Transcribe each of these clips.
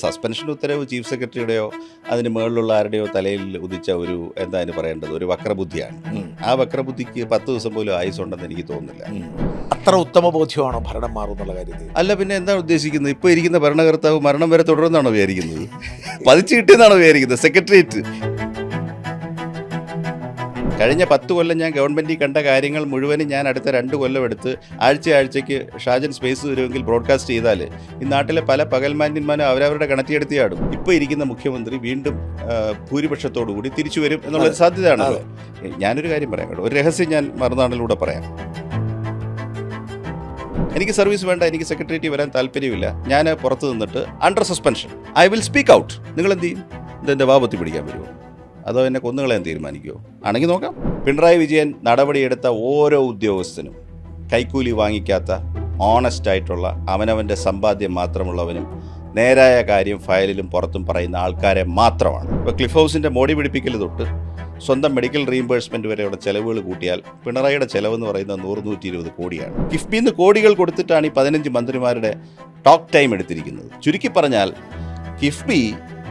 Suspension ഉത്തരവ് chief സെക്രട്ടറിയുടെയോ അതിന് മുകളിലുള്ള ആരുടെയോ തലയിൽ ഉദിച്ച ഒരു എന്താ അതിന് പറയേണ്ടത് ഒരു വക്രബുദ്ധിയാണ്. ആ വക്രബുദ്ധിക്ക് 10 ദിവസം പോലും ആയുസുണ്ടെന്ന് എനിക്ക് തോന്നുന്നില്ല. അത്ര ഉത്തമ ബോധ്യമാണോ ഭരണം മാറുന്നുള്ള കാര്യത്തിൽ? അല്ല, പിന്നെ എന്താണ് ഉദ്ദേശിക്കുന്നത്? ഇപ്പോൾ ഇരിക്കുന്ന ഭരണകർത്താവ് മരണം വരെ തുടരുന്നാണോ വിചാരിക്കുന്നത്? പതിച്ചു കിട്ടിയെന്നാണോ വിചാരിക്കുന്നത്? സെക്രട്ടേറിയറ്റ് കഴിഞ്ഞ 10 കൊല്ലം ഞാൻ ഗവൺമെൻറ്റിൽ കണ്ട കാര്യങ്ങൾ മുഴുവനും ഞാൻ അടുത്ത 2 കൊല്ലം എടുത്ത് ആഴ്ചയ്ക്ക് ഷാജൻ സ്പേസ് വരുമെങ്കിൽ ബ്രോഡ്കാസ്റ്റ് ചെയ്താൽ ഈ നാട്ടിലെ പല പകൽമാന്യന്മാരും അവരവരുടെ കണക്കിയെടുത്തിയാടും. ഇപ്പോൾ ഇരിക്കുന്ന മുഖ്യമന്ത്രി വീണ്ടും ഭൂരിപക്ഷത്തോടു കൂടി തിരിച്ചു വരും എന്നുള്ളൊരു സാധ്യതയാണല്ലോ. ഞാനൊരു കാര്യം പറയാം കേട്ടോ, ഒരു രഹസ്യം ഞാൻ മറുനാടിലൂടെ പറയാം. എനിക്ക് സർവീസ് വേണ്ട, എനിക്ക് സെക്രട്ടേറിയറ്റ് വരാൻ താല്പര്യമില്ല. ഞാൻ പുറത്ത് നിന്നിട്ട് under suspension I will speak out. നിങ്ങൾ എന്ത് ചെയ്യും? ഇതെൻ്റെ വാപത്തി പിടിക്കാൻ വരുമോ? അതോ എന്നെ കൊന്നുകളയാൻ തീരുമാനിക്കുമോ? ആണെങ്കിൽ നോക്കാം. പിണറായി വിജയൻ നടപടിയെടുത്ത ഓരോ ഉദ്യോഗസ്ഥനും കൈക്കൂലി വാങ്ങിക്കാത്ത ഓണസ്റ്റ് ആയിട്ടുള്ള അവനവൻ്റെ സമ്പാദ്യം മാത്രമുള്ളവനും നേരായ കാര്യം ഫയലിലും പുറത്തും പറയുന്ന ആൾക്കാരെ മാത്രമാണ്. ഇപ്പോൾ ക്ലിഫ് ഹൗസിൻ്റെ മോടി പിടിപ്പിക്കൽ തൊട്ട് സ്വന്തം മെഡിക്കൽ റീഇംബേഴ്സ്മെൻറ്റ് വരെയുള്ള ചെലവുകൾ കൂട്ടിയാൽ പിണറായിയുടെ ചെലവെന്ന് പറയുന്നത് 100-120 കോടിയാണ്. കിഫ്ബിന്ന് കോടികൾ കൊടുത്തിട്ടാണ് ഈ 15 മന്ത്രിമാരുടെ ടോക്ക് ടൈം എടുത്തിരിക്കുന്നത്. ചുരുക്കി പറഞ്ഞാൽ കിഫ്ബി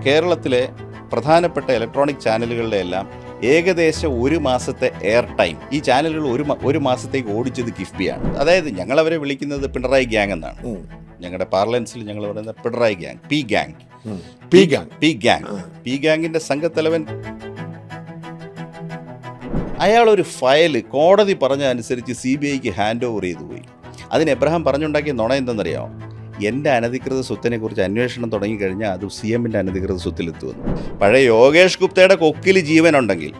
കേരളത്തിലെ പ്രധാനപ്പെട്ട ഇലക്ട്രോണിക് ചാനലുകളുടെ എല്ലാം ഏകദേശം 1 മാസത്തെ എയർ ടൈം ഈ ചാനലുകൾ ഒരു മാസത്തേക്ക് ഓടിച്ചത് കിഫ്ബിയാണ്. അതായത് ഞങ്ങളവരെ വിളിക്കുന്നത് പിണറായി ഗ്യാങ് എന്നാണ്. ഞങ്ങളുടെ പാർലൻസിൽ ഞങ്ങൾ പറയുന്നത് പിണറായി ഗ്യാങ്, പി ഗ്യാങ്ങിൻ്റെ സംഘത്തലവൻ. അയാളൊരു ഫയൽ കോടതി പറഞ്ഞ അനുസരിച്ച് CBIക്ക് ഹാൻഡ് ഓവർ ചെയ്തു പോയി. അതിന് എബ്രഹാം പറഞ്ഞുണ്ടാക്കിയ നുണ എന്തെന്നറിയാമോ? എൻ്റെ അനധികൃത സ്വത്തിനെ കുറിച്ച് അന്വേഷണം തുടങ്ങിക്കഴിഞ്ഞാൽ അത് CMൻ്റെ അനധികൃത സ്വത്തിലെത്തുമെന്ന്. പഴയ യോഗേഷ് ഗുപ്തയുടെ കൊക്കിൽ ജീവനുണ്ടെങ്കിൽ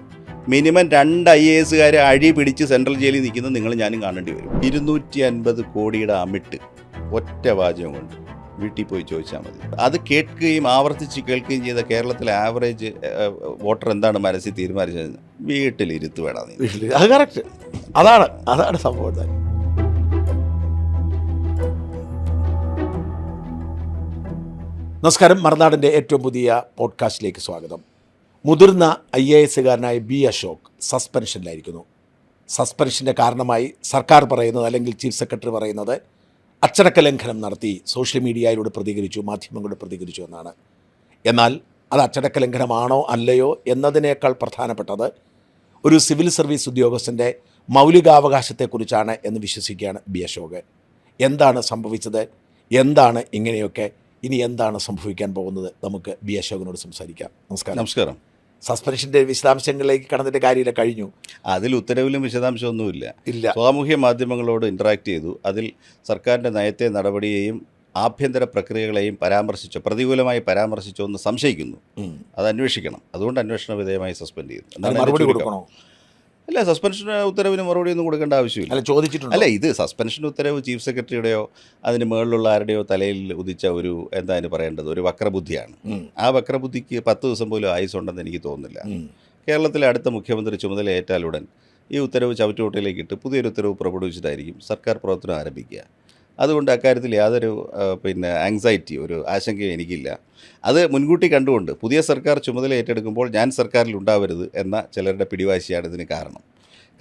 മിനിമം 2 IAS അഴി പിടിച്ച് സെൻട്രൽ ജയിലിൽ നിൽക്കുന്നത് നിങ്ങൾ ഞാനും കാണേണ്ടി വരും. 250 കോടിയുടെ അമിട്ട് ഒറ്റ വാചകം കൊണ്ട് വീട്ടിൽ പോയി ചോദിച്ചാൽ മതി. അത് കേൾക്കുകയും ആവർത്തിച്ച് കേൾക്കുകയും ചെയ്ത കേരളത്തിലെ ആവറേജ് വോട്ടർ എന്താണ് മനസ്സിൽ തീരുമാനിച്ചത്? വീട്ടിലിരുത്ത് വേണം. അത് കറക്റ്റ്. അതാണ് സംഭവം. നമസ്കാരം. മറുനാടിൻ്റെ ഏറ്റവും പുതിയ പോഡ്കാസ്റ്റിലേക്ക് സ്വാഗതം. മുതിർന്ന IAS ബി അശോക് സസ്പെൻഷനിലായിരിക്കുന്നു. സസ്പെൻഷൻ്റെ കാരണമായി സർക്കാർ പറയുന്നത്, അല്ലെങ്കിൽ ചീഫ് സെക്രട്ടറി പറയുന്നത്, അച്ചടക്ക ലംഘനം നടത്തി സോഷ്യൽ മീഡിയയിലൂടെ പ്രതികരിച്ചു, മാധ്യമങ്ങളോട് പ്രതികരിച്ചു എന്നാണ്. എന്നാൽ അത് അച്ചടക്ക ലംഘനമാണോ അല്ലയോ എന്നതിനേക്കാൾ പ്രധാനപ്പെട്ടത് ഒരു സിവിൽ സർവീസ് ഉദ്യോഗസ്ഥൻ്റെ മൗലികാവകാശത്തെക്കുറിച്ചാണ് എന്ന് വിശ്വസിക്കുകയാണ് ബി അശോക്. എന്താണ് സംഭവിച്ചത്? എന്താണ് ഇങ്ങനെയൊക്കെ? ഇനി എന്താണ് സംഭവിക്കാൻ പോകുന്നത്? നമുക്ക് ബി അശോകിനോട് സംസാരിക്കാം. നമസ്കാരം. സസ്പെൻഷൻ്റെ വിശദാംശങ്ങളിലേക്ക് കടന്നിട്ട് കാര്യമില്ല, കഴിഞ്ഞു. അതിൽ ഉത്തരവിലും വിശദാംശമൊന്നുമില്ല. സാമൂഹ്യ മാധ്യമങ്ങളോട് ഇൻട്രാക്ട് ചെയ്തു. അതിൽ സർക്കാരിൻ്റെ നയത്തെ, നടപടിയെയും ആഭ്യന്തര പ്രക്രിയകളെയും പ്രതികൂലമായി പരാമർശിച്ചോ എന്ന് സംശയിക്കുന്നു. അത് അന്വേഷിക്കണം. അതുകൊണ്ട് അന്വേഷണ വിധേയമായി സസ്പെൻഡ് ചെയ്തു. മറുപടി കൊടുക്കണോ? അല്ല, സസ്പെൻഷൻ ഉത്തരവിന് മറുപടി ഒന്നും കൊടുക്കേണ്ട ആവശ്യമില്ല. ചോദിച്ചിട്ടുണ്ട്. അല്ല, ഇത് സസ്പെൻഷൻ ഉത്തരവ് ചീഫ് സെക്രട്ടറിയുടെയോ അതിന് മുകളിലുള്ള ആരുടെയോ തലയിൽ ഉദിച്ച ഒരു എന്താ അതിന് പറയേണ്ടത് ഒരു വക്രബുദ്ധിയാണ്. ആ വക്രബുദ്ധിക്ക് 10 ദിവസം പോലും ആയുസുണ്ടെന്ന് എനിക്ക് തോന്നുന്നില്ല. കേരളത്തിലെ അടുത്ത മുഖ്യമന്ത്രി ചുമതല ഏറ്റാലുടൻ ഈ ഉത്തരവ് ചവറ്റുകൊട്ടയിലേക്ക് ഇട്ട് പുതിയൊരു ഉത്തരവ് പുറപ്പെടുവിച്ചിട്ടായിരിക്കും സർക്കാർ പ്രവർത്തനം ആരംഭിക്കുക. അതുകൊണ്ട് അക്കാര്യത്തിൽ യാതൊരു ആങ്സൈറ്റി, ഒരു ആശങ്കയും എനിക്കില്ല. അത് മുൻകൂട്ടി കണ്ടുകൊണ്ട് പുതിയ സർക്കാർ ചുമതല ഏറ്റെടുക്കുമ്പോൾ ഞാൻ സർക്കാരിൽ ഉണ്ടാവരുത് എന്ന ചിലരുടെ പിടിവാശിയാണ് ഇതിന്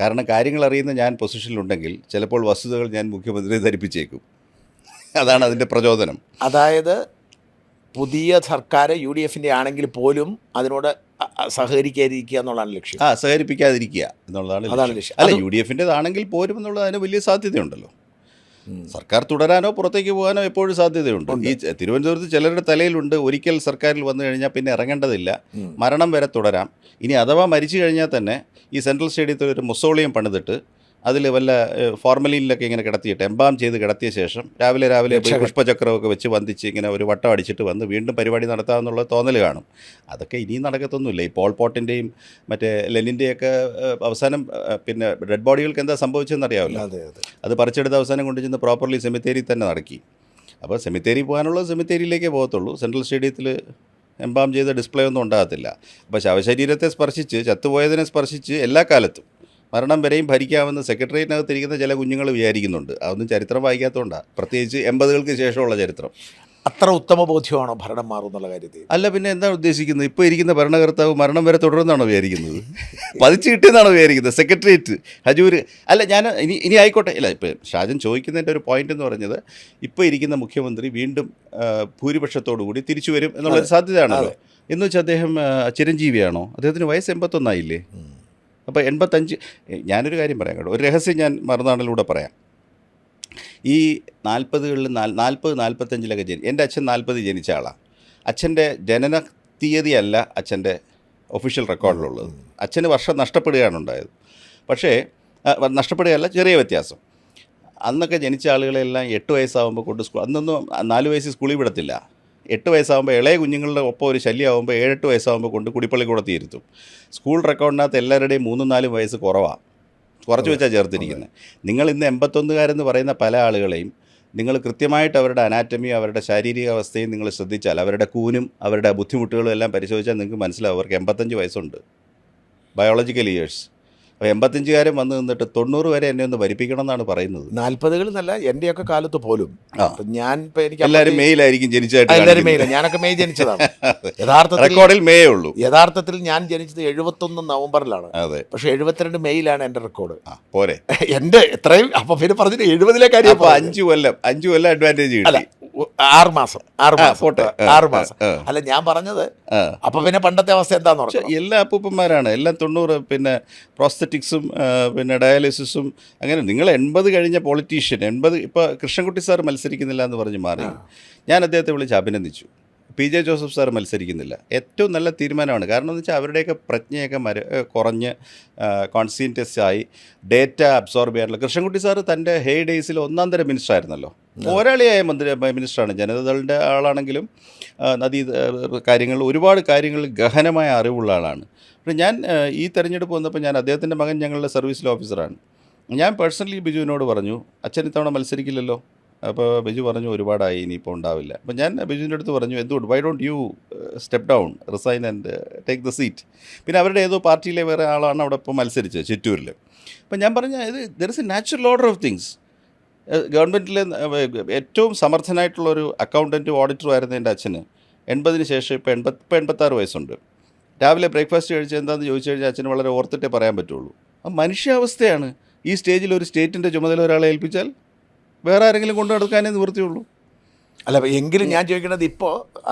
കാരണം കാര്യങ്ങൾ അറിയുന്ന ഞാൻ പൊസിഷനിലുണ്ടെങ്കിൽ ചിലപ്പോൾ വസ്തുതകൾ ഞാൻ മുഖ്യമന്ത്രിയെ ധരിപ്പിച്ചേക്കും. അതാണ് അതിൻ്റെ പ്രചോദനം. അതായത് പുതിയ സർക്കാർ UDFൻ്റെ ആണെങ്കിൽ പോലും അതിനോട് സഹകരിക്കാതിരിക്കുക എന്നുള്ളതാണ് ലക്ഷ്യം. സഹകരിപ്പിക്കാതിരിക്കുക എന്നുള്ളതാണ് ലക്ഷ്യം. അല്ല, UDFൻ്റേതാണെങ്കിൽ പോലും എന്നുള്ളത് അതിന് വലിയ സാധ്യതയുണ്ടല്ലോ. സർക്കാർ തുടരാനോ പുറത്തേക്ക് പോകാനോ എപ്പോഴും സാധ്യതയുണ്ട്. ഈ തിരുവനന്തപുരത്ത് ചിലരുടെ തലയിലുണ്ട്, ഒരിക്കൽ സർക്കാരിൽ വന്നു കഴിഞ്ഞാൽ പിന്നെ ഇറങ്ങേണ്ടതില്ല, മരണം വരെ തുടരാം. ഇനി അഥവാ മരിച്ചു കഴിഞ്ഞാൽ തന്നെ ഈ സെൻട്രൽ സ്റ്റേഡിയത്തിൽ ഒരു മൊസോളിയം പണിതിട്ട് അതിൽ വല്ല ഫോർമലീനിലൊക്കെ ഇങ്ങനെ കിടത്തിയിട്ട് എംബാം ചെയ്ത് കിടത്തിയ ശേഷം രാവിലെ പുഷ്പചക്രമൊക്കെ വെച്ച് വന്ദിച്ച് ഇങ്ങനെ ഒരു വട്ടം അടിച്ചിട്ട് വന്ന് വീണ്ടും പരിപാടി നടത്താമെന്നുള്ള തോന്നൽ കാണും. അതൊക്കെ ഇനിയും നടക്കത്തൊന്നുമില്ല. ഈ പോൾ പോട്ടിൻ്റെയും മറ്റേ ലെനിൻ്റെയൊക്കെ അവസാനം പിന്നെ ഡെഡ് ബോഡികൾക്ക് എന്താ സംഭവിച്ചതെന്ന് അറിയാമല്ലോ. അത് പറിച്ചെടുത്ത് അവസാനം കൊണ്ടുചെന്ന് പ്രോപ്പർലി സെമിത്തേരി തന്നെ നടക്കി. അപ്പോൾ സെമിത്തേരി പോകാനുള്ളത് സെമിത്തേരിയിലേക്കേ പോകത്തുള്ളൂ. സെൻട്രൽ സ്റ്റേഡിയത്തിൽ എംബാം ചെയ്ത ഡിസ്പ്ലേ ഒന്നും ഉണ്ടാകത്തില്ല. അപ്പോൾ ശവശരീരത്തെ സ്പർശിച്ച്, ചത്തുപോയതിനെ സ്പർശിച്ച് എല്ലാ കാലത്തും മരണം വരെയും ഭരിക്കാമെന്ന് സെക്രട്ടേറിയറ്റിനകത്തിരിക്കുന്ന ചില കുഞ്ഞുങ്ങൾ വിചാരിക്കുന്നുണ്ട്. അതൊന്നും ചരിത്രം വായിക്കാത്തതുകൊണ്ടാണ്, പ്രത്യേകിച്ച് 80കൾക്ക് ശേഷമുള്ള ചരിത്രം. അത്ര ഉത്തമ ബോധ്യമാണോ ഭരണം മാറുന്നുള്ള കാര്യത്തിൽ? അല്ല, പിന്നെ എന്താണ് ഉദ്ദേശിക്കുന്നത്? ഇപ്പോൾ ഇരിക്കുന്ന ഭരണകർത്താവ് മരണം വരെ തുടരുമെന്നാണോ വിചാരിക്കുന്നത്? പതിച്ചു കിട്ടിയെന്നാണോ വിചാരിക്കുന്നത്? സെക്രട്ടേറിയറ്റ് ഹജൂർ അല്ല, ഞാൻ ഇനി ആയിക്കോട്ടെ. ഇല്ല, ഇപ്പോൾ ഷാജൻ ചോദിക്കുന്നതിൻ്റെ ഒരു പോയിന്റ് എന്ന് പറഞ്ഞത്, ഇപ്പോൾ ഇരിക്കുന്ന മുഖ്യമന്ത്രി വീണ്ടും ഭൂരിപക്ഷത്തോടു കൂടി തിരിച്ചു വരും എന്നുള്ളൊരു സാധ്യതയാണല്ലോ. എന്ന് വെച്ചാൽ അദ്ദേഹം ചിരഞ്ജീവിയാണോ? അദ്ദേഹത്തിന് വയസ്സ് 81 അപ്പോൾ 85. ഞാനൊരു കാര്യം പറയാം കേട്ടോ, ഒരു രഹസ്യം ഞാൻ മറുനാടിലൂടെ പറയാം. ഈ 40കളിൽ 40-45 എൻ്റെ അച്ഛൻ 40 ജനിച്ച ആളാണ്. അച്ഛൻ്റെ ജനന തീയതിയല്ല അച്ഛൻ്റെ ഒഫീഷ്യൽ റെക്കോർഡിലുള്ളത്. അച്ഛന് വർഷം നഷ്ടപ്പെടുകയാണ് ഉണ്ടായത്. പക്ഷേ നഷ്ടപ്പെടുകയല്ല, ചെറിയ വ്യത്യാസം. അന്നൊക്കെ ജനിച്ച ആളുകളെല്ലാം 8 വയസ്സാകുമ്പോൾ കൊണ്ട് അന്നൊന്നും 4 വയസ്സിൽ സ്കൂളിൽ വിടത്തില്ല. 8 വയസ്സാകുമ്പോൾ ഇളയ കുഞ്ഞുങ്ങളുടെ ഒപ്പം ഒരു ശല്യമാകുമ്പോൾ 7-8 വയസ്സാകുമ്പോൾ കൊണ്ട് കുടിപ്പള്ളിക്കൂടത്തിൽ ഇരുത്തും. സ്കൂൾ റെക്കോർഡിനകത്ത് എല്ലാവരുടെയും 3-4 വയസ്സ് കുറച്ച് വെച്ചാൽ ചേർത്തിരിക്കുന്നത്. നിങ്ങൾ ഇന്ന് 81കാരെന്ന് പറയുന്ന പല ആളുകളെയും നിങ്ങൾ കൃത്യമായിട്ട് അവരുടെ അനാറ്റമിയും അവരുടെ ശാരീരിക അവസ്ഥയും നിങ്ങൾ ശ്രദ്ധിച്ചാൽ, അവരുടെ കൂനും അവരുടെ ബുദ്ധിമുട്ടുകളും എല്ലാം പരിശോധിച്ചാൽ നിങ്ങൾക്ക് മനസ്സിലാവും അവർക്ക് 85 വയസ്സുണ്ട്, ബയോളജിക്കൽ ഇയേഴ്സ്. അപ്പോൾ 85കാരൻ വന്ന് നിന്നിട്ട് 90 വരെ എന്നെ ഒന്ന് ഭരിപ്പിക്കണം എന്നാണ് പറയുന്നത്. 40കളിൽ എൻ്റെയൊക്കെ കാലത്ത് പോലും ഞാൻ എനിക്ക് എല്ലാവരും മെയിലായിരിക്കും ജനിച്ചതായിട്ട്. എല്ലാവരും മെയിൽ, ഞാനൊക്കെ മെയ് ജനിച്ചതാണ്. യഥാർത്ഥത്തിൽ റെക്കോർഡിൽ മെയേ ഉള്ളൂ. യഥാർത്ഥത്തിൽ ഞാൻ ജനിച്ചത് 71 നവംബറിലാണ്. അതെ, പക്ഷെ 72 മെയിലാണ് എൻ്റെ റെക്കോർഡ്. പോരെ എൻ്റെ എത്രയും അപ്പം പിന്നെ പറഞ്ഞിട്ട് 70 കാര്യം. അപ്പോൾ 5 കൊല്ലം അഡ്വാൻറ്റേജ് കിട്ടി. 6 മാസം പോട്ടെ, 6 മാസം. അല്ല, ഞാൻ പറഞ്ഞത് അപ്പൊ പിന്നെ പണ്ടത്തെ അവസ്ഥ എന്താന്ന് പറഞ്ഞാൽ എല്ലാ അപ്പൂപ്പന്മാരാണ്, എല്ലാം 90, പിന്നെ പ്രോസ്തറ്റിക്സും പിന്നെ ഡയാലിസിസും. അങ്ങനെ നിങ്ങൾ 80 കഴിഞ്ഞ പൊളിറ്റീഷ്യൻ 80. ഇപ്പോൾ കൃഷ്ണൻകുട്ടി സാർ മത്സരിക്കുന്നില്ല എന്ന് പറഞ്ഞ് മാറി. ഞാൻ അദ്ദേഹത്തെ വിളിച്ച് അഭിനന്ദിച്ചു. PJ ജോസഫ് സാർ മത്സരിക്കുന്നില്ല. ഏറ്റവും നല്ല തീരുമാനമാണ്. കാരണം എന്ന് വെച്ചാൽ അവരുടെയൊക്കെ പ്രജ്ഞയൊക്കെ കുറഞ്ഞ് കോൺസിയൻറ്റസ് ആയി ഡേറ്റ അബ്സോർബ് ചെയ്യാനുള്ള. കൃഷ്ണൻകുട്ടി സാർ തൻ്റെ ഹേ ഡേയ്സിൽ 1-ാം തരം മിനിസ്റ്റർ ആയിരുന്നല്ലോ, പോരാളിയായ മിനിസ്റ്ററാണ്. ജനതാദളിൻ്റെ ആളാണെങ്കിലും നദീ കാര്യങ്ങൾ, ഒരുപാട് കാര്യങ്ങൾ ഗഹനമായ അറിവുള്ള ആളാണ്. പക്ഷേ ഞാൻ ഈ തെരഞ്ഞെടുപ്പ് വന്നപ്പോൾ ഞാൻ അദ്ദേഹത്തിൻ്റെ മകൻ ഞങ്ങളുടെ സർവീസിലെ ഓഫീസറാണ്. ഞാൻ പേഴ്സണലി ബിജുവിനോട് പറഞ്ഞു, അച്ഛൻ ഇത്തവണ മത്സരിക്കില്ലല്ലോ. അപ്പോൾ ബിജു പറഞ്ഞു ഒരുപാടായി, ഇനിയിപ്പോൾ ഉണ്ടാവില്ല. അപ്പോൾ ഞാൻ ബിജുവിൻ്റെ അടുത്ത് പറഞ്ഞു, എന്തുകൊണ്ട് why don't you step down, resign and take the seat. പിന്നെ അവരുടെ ഏതോ പാർട്ടിയിലെ വേറെ ആളാണ് അവിടെ ഇപ്പോൾ മത്സരിച്ചത് ചിറ്റൂരിൽ. അപ്പം ഞാൻ പറഞ്ഞ ഇത് there is a natural order of things. ഗവൺമെൻറ്റിലെ ഏറ്റവും സമർത്ഥനായിട്ടുള്ളൊരു അക്കൗണ്ടൻറ്റും ഓഡിറ്ററും ആയിരുന്നു എൻ്റെ അച്ഛന്. 80-ന് ശേഷം ഇപ്പോൾ 86 വയസ്സുണ്ട്. രാവിലെ ബ്രേക്ക്ഫാസ്റ്റ് കഴിച്ച് എന്താണെന്ന് ചോദിച്ചു കഴിഞ്ഞാൽ അച്ഛന് വളരെ ഓർത്തിട്ടേ പറയാൻ പറ്റുള്ളൂ. ആ മനുഷ്യാവസ്ഥയാണ്. ഈ സ്റ്റേജിൽ ഒരു സ്റ്റേറ്റിൻ്റെ ചുമതല ഒരാളെ ഏൽപ്പിച്ചാൽ വേറെ ആരെങ്കിലും കൊണ്ടു നടക്കാനേ നിവൃത്തിയുള്ളൂ. അല്ല, എങ്കിലും ഞാൻ ചോദിക്കുന്നത്, ഇപ്പോൾ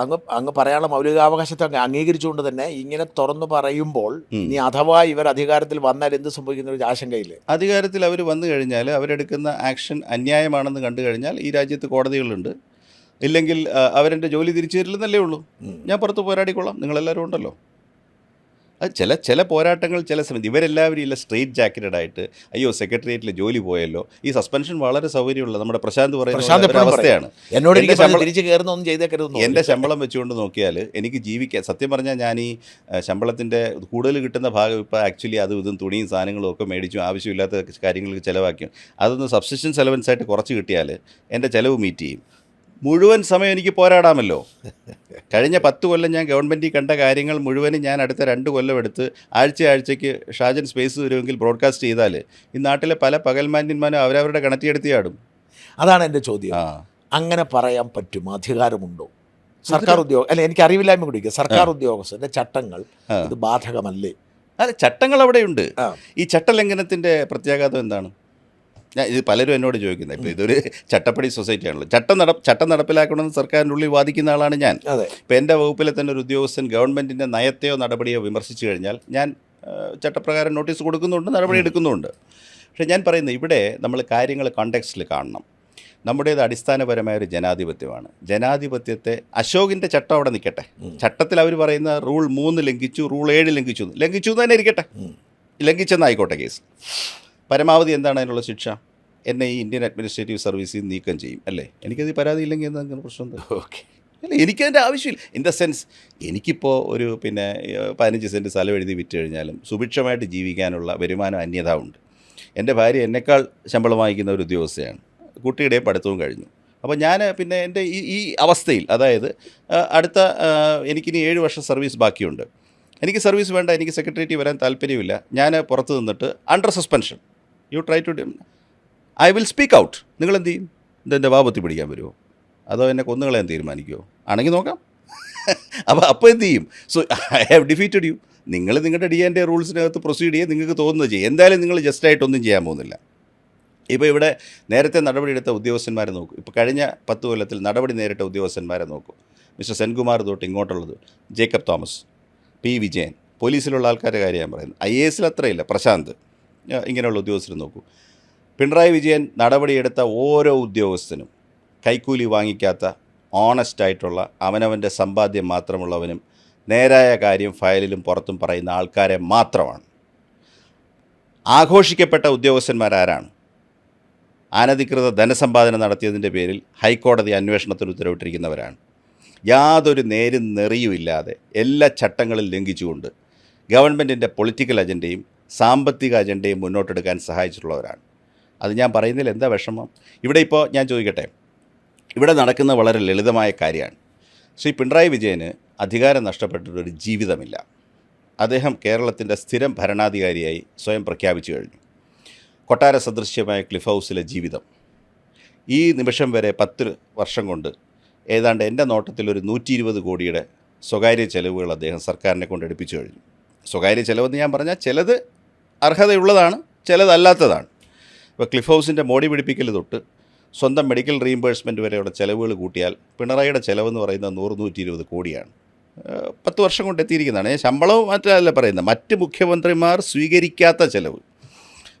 അങ്ങ് പറയാനുള്ള മൗലികാവകാശത്തെ അങ്ങ് അംഗീകരിച്ചുകൊണ്ട് തന്നെ ഇങ്ങനെ തുറന്നു പറയുമ്പോൾ ഇനി അഥവാ ഇവർ അധികാരത്തിൽ വന്നാൽ എന്ത് സംഭവിക്കുന്ന ഒരു ആശങ്കയില്ലേ? അധികാരത്തിൽ അവർ വന്നു കഴിഞ്ഞാൽ അവരെടുക്കുന്ന ആക്ഷൻ അന്യായമാണെന്ന് കണ്ടു കഴിഞ്ഞാൽ ഈ രാജ്യത്ത് കോടതികളുണ്ട്. ഇല്ലെങ്കിൽ അവരെൻ്റെ ജോലി തിരിച്ചു തരില്ലെന്നല്ലേ ഉള്ളൂ. ഞാൻ പുറത്ത് പോരാടിക്കൊള്ളാം, നിങ്ങളെല്ലാവരും ഉണ്ടല്ലോ. അത് ചില പോരാട്ടങ്ങൾ ചില സമയത്ത് ഇവരെല്ലാവരും ഇല്ല സ്ട്രെയിറ്റ് ജാക്കറ്റഡ് ആയിട്ട് അയ്യോ സെക്രട്ടേറിയറ്റിൽ ജോലി പോയല്ലോ. ഈ സസ്പെൻഷൻ വളരെ സൗകര്യമുള്ള നമ്മുടെ പ്രശാന്ത് പറയുന്ന അവസ്ഥയാണ്. എന്നോട് തിരിച്ചു കയറുന്നൊന്നും ചെയ്തേക്കരുത്. എൻ്റെ ശമ്പളം വെച്ചുകൊണ്ട് നോക്കിയാൽ എനിക്ക് ജീവിക്കാൻ, സത്യം പറഞ്ഞാൽ ഞാൻ ഈ ശമ്പളത്തിൻ്റെ കൂടുതൽ കിട്ടുന്ന ഭാഗം ഇപ്പോൾ ആക്ച്വലി അതും ഇതും തുണിയും സാധനങ്ങളും ഒക്കെ മേടിച്ചു ആവശ്യമില്ലാത്ത കാര്യങ്ങൾക്ക് ചിലവാക്കി അതൊന്ന് സബ്സിസ്റ്റൻസ് അലവൻസ് ആയിട്ട് കുറച്ച് കിട്ടിയാൽ എൻ്റെ ചിലവ് മീറ്റ് ചെയ്യും. മുഴുവൻ സമയം എനിക്ക് പോരാടാമല്ലോ. കഴിഞ്ഞ 10 കൊല്ലം ഞാൻ ഗവൺമെൻറ്റിൽ കണ്ട കാര്യങ്ങൾ മുഴുവനും ഞാൻ അടുത്ത 2 കൊല്ലം എടുത്ത് ആഴ്ചയ്ക്ക് ഷാജൻ സ്പേസ് വരുമെങ്കിൽ ബ്രോഡ്കാസ്റ്റ് ചെയ്താൽ ഈ നാട്ടിലെ പല പകൽമാന്യന്മാരും അവരവരുടെ കണക്കിയെടുത്തിയാടും. അതാണ് എൻ്റെ ചോദ്യം. അങ്ങനെ പറയാൻ പറ്റും? അധികാരമുണ്ടോ? സർക്കാർ അല്ല, എനിക്ക് അറിവില്ലായ്മ കുടിക്കുക. സർക്കാർ ഉദ്യോഗസ്ഥരുടെ ചട്ടങ്ങൾ ഇത് ബാധകമല്ലേ? അല്ല, ചട്ടങ്ങൾ അവിടെയുണ്ട്. ഈ ചട്ടലംഘനത്തിൻ്റെ പ്രത്യാഘാതം എന്താണ്? ഞാൻ ഇത് പലരും എന്നോട് ചോദിക്കുന്നത്. ഇപ്പോൾ ഇതൊരു ചട്ടപ്പടി സൊസൈറ്റിയാണല്ലോ. ചട്ടം നടപ്പിലാക്കണമെന്ന് സർക്കാരിൻ്റെ ഉള്ളിൽ വാദിക്കുന്ന ആളാണ് ഞാൻ. ഇപ്പോൾ എൻ്റെ വകുപ്പിലെ തന്നെ ഒരു ഉദ്യോഗസ്ഥൻ ഗവൺമെൻറ്റിൻ്റെ നയത്തെയോ നടപടിയോ വിമർശിച്ചു കഴിഞ്ഞാൽ ഞാൻ ചട്ടപ്രകാരം നോട്ടീസ് കൊടുക്കുന്നുണ്ട്, നടപടി എടുക്കുന്നുമുണ്ട്. പക്ഷേ ഞാൻ പറയുന്നത് ഇവിടെ നമ്മൾ കാര്യങ്ങൾ കോണ്ടെക്സ്റ്റിൽ കാണണം. നമ്മുടേത് അടിസ്ഥാനപരമായ ഒരു ജനാധിപത്യമാണ്. ജനാധിപത്യത്തെ അശോകിൻ്റെ ചട്ടം അവിടെ നിൽക്കട്ടെ. ചട്ടത്തിൽ അവർ പറയുന്ന റൂൾ 3 ലംഘിച്ചു, റൂൾ 7 ലംഘിച്ചു എന്ന് തന്നെ ഇരിക്കട്ടെ. ലംഘിച്ചെന്നായിക്കോട്ടെ കേസ്. പരമാവധി എന്താണ് അതിനുള്ള ശിക്ഷ? എന്നെ ഈ ഇന്ത്യൻ അഡ്മിനിസ്ട്രേറ്റീവ് സർവീസിൽ നിന്ന് നീക്കം ചെയ്യും അല്ലേ? എനിക്കത് പരാതിയില്ലെങ്കിൽ എന്താണ് പ്രശ്നം? ഓക്കെ, അല്ല, എനിക്കതിൻ്റെ ആവശ്യമില്ല. ഇൻ ദ സെൻസ് എനിക്കിപ്പോൾ ഒരു 15 സെൻറ്റ് സ്ഥലം എഴുതി വിറ്റ് കഴിഞ്ഞാലും സുഭിക്ഷമായിട്ട് ജീവിക്കാനുള്ള വരുമാനം അന്യത ഉണ്ട്. എൻ്റെ ഭാര്യ എന്നെക്കാൾ ശമ്പളം വാങ്ങിക്കുന്ന ഒരു ഉദ്യോഗസ്ഥയാണ്. കുട്ടിയുടെയും പഠിത്തവും കഴിഞ്ഞു. അപ്പോൾ ഞാൻ പിന്നെ എൻ്റെ ഈ അവസ്ഥയിൽ, അതായത് അടുത്ത എനിക്കിനി 7 വർഷം സർവീസ് ബാക്കിയുണ്ട്. എനിക്ക് സർവീസ് വേണ്ട, എനിക്ക് സെക്രട്ടേറിയറ്റ് വരാൻ താല്പര്യമില്ല. ഞാൻ പുറത്ത് നിന്നിട്ട് under suspension you try to I will speak out. നിങ്ങളെന്ത് ചെയ്യും? ഇതെൻ്റെ വാപത്തി പിടിക്കാൻ വരുമോ? അതോ എന്നെ കൊന്നുകളയാൻ തീരുമാനിക്കുമോ? ആണെങ്കിൽ നോക്കാം. അപ്പോൾ എന്ത് ചെയ്യും? So I have defeated you. നിങ്ങൾ നിങ്ങളുടെ DND റൂൾസിനകത്ത് പ്രൊസീഡ് ചെയ്ത് നിങ്ങൾക്ക് തോന്നുന്നത് ചെയ്യും. എന്തായാലും നിങ്ങൾ ജസ്റ്റായിട്ടൊന്നും ചെയ്യാൻ പോകുന്നില്ല. ഇപ്പോൾ ഇവിടെ നേരത്തെ നടപടിയെടുത്ത ഉദ്യോഗസ്ഥന്മാരെ നോക്കൂ. ഇപ്പോൾ കഴിഞ്ഞ 10 കൊല്ലത്തിൽ നടപടി നേരിട്ട ഉദ്യോഗസ്ഥന്മാരെ നോക്കൂ. മിസ്റ്റർ സെൻകുമാർ തൊട്ട് ഇങ്ങോട്ടുള്ളത് ജേക്കബ് തോമസ്, P. വിജയൻ, പോലീസിലുള്ള ആൾക്കാരുടെ കാര്യം ഞാൻ പറയുന്നത്. IAS അത്രയില്ല, പ്രശാന്ത്, ഇങ്ങനെയുള്ള ഉദ്യോഗസ്ഥർ നോക്കൂ. പിണറായി വിജയൻ നടപടിയെടുത്ത ഓരോ ഉദ്യോഗസ്ഥനും കൈക്കൂലി വാങ്ങിക്കാത്ത, ഓണസ്റ്റായിട്ടുള്ള, അവനവൻ്റെ സമ്പാദ്യം മാത്രമുള്ളവനും നേരായ കാര്യം ഫയലിലും പുറത്തും പറയുന്ന ആൾക്കാരെ മാത്രമാണ്. ആഘോഷിക്കപ്പെട്ട ഉദ്യോഗസ്ഥന്മാരാരാണ്? അനധികൃത ധനസമ്പാദനം നടത്തിയതിൻ്റെ പേരിൽ ഹൈക്കോടതി അന്വേഷണത്തിന് ഉത്തരവിട്ടിരിക്കുന്നവരാണ്. യാതൊരു നേരും നെറിയുമില്ലാതെ എല്ലാ ചട്ടങ്ങളും ലംഘിച്ചുകൊണ്ട് ഗവൺമെൻറ്റിൻ്റെ പൊളിറ്റിക്കൽ അജണ്ടയും സാമ്പത്തിക അജണ്ടയും മുന്നോട്ടെടുക്കാൻ സഹായിച്ചിട്ടുള്ളവരാണ്. അത് ഞാൻ പറയുന്നതിൽ എന്താ വിഷമം? ഇവിടെ ഇപ്പോൾ ഞാൻ ചോദിക്കട്ടെ, ഇവിടെ നടക്കുന്ന വളരെ ലളിതമായ കാര്യമാണ്. ശ്രീ പിണറായി വിജയന് അധികാരം നഷ്ടപ്പെട്ടിട്ടൊരു ജീവിതമില്ല. അദ്ദേഹം കേരളത്തിൻ്റെ സ്ഥിരം ഭരണാധികാരിയായി സ്വയം പ്രഖ്യാപിച്ചു കഴിഞ്ഞു. കൊട്ടാര സദൃശ്യമായ ക്ലിഫ് ഹൗസിലെ ജീവിതം ഈ നിമിഷം വരെ 10 വർഷം കൊണ്ട് ഏതാണ്ട് എൻ്റെ നോട്ടത്തിൽ ഒരു 120 കോടിയുടെ സ്വകാര്യ ചെലവുകൾ അദ്ദേഹം സർക്കാരിനെ കൊണ്ട് എടുപ്പിച്ചു കഴിഞ്ഞു. സ്വകാര്യ ചെലവെന്ന് ഞാൻ പറഞ്ഞാൽ ചിലത് അർഹതയുള്ളതാണ്, ചിലതല്ലാത്തതാണ്. ഇപ്പോൾ ക്ലിഫ് ഹൗസിൻ്റെ മോടി പിടിപ്പിക്കൽ തൊട്ട് സ്വന്തം മെഡിക്കൽ റീഇംബേഴ്സ്മെൻറ്റ് വരെയുള്ള ചിലവുകൾ കൂട്ടിയാൽ പിണറായിയുടെ ചിലവെന്ന് പറയുന്നത് 100-120 കോടിയാണ്. 10 വർഷം കൊണ്ട് എത്തിയിരിക്കുന്നതാണ്. ഞാൻ ശമ്പളവും മറ്റല്ല പറയുന്നത്, മറ്റ് മുഖ്യമന്ത്രിമാർ സ്വീകരിക്കാത്ത ചിലവ്,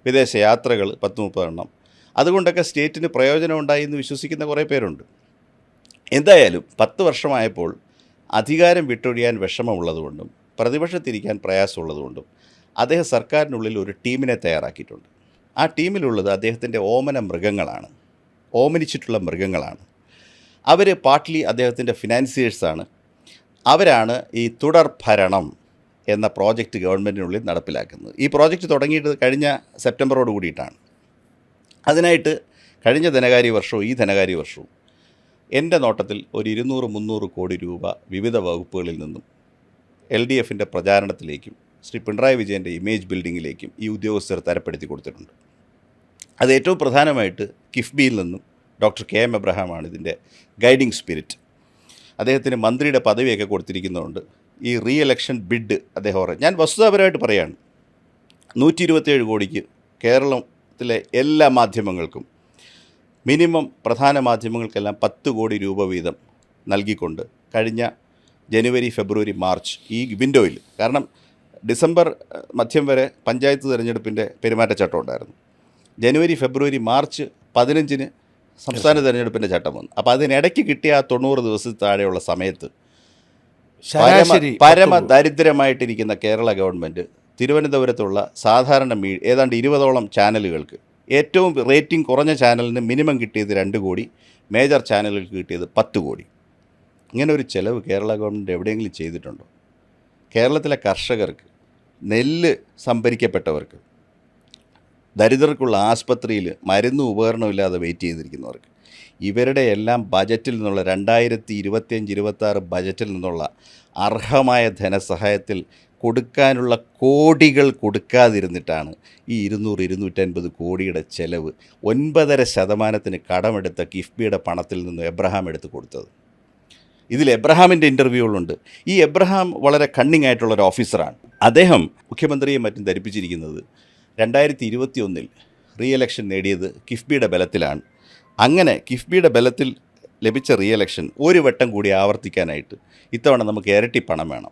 വിദേശ യാത്രകൾ 10-30 എണ്ണം. അതുകൊണ്ടൊക്കെ സ്റ്റേറ്റിന് പ്രയോജനം ഉണ്ടായി എന്ന് വിശ്വസിക്കുന്ന കുറേ പേരുണ്ട്. എന്തായാലും 10 വർഷമായപ്പോൾ അധികാരം വിട്ടൊഴിയാൻ വിഷമമുള്ളതുകൊണ്ടും പ്രതിപക്ഷത്തിരിക്കാൻ പ്രയാസമുള്ളതുകൊണ്ടും അദ്ദേഹം സർക്കാരിനുള്ളിൽ ഒരു ടീമിനെ തയ്യാറാക്കിയിട്ടുണ്ട്. ആ ടീമിലുള്ളത് അദ്ദേഹത്തിൻ്റെ ഓമന മൃഗങ്ങളാണ്, ഓമനിച്ചിട്ടുള്ള മൃഗങ്ങളാണ്. അവർ പാർട്ട്ലി അദ്ദേഹത്തിൻ്റെ ഫിനാൻസിയേഴ്സാണ്. അവരാണ് ഈ തുടർ ഭരണം എന്ന പ്രോജക്റ്റ് ഗവൺമെൻറ്റിനുള്ളിൽ നടപ്പിലാക്കുന്നത്. ഈ പ്രോജക്റ്റ് തുടങ്ങിയിട്ട് കഴിഞ്ഞ സെപ്റ്റംബറോട് കൂടിയിട്ടാണ്. അതിനായിട്ട് കഴിഞ്ഞ ധനകാര്യ വർഷവും ഈ ധനകാര്യ വർഷവും എൻ്റെ നോട്ടത്തിൽ ഒരു 200-300 കോടി രൂപ വിവിധ വകുപ്പുകളിൽ നിന്നും LDFൻ്റെ പ്രചാരണത്തിലേക്കും ശ്രീ പിണറായി വിജയൻ്റെ ഇമേജ് ബിൽഡിങ്ങിലേക്കും ഈ ഉദ്യോഗസ്ഥർ തരപ്പെടുത്തി കൊടുത്തിട്ടുണ്ട്. അത് ഏറ്റവും പ്രധാനമായിട്ട് കിഫ്ബിയിൽ നിന്നും ഡോക്ടർ KM എബ്രഹാമാണ് ഇതിൻ്റെ ഗൈഡിങ് സ്പിരിറ്റ്. അദ്ദേഹത്തിന് മന്ത്രിയുടെ പദവിയൊക്കെ കൊടുത്തിരിക്കുന്നതുകൊണ്ട് ഈ റീ എലക്ഷൻ ബിഡ് അദ്ദേഹം പറയും. ഞാൻ വസ്തുതാപരമായിട്ട് പറയുകയാണ്, 127 കോടിക്ക് കേരളത്തിലെ എല്ലാ മാധ്യമങ്ങൾക്കും മിനിമം പ്രധാന മാധ്യമങ്ങൾക്കെല്ലാം 10 കോടി രൂപ വീതം നൽകിക്കൊണ്ട് കഴിഞ്ഞ ജനുവരി, ഫെബ്രുവരി, മാർച്ച് ഈ വിൻഡോയിൽ, കാരണം ഡിസംബർ മധ്യം വരെ പഞ്ചായത്ത് തിരഞ്ഞെടുപ്പിൻ്റെ പെരുമാറ്റച്ചട്ടം ഉണ്ടായിരുന്നു. ജനുവരി, ഫെബ്രുവരി, മാർച്ച് 15-ന് സംസ്ഥാന തിരഞ്ഞെടുപ്പിൻ്റെ ചട്ടം വന്നു. അപ്പോൾ അതിനിടയ്ക്ക് കിട്ടിയ ആ 90 ദിവസത്തിൽ താഴെയുള്ള സമയത്ത് പരമ ദരിദ്രമായിട്ടിരിക്കുന്ന കേരള ഗവൺമെൻറ് തിരുവനന്തപുരത്തുള്ള സാധാരണ ഏതാണ്ട് 20ഓളം ചാനലുകൾക്ക്, ഏറ്റവും റേറ്റിംഗ് കുറഞ്ഞ ചാനലിന് മിനിമം കിട്ടിയത് 2 കോടി, മേജർ ചാനലുകൾക്ക് കിട്ടിയത് 10 കോടി. ഇങ്ങനെ ഒരു ചിലവ് കേരള ഗവൺമെൻറ് എവിടെയെങ്കിലും ചെയ്തിട്ടുണ്ടോ? കേരളത്തിലെ കർഷകർക്ക്, നെല്ല് സംഭരിക്കപ്പെട്ടവർക്ക്, ദരിദ്രർക്കുള്ള ആസ്പത്രിയിൽ മരുന്നും ഉപകരണമില്ലാതെ വെയിറ്റ് ചെയ്തിരിക്കുന്നവർക്ക്, ഇവരുടെ എല്ലാം ബജറ്റിൽ നിന്നുള്ള 2025-26 ബജറ്റിൽ നിന്നുള്ള അർഹമായ ധനസഹായത്തിൽ കൊടുക്കാനുള്ള കോടികൾ കൊടുക്കാതിരുന്നിട്ടാണ് ഈ 200-250 കോടിയുടെ ചെലവ് 9.5% കടമെടുത്ത കിഫ്ബിയുടെ പണത്തിൽ നിന്ന് എബ്രഹാം എടുത്ത് കൊടുത്തത്. ഇതിൽ എബ്രഹാമിൻ്റെ ഇൻ്റർവ്യൂകളുണ്ട്. ഈ എബ്രഹാം വളരെ കണ്ണിങ് ആയിട്ടുള്ളൊരു ഓഫീസറാണ്. അദ്ദേഹം മുഖ്യമന്ത്രിയെ മറ്റും ധരിപ്പിച്ചിരിക്കുന്നത് 2021 റീ എലക്ഷൻ നേടിയത് കിഫ്ബിയുടെ ബലത്തിലാണ്. അങ്ങനെ കിഫ്ബിയുടെ ബലത്തിൽ ലഭിച്ച റീ എലക്ഷൻ ഒരു വട്ടം കൂടി ആവർത്തിക്കാനായിട്ട് ഇത്തവണ നമുക്ക് ഇരട്ടി പണം വേണം.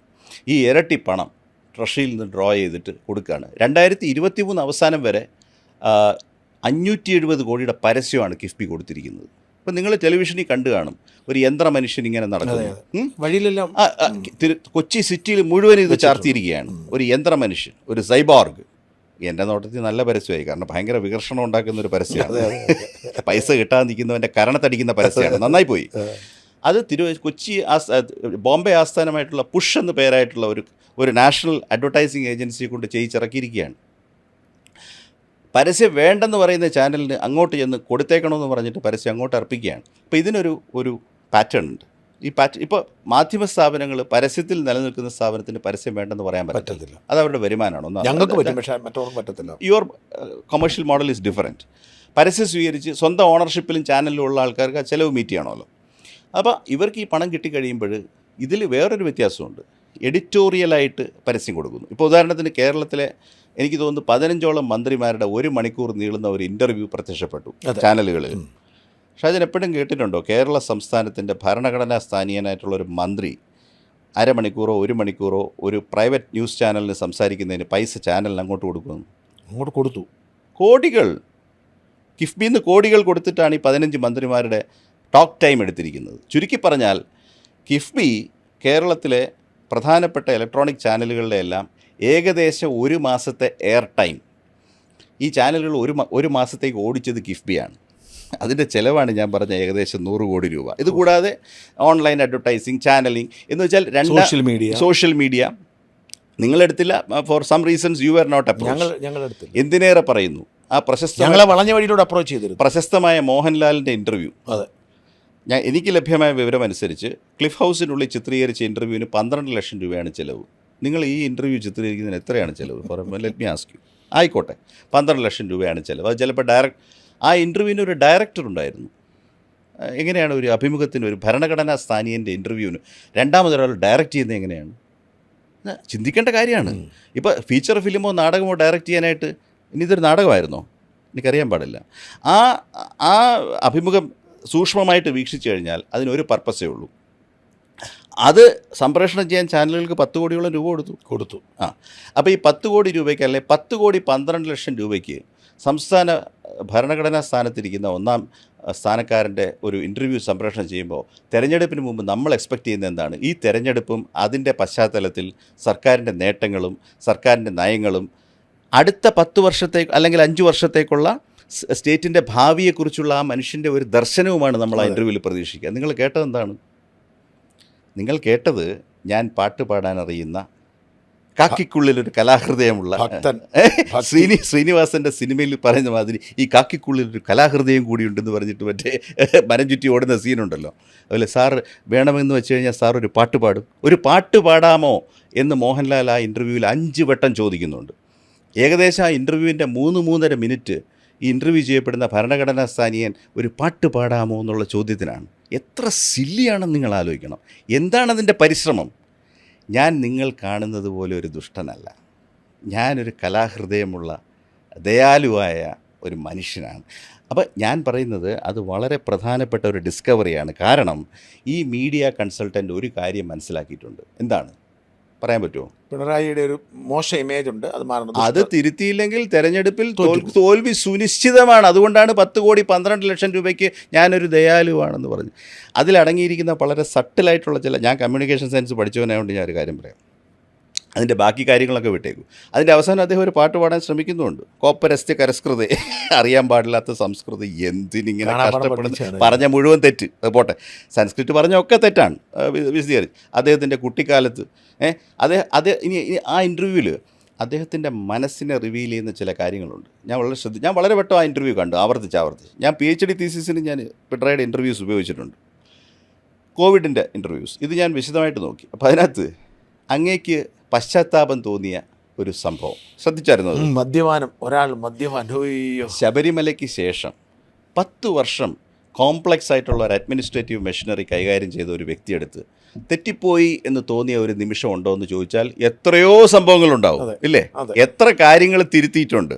ഈ ഇരട്ടി പണം ട്രഷറിയിൽ നിന്ന് ഡ്രോ ചെയ്തിട്ട് കൊടുക്കുകയാണ്. 2023 അവസാനം വരെ 570 കോടിയുടെ പരസ്യമാണ് കിഫ്ബി കൊടുത്തിരിക്കുന്നത്. ഇപ്പം നിങ്ങൾ ടെലിവിഷനിൽ കണ്ടു കാണും, ഒരു യന്ത്ര മനുഷ്യൻ ഇങ്ങനെ നടക്കുന്നു വഴിയിലെല്ലാം. കൊച്ചി സിറ്റിയിൽ മുഴുവൻ ഇത് ചാർത്തിയിരിക്കുകയാണ്. ഒരു യന്ത്ര മനുഷ്യൻ, ഒരു സൈബോർഗ്. എൻ്റെ നോട്ടത്തിൽ നല്ല പരസ്യമായി, കാരണം ഭയങ്കര വികർഷണം ഉണ്ടാക്കുന്ന ഒരു പരസ്യമാണ്. പൈസ കിട്ടാതെ നിൽക്കുന്നവൻ്റെ കരണത്തടിക്കുന്ന പരസ്യമാണ്. നന്നായി പോയി. അത് കൊച്ചി ബോംബെ ആസ്ഥാനമായിട്ടുള്ള പുഷ് എന്ന് പേരായിട്ടുള്ള ഒരു നാഷണൽ അഡ്വർടൈസിങ് ഏജൻസിയെ കൊണ്ട് ചെയ്യിച്ചിറക്കിയിരിക്കുകയാണ്. പരസ്യം വേണ്ടെന്ന് പറയുന്ന ചാനലിന് അങ്ങോട്ട് ചെന്ന് കൊടുത്തേക്കണമെന്ന് പറഞ്ഞിട്ട് പരസ്യം അങ്ങോട്ട് അർപ്പിക്കുകയാണ്. അപ്പോൾ ഇതിനൊരു പാറ്റേൺ ഉണ്ട്. ഇപ്പോൾ മാധ്യമ സ്ഥാപനങ്ങൾ, പരസ്യത്തിൽ നിലനിൽക്കുന്ന സ്ഥാപനത്തിന് പരസ്യം വേണ്ടെന്ന് പറയാൻ പറ്റത്തില്ല. അത് അവരുടെ വരുമാനമാണ്. ഞങ്ങൾക്ക് പറ്റും, പക്ഷേ മറ്റൊന്നും പറ്റത്തില്ല. Your commercial model is different. പരസ്യം സ്വീകരിച്ച് സ്വന്തം ഓണർഷിപ്പിലും ചാനലിലും ഉള്ള ആൾക്കാർക്ക് ആ ചിലവ് മീറ്റ് ചെയ്യണമല്ലോ. അപ്പോൾ ഇവർക്ക് ഈ പണം കിട്ടിക്കഴിയുമ്പോൾ ഇതിൽ വേറൊരു വ്യത്യാസമുണ്ട്. എഡിറ്റോറിയലായിട്ട് പരസ്യം കൊടുക്കുന്നു. ഇപ്പോൾ ഉദാഹരണത്തിന് കേരളത്തിലെ എനിക്ക് തോന്നുന്നു 15ഓളം മന്ത്രിമാരുടെ 1 മണിക്കൂർ നീളുന്ന ഒരു ഇൻ്റർവ്യൂ പ്രത്യക്ഷപ്പെട്ടു ചാനലുകളിൽ. ഷാജൻ എപ്പോഴും കേട്ടിട്ടുണ്ടോ കേരള സംസ്ഥാനത്തിൻ്റെ ഭരണഘടനാ സ്ഥാനീയനായിട്ടുള്ള ഒരു മന്ത്രി അരമണിക്കൂറോ 1 മണിക്കൂറോ ഒരു പ്രൈവറ്റ് ന്യൂസ് ചാനലിന് സംസാരിക്കുന്നതിന് പൈസ ചാനലിന് അങ്ങോട്ട് കൊടുക്കുന്നു? അങ്ങോട്ട് കൊടുത്തു. കോടികൾ, കിഫ്ബിന്ന് കോടികൾ കൊടുത്തിട്ടാണ് ഈ 15 മന്ത്രിമാരുടെ ടോക്ക് ടൈം എടുത്തിരിക്കുന്നത്. ചുരുക്കി പറഞ്ഞാൽ കിഫ്ബി കേരളത്തിലെ പ്രധാനപ്പെട്ട ഇലക്ട്രോണിക് ചാനലുകളുടെ എല്ലാം ഏകദേശം 1 മാസത്തെ എയർ ടൈം ഈ ചാനലുകൾ ഒരു മാസത്തേക്ക് ഓടിച്ചത് കിഫ്ബിയാണ്. അതിൻ്റെ ചിലവാണ് ഞാൻ പറഞ്ഞ ഏകദേശം 100 കോടി രൂപ. ഇതുകൂടാതെ ഓൺലൈൻ അഡ്വർടൈസിങ്, ചാനലിംഗ് എന്ന് വെച്ചാൽ സോഷ്യൽ മീഡിയ നിങ്ങളെടുത്തില്ല. For some reasons you are not approach. എന്തിനേറെ പറയുന്നു, ആ ഞങ്ങളെ വളഞ്ഞ വഴിയിലൂടെ അപ്രോച്ച് ചെയ്തിരുന്നു. പ്രശസ്തമായ മോഹൻലാലിൻ്റെ ഇൻ്റർവ്യൂ, എനിക്ക് ലഭ്യമായ വിവരമനുസരിച്ച് ക്ലിഫ് ഹൗസിനുള്ളിൽ ചിത്രീകരിച്ച ഇൻ്റർവ്യൂവിന് 12 ലക്ഷം രൂപയാണ് ചിലവ്. നിങ്ങൾ ഈ ഇൻ്റർവ്യൂ ചിത്രീകരിക്കുന്നതിന് എത്രയാണ് ചിലവ്? For let me ask you. ആയിക്കോട്ടെ, 12 ലക്ഷം രൂപയാണ് ചിലവ്. അത് ചിലപ്പോൾ ആ ഇൻ്റർവ്യൂവിന് ഒരു ഡയറക്ടർ ഉണ്ടായിരുന്നു. എങ്ങനെയാണ് ഒരു അഭിമുഖത്തിന്, ഒരു ഭരണഘടനാ സ്ഥാനീയൻ്റെ ഇൻ്റർവ്യൂവിന് രണ്ടാമതൊരാൾ ഡയറക്റ്റ് ചെയ്യുന്നത് എങ്ങനെയാണ്? ചിന്തിക്കേണ്ട കാര്യമാണ്. ഇപ്പോൾ ഫീച്ചർ ഫിലിമോ നാടകമോ ഡയറക്റ്റ് ചെയ്യാനായിട്ട് ഇനി ഇതൊരു നാടകമായിരുന്നോ? എനിക്കറിയാൻ പാടില്ല. ആ അഭിമുഖം സൂക്ഷ്മമായിട്ട് വീക്ഷിച്ചു കഴിഞ്ഞാൽ അതിനൊരു പർപ്പസേ ഉള്ളൂ. അത് സംപ്രേഷണം ചെയ്യാൻ ചാനലുകൾക്ക് 10 കോടിയോളം രൂപ കൊടുത്തു. അപ്പോൾ ഈ 10 കോടി രൂപയ്ക്ക്, അല്ലെ 10 കോടി 12 ലക്ഷം രൂപയ്ക്ക് സംസ്ഥാന ഭരണഘടനാ സ്ഥാനത്തിരിക്കുന്ന 1-ാം സ്ഥാനക്കാരൻ്റെ ഒരു ഇൻ്റർവ്യൂ സംപ്രേഷണം ചെയ്യുമ്പോൾ തെരഞ്ഞെടുപ്പിന് മുമ്പ് നമ്മൾ എക്സ്പെക്റ്റ് ചെയ്യുന്നത് എന്താണ്? ഈ തെരഞ്ഞെടുപ്പും അതിൻ്റെ പശ്ചാത്തലത്തിൽ സർക്കാരിൻ്റെ നേട്ടങ്ങളും സർക്കാരിൻ്റെ നയങ്ങളും അടുത്ത 10 വർഷത്തേക്ക് അല്ലെങ്കിൽ 5 വർഷത്തേക്കുള്ള സ്റ്റേറ്റിൻ്റെ ഭാവിയെക്കുറിച്ചുള്ള ആ മനുഷ്യൻ്റെ ഒരു ദർശനവുമാണ് നമ്മൾ ആ ഇൻ്റർവ്യൂവിൽ പ്രതീക്ഷിക്കുക. നിങ്ങൾ കേട്ടത് എന്താണ്? നിങ്ങൾ കേട്ടത് ഞാൻ പാട്ട് പാടാൻ അറിയുന്ന, കാക്കിക്കുള്ളിലൊരു കലാഹൃദയമുള്ള ശ്രീനിവാസൻ്റെ സിനിമയിൽ പറയുന്ന മാതിരി ഈ കാക്കിക്കുള്ളിലൊരു കലാഹൃദയം കൂടിയുണ്ടെന്ന് പറഞ്ഞിട്ട് മറ്റേ മരം ചുറ്റി ഓടുന്ന സീനുണ്ടല്ലോ. അതുപോലെ സാർ വേണമെന്ന് വെച്ച് കഴിഞ്ഞാൽ സാർ ഒരു പാട്ട് പാടും, ഒരു പാട്ട് പാടാമോ എന്ന് മോഹൻലാൽ ആ ഇൻ്റർവ്യൂവിൽ 5 വട്ടം ചോദിക്കുന്നുണ്ട്. ഏകദേശം ആ ഇൻ്റർവ്യൂവിൻ്റെ 3-3.5 മിനിറ്റ് ഈ ഇൻ്റർവ്യൂ ചെയ്യപ്പെടുന്ന ഭരണഘടനാ സ്ഥാനീയൻ ഒരു പാട്ട് പാടാമോ എന്നുള്ള ചോദ്യത്തിനാണ്. എത്ര സില്ലിയാണെന്ന് നിങ്ങൾ ആലോചിക്കണം. എന്താണതിൻ്റെ പരിശ്രമം? ഞാൻ നിങ്ങൾ കാണുന്നത് പോലെ ഒരു ദുഷ്ടനല്ല. ഞാനൊരു കലാഹൃദയമുള്ള ദയാലുവായ ഒരു മനുഷ്യനാണ്. അപ്പോൾ ഞാൻ പറയുന്നത് അത് വളരെ പ്രധാനപ്പെട്ട ഒരു ഡിസ്കവറിയാണ്. കാരണം ഈ മീഡിയ കൺസൾട്ടൻ്റ് ഒരു കാര്യം മനസ്സിലാക്കിയിട്ടുണ്ട്. എന്താണ് പറയാൻ പറ്റുമോ? പിണറായിയുടെ ഒരു മോശം ഇമേജ് ഉണ്ട്, അത് മാറണം. അത് തിരുത്തിയില്ലെങ്കിൽ തെരഞ്ഞെടുപ്പിൽ തോൽവി സുനിശ്ചിതമാണ്. അതുകൊണ്ടാണ് 10 കോടി 12 ലക്ഷം രൂപയ്ക്ക് ഞാനൊരു ദയാലുവാണെന്ന് പറഞ്ഞു. അതിലടങ്ങിയിരിക്കുന്ന വളരെ സട്ടിലായിട്ടുള്ള ഞാൻ കമ്മ്യൂണിക്കേഷൻ സയൻസ് പഠിച്ചവനായതുകൊണ്ട് ഞാൻ ഒരു കാര്യം പറയാം. അതിൻ്റെ ബാക്കി കാര്യങ്ങളൊക്കെ വിട്ടേക്കും. അതിൻ്റെ അവസാനം അദ്ദേഹം ഒരു പാട്ട് പാടാൻ ശ്രമിക്കുന്നുണ്ട്. കോപ്പരസ്ത്യ കരസ്കൃതി, അറിയാൻ പാടില്ലാത്ത സംസ്കൃതി, എന്തിനിങ്ങനെ കഷ്ടപ്പെടുന്നു, പറഞ്ഞ മുഴുവൻ തെറ്റ്. അത് പോട്ടെ, സംസ്കൃത് പറഞ്ഞൊക്കെ തെറ്റാണ് വിശദീകരിച്ച്. അദ്ദേഹത്തിൻ്റെ കുട്ടിക്കാലത്ത് ഇനി ആ ഇൻ്റർവ്യൂവിൽ അദ്ദേഹത്തിൻ്റെ മനസ്സിനെ റിവീൽ ചെയ്യുന്ന ചില കാര്യങ്ങളുണ്ട്. ഞാൻ വളരെ വട്ടം ആ ഇൻ്റർവ്യൂ കണ്ടു, ആവർത്തിച്ച്. ഞാൻ PhD തീസിസിന് ഞാൻ പിണറായിയുടെ ഇൻ്റർവ്യൂസ് ഉപയോഗിച്ചിട്ടുണ്ട്, കോവിഡിൻ്റെ ഇൻ്റർവ്യൂസ്. ഇത് ഞാൻ വിശദമായിട്ട് നോക്കി. അപ്പോൾ അതിനകത്ത് അങ്ങേക്ക് പശ്ചാത്താപം തോന്നിയ ഒരു സംഭവം ശ്രദ്ധിച്ചായിരുന്നു. ശബരിമലയ്ക്ക് ശേഷം 10 വർഷം കോംപ്ലക്സ് ആയിട്ടുള്ള ഒരു അഡ്മിനിസ്ട്രേറ്റീവ് മെഷീനറി കൈകാര്യം ചെയ്ത ഒരു വ്യക്തിയെടുത്ത് തെറ്റിപ്പോയി എന്ന് തോന്നിയ ഒരു നിമിഷം ഉണ്ടോ എന്ന് ചോദിച്ചാൽ എത്രയോ സംഭവങ്ങളുണ്ടാവും, ഇല്ലേ? എത്ര കാര്യങ്ങൾ തിരുത്തിയിട്ടുണ്ട്.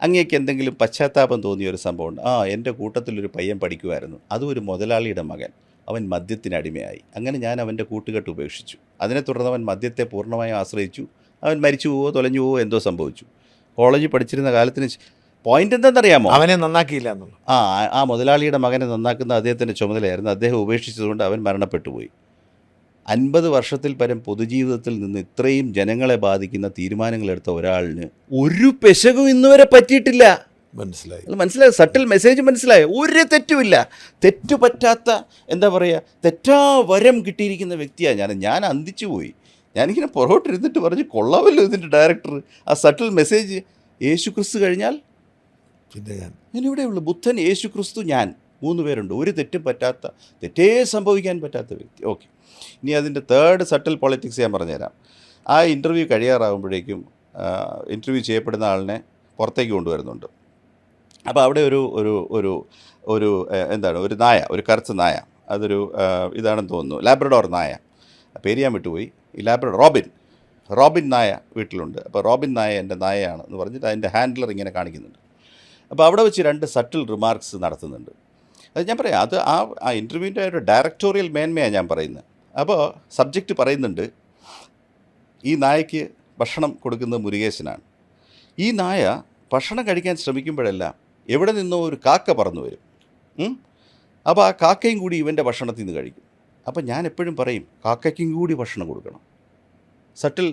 അങ്ങേക്ക് എന്തെങ്കിലും പശ്ചാത്താപം തോന്നിയ ഒരു സംഭവം ഉണ്ട്? എൻ്റെ കൂട്ടത്തിലൊരു പയ്യൻ പഠിക്കുമായിരുന്നു, അതും ഒരു മുതലാളിയുടെ മകൻ, അവൻ മദ്യത്തിനടിമയായി. അങ്ങനെ ഞാൻ അവൻ്റെ കൂട്ടുകെട്ട് ഉപേക്ഷിച്ചു. അതിനെ തുടർന്ന് അവൻ മദ്യത്തെ പൂർണ്ണമായും ആശ്രയിച്ചു. അവൻ മരിച്ചു പോവോ തൊലഞ്ഞു പോവോ എന്തോ സംഭവിച്ചു. കോളേജിൽ പഠിച്ചിരുന്ന കാലത്തിന് പോയിന്റ് എന്താണെന്നറിയാമോ? അവനെ നന്നാക്കിയില്ല എന്നുള്ളൂ. ആ മുതലാളിയുടെ മകനെ നന്നാക്കുന്ന അദ്ദേഹത്തിൻ്റെ ചുമതലയായിരുന്നു. അദ്ദേഹം ഉപേക്ഷിച്ചതുകൊണ്ട് അവൻ മരണപ്പെട്ടു പോയി. 50 വർഷത്തിൽ പരം പൊതുജീവിതത്തിൽ നിന്ന് ഇത്രയും ജനങ്ങളെ ബാധിക്കുന്ന തീരുമാനങ്ങളെടുത്ത ഒരാളിന് ഒരു പെശകും ഇന്നുവരെ പറ്റിയിട്ടില്ല. മനസ്സിലായി? സട്ടിൽ മെസ്സേജ് മനസ്സിലായോ? ഒരു തെറ്റുമില്ല. തെറ്റുപറ്റാത്ത, എന്താ പറയുക, തെറ്റാ വരം കിട്ടിയിരിക്കുന്ന വ്യക്തിയാണ് ഞാൻ അന്തിച്ചു പോയി. ഞാനിങ്ങനെ പുറകോട്ടിരുന്നിട്ട് പറഞ്ഞു, കൊള്ളാമല്ലോ ഇതിൻ്റെ ഡയറക്ടർ. ആ സട്ടിൽ മെസ്സേജ്, യേശു ക്രിസ്തു കഴിഞ്ഞാൽ പിന്നെ ഞാനിവിടെ ഉള്ളു, ബുദ്ധൻ, യേശു ക്രിസ്തു, ഞാൻ, 3 പേരുണ്ട്. ഒരു തെറ്റും പറ്റാത്ത, തെറ്റേ സംഭവിക്കാൻ പറ്റാത്ത വ്യക്തി. ഓക്കെ, ഇനി അതിൻ്റെ തേർഡ് സട്ടിൽ പൊളിറ്റിക്സ് ഞാൻ പറഞ്ഞുതരാം. ആ ഇൻ്റർവ്യൂ കഴിയാറാകുമ്പോഴേക്കും ഇൻ്റർവ്യൂ ചെയ്യപ്പെടുന്ന ആളിനെ പുറത്തേക്ക് കൊണ്ടുവരുന്നുണ്ട്. അപ്പോൾ അവിടെ ഒരു എന്താണ്, ഒരു നായ, ഒരു കറുത്ത നായ അതൊരു ഇതാണെന്ന് തോന്നുന്നു, ലാബ്രഡോർ നായ, പേര് ഞാൻ വിട്ടുപോയി. ഈ ലാബ്രഡോർ റോബിൻ നായ വീട്ടിലുണ്ട്. അപ്പോൾ റോബിൻ നായ എൻ്റെ നായയാണ് എന്ന് പറഞ്ഞിട്ട് അതിൻ്റെ ഹാൻഡ്ലർ ഇങ്ങനെ കാണിക്കുന്നുണ്ട്. അപ്പോൾ അവിടെ വെച്ച് 2 സട്ടിൽ റിമാർക്സ് നടത്തുന്നുണ്ട്. അത് ഞാൻ പറയാം, അത് ആ ഇൻ്റർവ്യൂവിൻ്റെ ഒരു ഡയറക്ടോറിയൽ മേന്മയാണ് ഞാൻ പറയുന്നത്. അപ്പോൾ സബ്ജക്റ്റ് പറയുന്നുണ്ട്, ഈ നായയ്ക്ക് ഭക്ഷണം കൊടുക്കുന്നത് മുരുകേശനാണ്. ഈ നായ ഭക്ഷണം കഴിക്കാൻ ശ്രമിക്കുമ്പോഴെല്ലാം എവിടെ നിന്നോ ഒരു കാക്ക പറന്നു വരും. അപ്പോൾ ആ കാക്കയും കൂടി ഇവൻ്റെ ഭക്ഷണത്തിൽ നിന്ന് കഴിക്കും. അപ്പോൾ ഞാൻ എപ്പോഴും പറയും, കാക്കയ്ക്കും കൂടി ഭക്ഷണം കൊടുക്കണം. സട്ടിൽ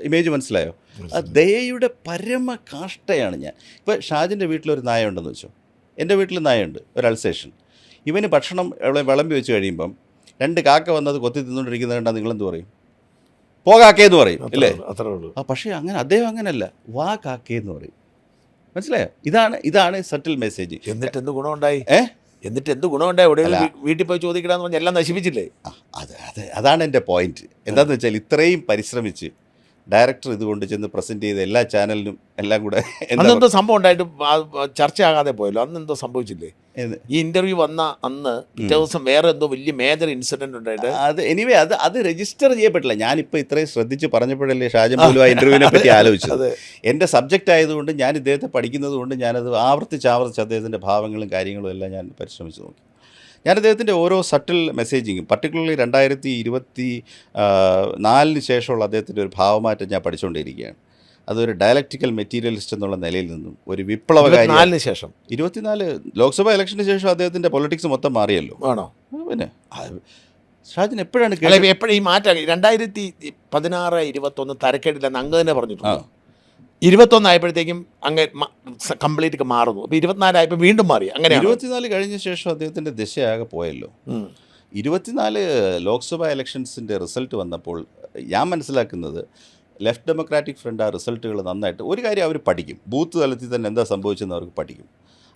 ഇമേജ് മനസ്സിലായോ? ആ ദയയുടെ പരമ കാഷ്ടയാണ് ഞാൻ. ഇപ്പോൾ ഷാജിൻ്റെ വീട്ടിലൊരു നായ ഉണ്ടെന്ന് വെച്ചോ, എൻ്റെ വീട്ടിൽ നായുണ്ട്, ഒരു അൾസേഷൻ. ഇവന് ഭക്ഷണം വിളമ്പി വെച്ച് കഴിയുമ്പം 2 കാക്ക വന്നത് കൊത്തി തിന്നുകൊണ്ടിരിക്കുന്നത് കണ്ടാൽ നിങ്ങളെന്ത് പറയും? പോ കാക്കയെന്ന് പറയും, ഇല്ലേ? അത്രേ ഉള്ളൂ. പക്ഷേ അദ്ദേഹം അങ്ങനല്ല, വാ കാക്കയെന്ന് പറയും. മനസ്സിലായോ? ഇതാണ് സട്ടിൽ മെസ്സേജ്. എന്നിട്ട് എന്ത് ഗുണമുണ്ടായി? എന്നിട്ട് എന്ത് ഗുണമുണ്ടായി? എവിടെ വീട്ടിൽ പോയി ചോദിക്കണമെന്ന് പറഞ്ഞാൽ എല്ലാം നശിപ്പിച്ചില്ലേ? അതാണ് എൻ്റെ പോയിന്റ്. എന്താണെന്ന് വെച്ചാൽ ഇത്രയും പരിശ്രമിച്ച് ഡയറക്ടർ ഇതുകൊണ്ട് ചെന്ന് പ്രസൻറ്റ് ചെയ്ത എല്ലാ ചാനലിനും എല്ലാം കൂടെ അന്നെന്തോ സംഭവം ഉണ്ടായിട്ട് ചർച്ചയാകാതെ പോയല്ലോ. അന്നെന്തോ സംഭവിച്ചില്ലേ? ഈ ഇന്റർവ്യൂ വന്ന അന്ന് പിറ്റേ ദിവസം വേറെ എന്തോ വലിയ മേജർ ഇൻസിഡന്റ് ഉണ്ടായിട്ട് അത് രജിസ്റ്റർ ചെയ്യപ്പെട്ടില്ല. ഞാനിപ്പോൾ ഇത്രയും ശ്രദ്ധിച്ച് പറഞ്ഞപ്പോഴല്ലേ ഷാജൻ പോലും ആ ഇന്റർവ്യൂവിനെ പറ്റി ആലോചിച്ചത്. എൻ്റെ സബ്ജക്റ്റ് ആയതുകൊണ്ട്, ഞാൻ ഇദ്ദേഹത്തെ പഠിക്കുന്നത് കൊണ്ട് ഞാനത് ആവർത്തിച്ച് അദ്ദേഹത്തിൻ്റെ ഭാവങ്ങളും കാര്യങ്ങളും എല്ലാം ഞാൻ പരിശ്രമിച്ച് നോക്കി. ഞാൻ അദ്ദേഹത്തിൻ്റെ ഓരോ സട്ടിൽ മെസ്സേജിങ്ങും, പർട്ടിക്കുലർലി 2024 ശേഷമുള്ള അദ്ദേഹത്തിൻ്റെ ഒരു ഭാവമാറ്റം ഞാൻ പഠിച്ചുകൊണ്ടിരിക്കുകയാണ്. അതൊരു ഡയലക്റ്റിക്കൽ മെറ്റീരിയലിസ്റ്റ് എന്നുള്ള നിലയിൽ നിന്നും ഒരു വിപ്ലവകാരി. 24 ലോക്സഭാ ഇലക്ഷന് ശേഷം അദ്ദേഹത്തിൻ്റെ പൊളിറ്റിക്സ് മൊത്തം മാറിയല്ലോ. ആണോ? പിന്നെ ഷാജിൻ എപ്പോഴാണ് എപ്പോഴും ഈ മാറ്റം 2016-21 തരക്കേടില്ലെന്ന് അങ്ങ് തന്നെ പറഞ്ഞിട്ടുണ്ട്. 21 ആയപ്പോഴത്തേക്കും അങ്ങ് കംപ്ലീറ്റ് മാറുന്നു. അപ്പോൾ 24 ആയപ്പോൾ വീണ്ടും മാറി. അങ്ങനെ 24 കഴിഞ്ഞ ശേഷം അദ്ദേഹത്തിൻ്റെ ദിശയാകെ പോയല്ലോ. 24 ലോക്സഭാ ഇലക്ഷൻസിൻ്റെ റിസൾട്ട് വന്നപ്പോൾ ഞാൻ മനസ്സിലാക്കുന്നത്, ലെഫ്റ്റ് ഡെമോക്രാറ്റിക് ഫ്രണ്ട് ആ റിസൾട്ടുകൾ നന്നായിട്ട് ഒരു കാര്യം അവർ പഠിക്കും. ബൂത്ത് തലത്തിൽ തന്നെ എന്താ സംഭവിച്ചതെന്ന് അവർക്ക് പഠിക്കും.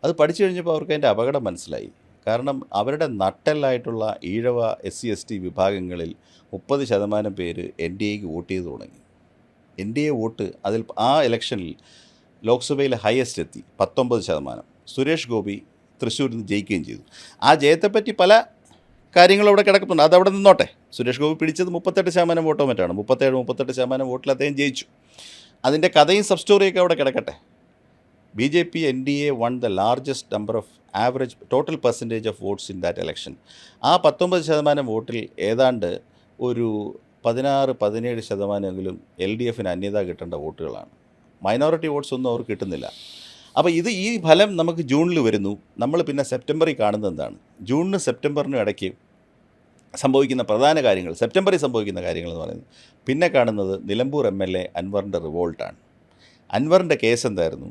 അത് പഠിച്ചു കഴിഞ്ഞപ്പോൾ അവർക്ക് അതിൻ്റെ അപകടം മനസ്സിലായി. കാരണം അവരുടെ നട്ടെല്ലായിട്ടുള്ള ഈഴവ SC/ST വിഭാഗങ്ങളിൽ 30% പേര് NDAക്ക് വോട്ട് ചെയ്ത് തുടങ്ങി. NDA വോട്ട് അതിൽ ആ ഇലക്ഷനിൽ ലോക്സഭയിൽ ഹയസ്റ്റ് എത്തി 19%. സുരേഷ് ഗോപി തൃശ്ശൂരിൽ നിന്ന് ജയിക്കുകയും ചെയ്തു. ആ ജയത്തെപ്പറ്റി പല കാര്യങ്ങളും അവിടെ കിടക്കുന്നുണ്ട്, അതവിടെ നിന്നോട്ടെ. സുരേഷ് ഗോപി പിടിച്ചത് 38% വോട്ടോ മറ്റാണ്. 37-38% വോട്ടിൽ അദ്ദേഹം ജയിച്ചു. അതിൻ്റെ കഥയും സബ് സ്റ്റോറിയൊക്കെ അവിടെ കിടക്കട്ടെ. BJP NDA won the largest number of average total percentage of votes in that election. ആ 19% വോട്ടിൽ ഏതാണ്ട് ഒരു 16-17% LDFന് അന്യത കിട്ടേണ്ട വോട്ടുകളാണ്. മൈനോറിറ്റി വോട്ട്സ് ഒന്നും അവർക്ക് കിട്ടുന്നില്ല. അപ്പോൾ ഈ ഫലം നമുക്ക് ജൂണിൽ വരുന്നു. നമ്മൾ പിന്നെ സെപ്റ്റംബറിൽ കാണുന്നത് എന്താണ്? ജൂണിനും സെപ്റ്റംബറിനും ഇടയ്ക്ക് സംഭവിക്കുന്ന പ്രധാന കാര്യങ്ങൾ, സെപ്റ്റംബറിൽ സംഭവിക്കുന്ന കാര്യങ്ങൾ എന്ന് പറയുന്നത്, പിന്നെ കാണുന്നത് നിലമ്പൂർ MLA അൻവറിൻ്റെ റിവോൾട്ടാണ്. അൻവറിൻ്റെ കേസ് എന്തായിരുന്നു?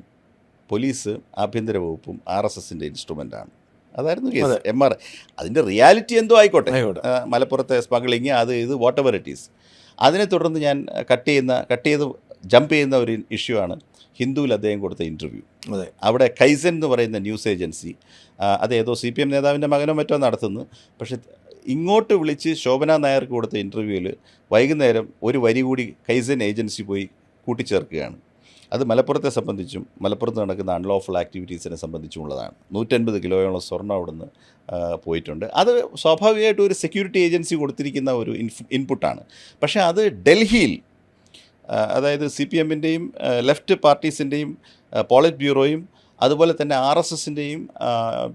പോലീസ്, ആഭ്യന്തര വകുപ്പും RSSൻ്റെ ഇൻസ്ട്രുമെൻ്റാണ്. അതായിരുന്നു കേസ്. MR അതിൻ്റെ റിയാലിറ്റി എന്തോ ആയിക്കോട്ടെ, മലപ്പുറത്തെ സ്മഗ്ലിങ്, അത് ഇത് വാട്ട് എവർ ഇറ്റ് ഈസ്. അതിനെ തുടർന്ന് ഞാൻ കട്ട് ചെയ്ത് ജമ്പ് ചെയ്യുന്ന ഒരു ഇഷ്യൂ ആണ് ഹിന്ദുവിൽ അദ്ദേഹം കൊടുത്ത ഇൻ്റർവ്യൂ. അവിടെ കൈസൻ എന്ന് പറയുന്ന ന്യൂസ് ഏജൻസി, അത് ഏതോ CPM നേതാവിൻ്റെ മകനോ മറ്റോ നടത്തുന്നു. പക്ഷെ ഇങ്ങോട്ട് വിളിച്ച് ശോഭന നായർക്ക് കൊടുത്ത ഇൻ്റർവ്യൂവിൽ വൈകുന്നേരം ഒരു വരി കൂടി കൈസൻ ഏജൻസി പോയി കൂട്ടിച്ചേർക്കുകയാണ്. അത് മലപ്പുറത്തെ സംബന്ധിച്ചും മലപ്പുറത്ത് നടക്കുന്ന അൺലോഫുൾ ആക്ടിവിറ്റീസിനെ സംബന്ധിച്ചുമുള്ളതാണ്. 150 കിലോയോളം സ്വർണ്ണം അവിടുന്ന് പോയിട്ടുണ്ട്. അത് സ്വാഭാവികമായിട്ടും ഒരു സെക്യൂരിറ്റി ഏജൻസി കൊടുത്തിരിക്കുന്ന ഒരു ഇൻപുട്ടാണ്. പക്ഷേ അത് ഡൽഹിയിൽ, അതായത് CPMൻ്റെയും ലെഫ്റ്റ് പാർട്ടീസിൻ്റെയും പോളിറ്റ് ബ്യൂറോയും അതുപോലെ തന്നെ RSSൻ്റെയും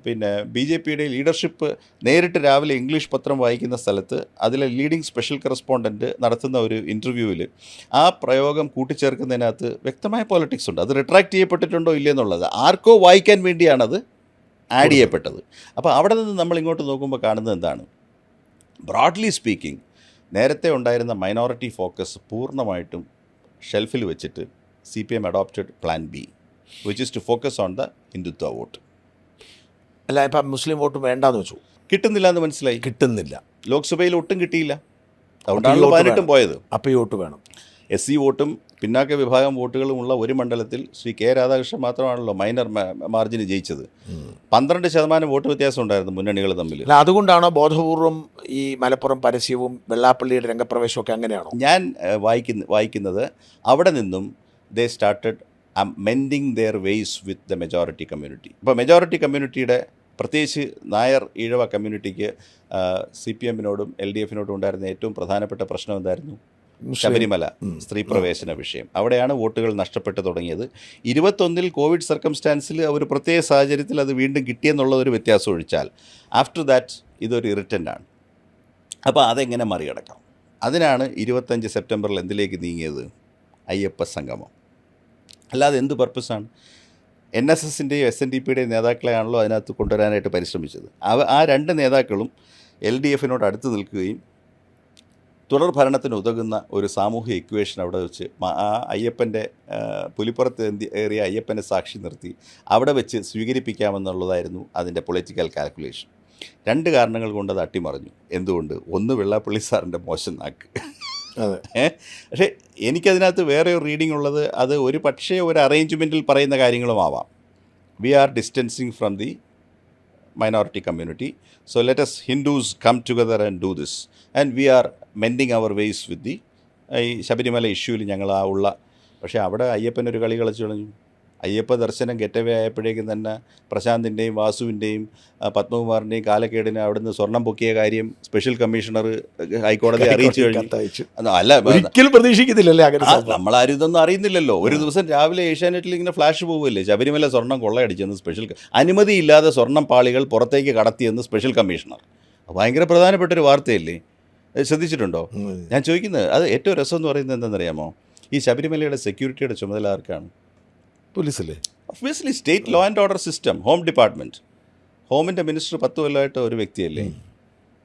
പിന്നെ BJPയുടെ ലീഡർഷിപ്പ് നേരിട്ട് രാവിലെ ഇംഗ്ലീഷ് പത്രം വായിക്കുന്ന സ്ഥലത്ത് അതിലെ ലീഡിംഗ് സ്പെഷ്യൽ കറസ്പോണ്ടൻറ്റ് നടത്തുന്ന ഒരു ഇൻ്റർവ്യൂവിൽ ആ പ്രയോഗം കൂട്ടിച്ചേർക്കുന്നതിനകത്ത് വ്യക്തമായ പോളിറ്റിക്സ് ഉണ്ട്. അത് റിട്രാക്ട് ചെയ്യപ്പെട്ടിട്ടുണ്ടോ ഇല്ലയെന്നുള്ളത് ആർക്കോ വായിക്കാൻ വേണ്ടിയാണത് ആഡ് ചെയ്യപ്പെട്ടത്. അപ്പോൾ അവിടെ നിന്ന് നമ്മൾ ഇങ്ങോട്ട് നോക്കുമ്പോൾ കാണുന്നത് എന്താണ്? ബ്രോഡ്ലി സ്പീക്കിംഗ്, നേരത്തെ ഉണ്ടായിരുന്ന മൈനോറിറ്റി ഫോക്കസ് പൂർണ്ണമായിട്ടും ഷെൽഫിൽ വെച്ചിട്ട് CPM adopted plan B, which is to focus on the Hindutva vote. അല്ല, ഇപ്പം മുസ്ലിം വോട്ട് വേണ്ടാന്ന് വെച്ചു. കിട്ടുന്നില്ല എന്ന് മനസ്സിലായി. കിട്ടുന്നില്ല. ലോക്സഭയിൽ ഒട്ടും കിട്ടിയില്ല. അതുകൊണ്ടാണല്ലോ 18 പോയത്. അപ്പോൾ ഈ വോട്ട് വേണം. SC വോട്ടും പിന്നാക്ക വിഭാഗം വോട്ടുകളുമുള്ള ഒരു മണ്ഡലത്തിൽ ശ്രീ K രാധാകൃഷ്ണൻ മാത്രമാണല്ലോ മൈനർ മാർജിന് ജയിച്ചത്. 12% വോട്ട് വ്യത്യാസം ഉണ്ടായിരുന്നു മുന്നണികൾ തമ്മിൽ. അല്ല, അതുകൊണ്ടാണോ ബോധപൂർവം ഈ മലപ്പുറം പരസ്യവും വെള്ളാപ്പള്ളിയുടെ രംഗപ്രവേശവും ഒക്കെ അങ്ങനെയാണോ? ഞാൻ വായിക്കുന്നത് അവിടെ നിന്നും they started mending their ways with the majority community. ഇപ്പോൾ മെജോറിറ്റി കമ്മ്യൂണിറ്റിയുടെ പ്രത്യേകിച്ച് നായർ ഈഴവ കമ്മ്യൂണിറ്റിക്ക് CPM-നോടും LDF-നോടും ഉണ്ടായിരുന്ന ഏറ്റവും പ്രധാനപ്പെട്ട പ്രശ്നം എന്തായിരുന്നു? ശബരിമല സ്ത്രീ പ്രവേശന വിഷയം. അവിടെയാണ് വോട്ടുകൾ നഷ്ടപ്പെട്ടു തുടങ്ങിയത്. 21-ൽ കോവിഡ് സർക്കംസ്റ്റാൻസിൽ ഒരു പ്രത്യേക സാഹചര്യത്തിൽ അത് വീണ്ടും കിട്ടിയെന്നുള്ളതൊരു വ്യത്യാസം ഒഴിച്ചാൽ ആഫ്റ്റർ ദാറ്റ് ഇതൊരു ഇറിറ്റൻ്റാണ്. അപ്പോൾ അതെങ്ങനെ മറികടക്കാം? അതിനാണ് 25 സെപ്റ്റംബറിൽ എന്തിലേക്ക് നീങ്ങിയത്? അയ്യപ്പ സംഗമം. അല്ലാതെ എന്ത് പർപ്പസാണ്? NSS-ൻ്റെയും SNDP-യുടെയും നേതാക്കളെയാണല്ലോ അതിനകത്ത് കൊണ്ടുവരാനായിട്ട് പരിശ്രമിച്ചത്. ആ രണ്ട് നേതാക്കളും LDF-നോട് അടുത്ത് നിൽക്കുകയും തുടർ ഭരണത്തിന് ഉതകുന്ന ഒരു സാമൂഹ്യ ഇക്വേഷൻ അവിടെ വെച്ച് ആ അയ്യപ്പൻ്റെ പുലിപ്പുറത്ത് ഏറിയ അയ്യപ്പനെ സാക്ഷി നിർത്തി അവിടെ വെച്ച് സ്വീകരിപ്പിക്കാമെന്നുള്ളതായിരുന്നു അതിൻ്റെ പൊളിറ്റിക്കൽ കാൽക്കുലേഷൻ. 2 കാരണങ്ങൾ കൊണ്ട് അത് അട്ടിമറിഞ്ഞു. എന്തുകൊണ്ട്? ഒന്ന്, വെള്ളാപ്പള്ളി സാറിൻ്റെ മോശം നാക്ക്. പക്ഷേ എനിക്കതിനകത്ത് വേറെ ഒരു റീഡിംഗ് ഉള്ളത്, അത് ഒരു പക്ഷേ ഒരു അറേഞ്ച്മെൻറ്റിൽ പറയുന്ന കാര്യങ്ങളുമാവാം. We are distancing from the minority community, so let us Hindus come together and do this, and we are mending our ways with the ഈ ശബരിമല ഇഷ്യൂവിൽ ഞങ്ങൾ പക്ഷേ അവിടെ അയ്യപ്പനൊരു കളി കളിച്ചു കളഞ്ഞു. അയ്യപ്പ ദർശനം ഗെറ്റവേ ആയപ്പോഴേക്കും തന്നെ പ്രശാന്തിൻ്റെയും വാസുവിൻ്റെയും പത്മകുമാറിൻ്റെയും കാലക്കേടിന് അവിടുന്ന് സ്വർണം പൊക്കിയ കാര്യം സ്പെഷ്യൽ കമ്മീഷണർ ഹൈക്കോടതി അറിയിച്ചു കഴിഞ്ഞു. അല്ല, ഒരിക്കലും പ്രതീക്ഷിക്കുന്നില്ലല്ലേ? നമ്മളാരും ഇതൊന്നും അറിയുന്നില്ലല്ലോ. ഒരു ദിവസം രാവിലെ ഏഷ്യാനെറ്റിൽ ഇങ്ങനെ ഫ്ലാഷ് പോവുമല്ലേ, ശബരിമല സ്വർണം കൊള്ളയടിച്ചെന്ന് സ്പെഷ്യൽ അനുമതിയില്ലാതെ സ്വർണം പാളികൾ പുറത്തേക്ക് കടത്തിയെന്ന് സ്പെഷ്യൽ കമ്മീഷണർ. ഭയങ്കര പ്രധാനപ്പെട്ടൊരു വാർത്തയല്ലേ? ശ്രദ്ധിച്ചിട്ടുണ്ടോ? ഞാൻ ചോദിക്കുന്നത്, അത് ഏറ്റവും രസം എന്ന് പറയുന്നത് എന്താണെന്നറിയാമോ? ഈ ശബരിമലയുടെ സെക്യൂരിറ്റിയുടെ ചുമതല ആർക്കാണ്? പോലീസല്ലേ? Obviously state law and order system, home department. ഹോമിൻ്റെ മിനിസ്റ്റർ 10 കൊല്ലമായിട്ട് ഒരു വ്യക്തിയല്ലേ.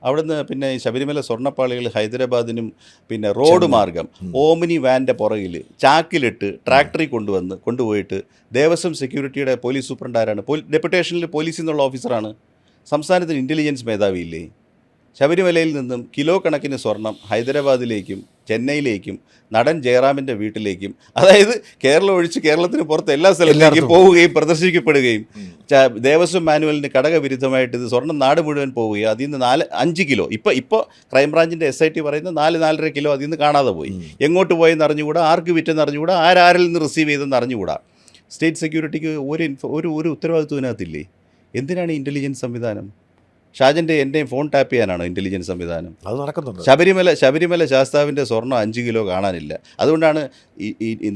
അവിടുന്ന് പിന്നെ ഈ ശബരിമല സ്വർണ്ണപ്പാളികൾ ഹൈദരാബാദിനും പിന്നെ റോഡ് മാർഗം ഓമിനി വാൻ്റെ പുറകിൽ ചാക്കിലിട്ട് ട്രാക്ടറിൽ കൊണ്ടുപോയിട്ട് ദേവസ്വം സെക്യൂരിറ്റിയുടെ പോലീസ് സൂപ്രണ്ട് ആരാണ്? ഡെപ്യൂട്ടേഷനിൽ പോലീസിൽ നിന്നുള്ള ഓഫീസറാണ്. സംസ്ഥാനത്തിന് ഇൻ്റലിജൻസ് മേധാവിയില്ലേ? ശബരിമലയിൽ നിന്നും കിലോ കണക്കിന് സ്വർണം ഹൈദരാബാദിലേക്കും ചെന്നൈയിലേക്കും നടൻ ജയറാമിൻ്റെ വീട്ടിലേക്കും, അതായത് കേരളം ഒഴിച്ച് കേരളത്തിന് പുറത്ത് എല്ലാ സ്ഥലങ്ങളിലേക്കും പോവുകയും പ്രദർശിക്കപ്പെടുകയും ദേവസ്വം മാനുവലിന് ഘടകവിരുദ്ധമായിട്ട് ഇത് സ്വർണ്ണം നാട് മുഴുവൻ പോവുകയും അതിൽ നിന്ന് 4-5 കിലോ ഇപ്പോൾ ക്രൈംബ്രാഞ്ചിൻ്റെ SIT പറയുന്നത് 4-4.5 കിലോ അതിൽ നിന്ന് കാണാതെ പോയി. എങ്ങോട്ട് പോയെന്ന് അറിഞ്ഞുകൂടാ, ആർക്ക് വിറ്റെന്ന് അറിഞ്ഞുകൂടാ, ആരിൽ നിന്ന് റിസീവ് ചെയ്തെന്ന് അറിഞ്ഞുകൂടാ. സ്റ്റേറ്റ് സെക്യൂരിറ്റിക്ക് ഒരു ഉത്തരവാദിത്വം ഇതിനകത്തില്ലേ? എന്തിനാണ് ഇൻ്റലിജൻസ് സംവിധാനം? ഷാജൻ്റെ എൻ്റെയും ഫോൺ ടാപ്പ് ചെയ്യാനാണോ ഇൻ്റലിജൻസ് സംവിധാനം? അത് നടക്കുന്നുണ്ട്. ശബരിമല ശാസ്താവിൻ്റെ സ്വർണ്ണം 5 കിലോ കാണാനില്ല. അതുകൊണ്ടാണ്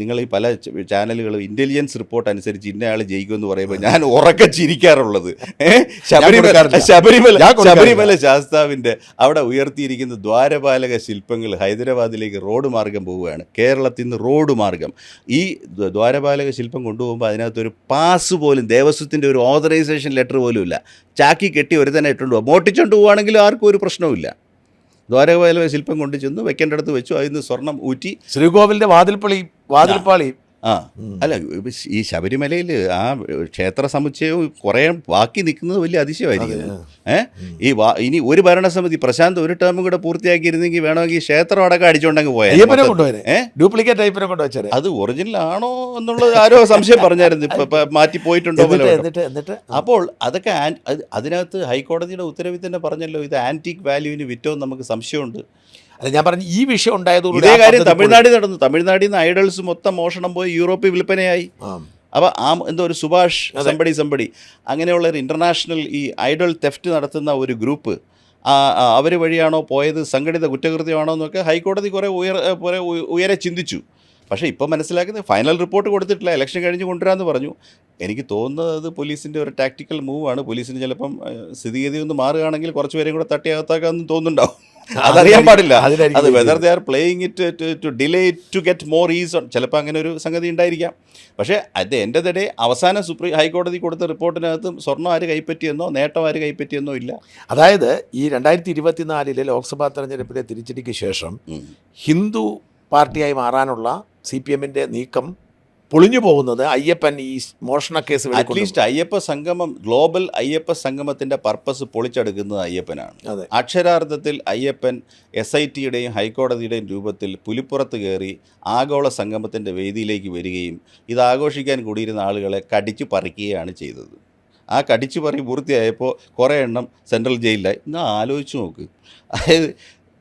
നിങ്ങൾ ഈ പല ചാനലുകളും ഇൻ്റലിജൻസ് റിപ്പോർട്ട് അനുസരിച്ച് ഇന്നയാൾ ജയിക്കുമെന്ന് പറയുമ്പോൾ ഞാൻ ഉറക്കെ ചിരിക്കാറുള്ളത്. ശബരിമല ശാസ്താവിൻ്റെ അവിടെ ഉയർത്തിയിരിക്കുന്ന ദ്വാരപാലക ശില്പങ്ങൾ ഹൈദരാബാദിലേക്ക് റോഡ് മാർഗം പോവുകയാണ്. കേരളത്തിൽ നിന്ന് റോഡ് മാർഗം ഈ ദ്വാരപാലക ശില്പം കൊണ്ടുപോകുമ്പോൾ അതിനകത്തൊരു പാസ് പോലും, ദേവസ്വത്തിൻ്റെ ഒരു ഓതറൈസേഷൻ ലെറ്റർ പോലും ഇല്ല. ചാക്കി കെട്ടി ഒരു തന്നെ ഇട്ടുകൊണ്ട് പോകും. മോട്ടിച്ചുകൊണ്ട് പോവുകയാണെങ്കിലും ആർക്കും ഒരു പ്രശ്നവുമില്ല. ദ്വാരപാലക ശില്പം കൊണ്ട് ചെന്ന് വെക്കേണ്ടടുത്ത് വെച്ചു, അതിൽ നിന്ന് സ്വർണം ഊറ്റി ശ്രീകോവിലിൻ്റെ വാതിൽപ്പാളി അല്ല, ഈ ശബരിമലയിൽ ആ ക്ഷേത്ര സമുച്ചയവും കുറേ ബാക്കി നിൽക്കുന്നത് വലിയ അതിശയമായിരിക്കും. ഇനി ഒരു ഭരണസമിതി പ്രശാന്ത് ഒരു ടേമും കൂടെ പൂർത്തിയാക്കിയിരുന്നെങ്കിൽ വേണമെങ്കിൽ ക്ഷേത്രം അടക്കം അടിച്ചുകൊണ്ടങ്ങ് പോയാൽ അത് ഒറിജിനൽ ആണോ എന്നുള്ളത് ആരോ സംശയം പറഞ്ഞായിരുന്നു. ഇപ്പൊ മാറ്റി പോയിട്ടുണ്ടോ? അപ്പോൾ അതൊക്കെ അതിനകത്ത് ഹൈക്കോടതിയുടെ ഉത്തരവിൽ തന്നെ പറഞ്ഞല്ലോ, ഇത് ആന്റിക് വാല്യൂവിന് വിറ്റോ നമുക്ക് സംശയമുണ്ട്. അല്ല, ഞാൻ പറഞ്ഞു ഈ വിഷയം ഉണ്ടായതുകൊണ്ട് ഇതേ കാര്യം തമിഴ്നാട്ടിൽ നടന്നു. തമിഴ്നാട്ടിൽ നിന്ന് ഐഡൽസ് മൊത്തം മോഷണം പോയി യൂറോപ്പിൽ വിൽപ്പനയായി. അപ്പോൾ എന്തോ ഒരു സുഭാഷ് സമ്പടി അങ്ങനെയുള്ള ഒരു ഇൻ്റർനാഷണൽ ഈ ഐഡൽ തെഫ്റ്റ് നടത്തുന്ന ഒരു ഗ്രൂപ്പ്, അവർ വഴിയാണോ പോയത്, സംഘടിത കുറ്റകൃത്യമാണോ എന്നൊക്കെ ഹൈക്കോടതി കുറേ ഉയരെ ചിന്തിച്ചു. പക്ഷേ ഇപ്പോൾ മനസ്സിലാക്കുന്നത് ഫൈനൽ റിപ്പോർട്ട് കൊടുത്തിട്ടില്ല, ഇലക്ഷൻ കഴിഞ്ഞ് കൊണ്ടുവരാമെന്ന് പറഞ്ഞു. എനിക്ക് തോന്നുന്നത് പോലീസിൻ്റെ ഒരു ടാക്ടിക്കൽ മൂവാണ്. പോലീസിന് ചിലപ്പം സ്ഥിതിഗതി ഒന്ന് മാറുകയാണെങ്കിൽ കുറച്ച് പേരെയും കൂടെ തട്ടിയകത്താക്കാമെന്ന് തോന്നുന്നുണ്ടാവും. അതറിയാൻ പാടില്ല. അത് whether they are playing it to delay to get more ease on, ചിലപ്പോൾ അങ്ങനെ ഒരു സംഗതി ഉണ്ടായിരിക്കാം. പക്ഷേ അത് എൻ്റെ തടെ അവസാന ഹൈക്കോടതി കൊടുത്ത റിപ്പോർട്ടിനകത്ത് സ്വർണ്ണം ആര് കൈപ്പറ്റിയെന്നോ നേട്ടം ആര് കൈപ്പറ്റിയെന്നോ ഇല്ല. അതായത് ഈ 2024 ലോക്സഭാ തെരഞ്ഞെടുപ്പിലെ തിരിച്ചടിക്ക് ശേഷം ഹിന്ദു പാർട്ടിയായി മാറാനുള്ള CPM-ന്റെ നീക്കം പൊളിഞ്ഞു പോകുന്നത് അയ്യപ്പൻ ഈ മോഷണ കേസ് അറ്റ്ലീസ്റ്റ് അയ്യപ്പ സംഗമം, ഗ്ലോബൽ അയ്യപ്പ സംഗമത്തിൻ്റെ പർപ്പസ് പൊളിച്ചെടുക്കുന്നത് അയ്യപ്പനാണ്. അക്ഷരാർത്ഥത്തിൽ അയ്യപ്പൻ SIT-യുടെയും ഹൈക്കോടതിയുടെയും രൂപത്തിൽ പുലിപ്പുറത്ത് കയറി ആഗോള സംഗമത്തിൻ്റെ വേദിയിലേക്ക് വരികയും ഇത് ആഘോഷിക്കാൻ കൂടിയിരുന്ന ആളുകളെ കടിച്ചു പറിക്കുകയാണ് ചെയ്തത്. ആ കടിച്ചു പറി പൂർത്തിയായപ്പോൾ കുറേ എണ്ണം സെൻട്രൽ ജയിലിലായി. ഇന്ന് ആലോചിച്ച് നോക്ക്, അതായത്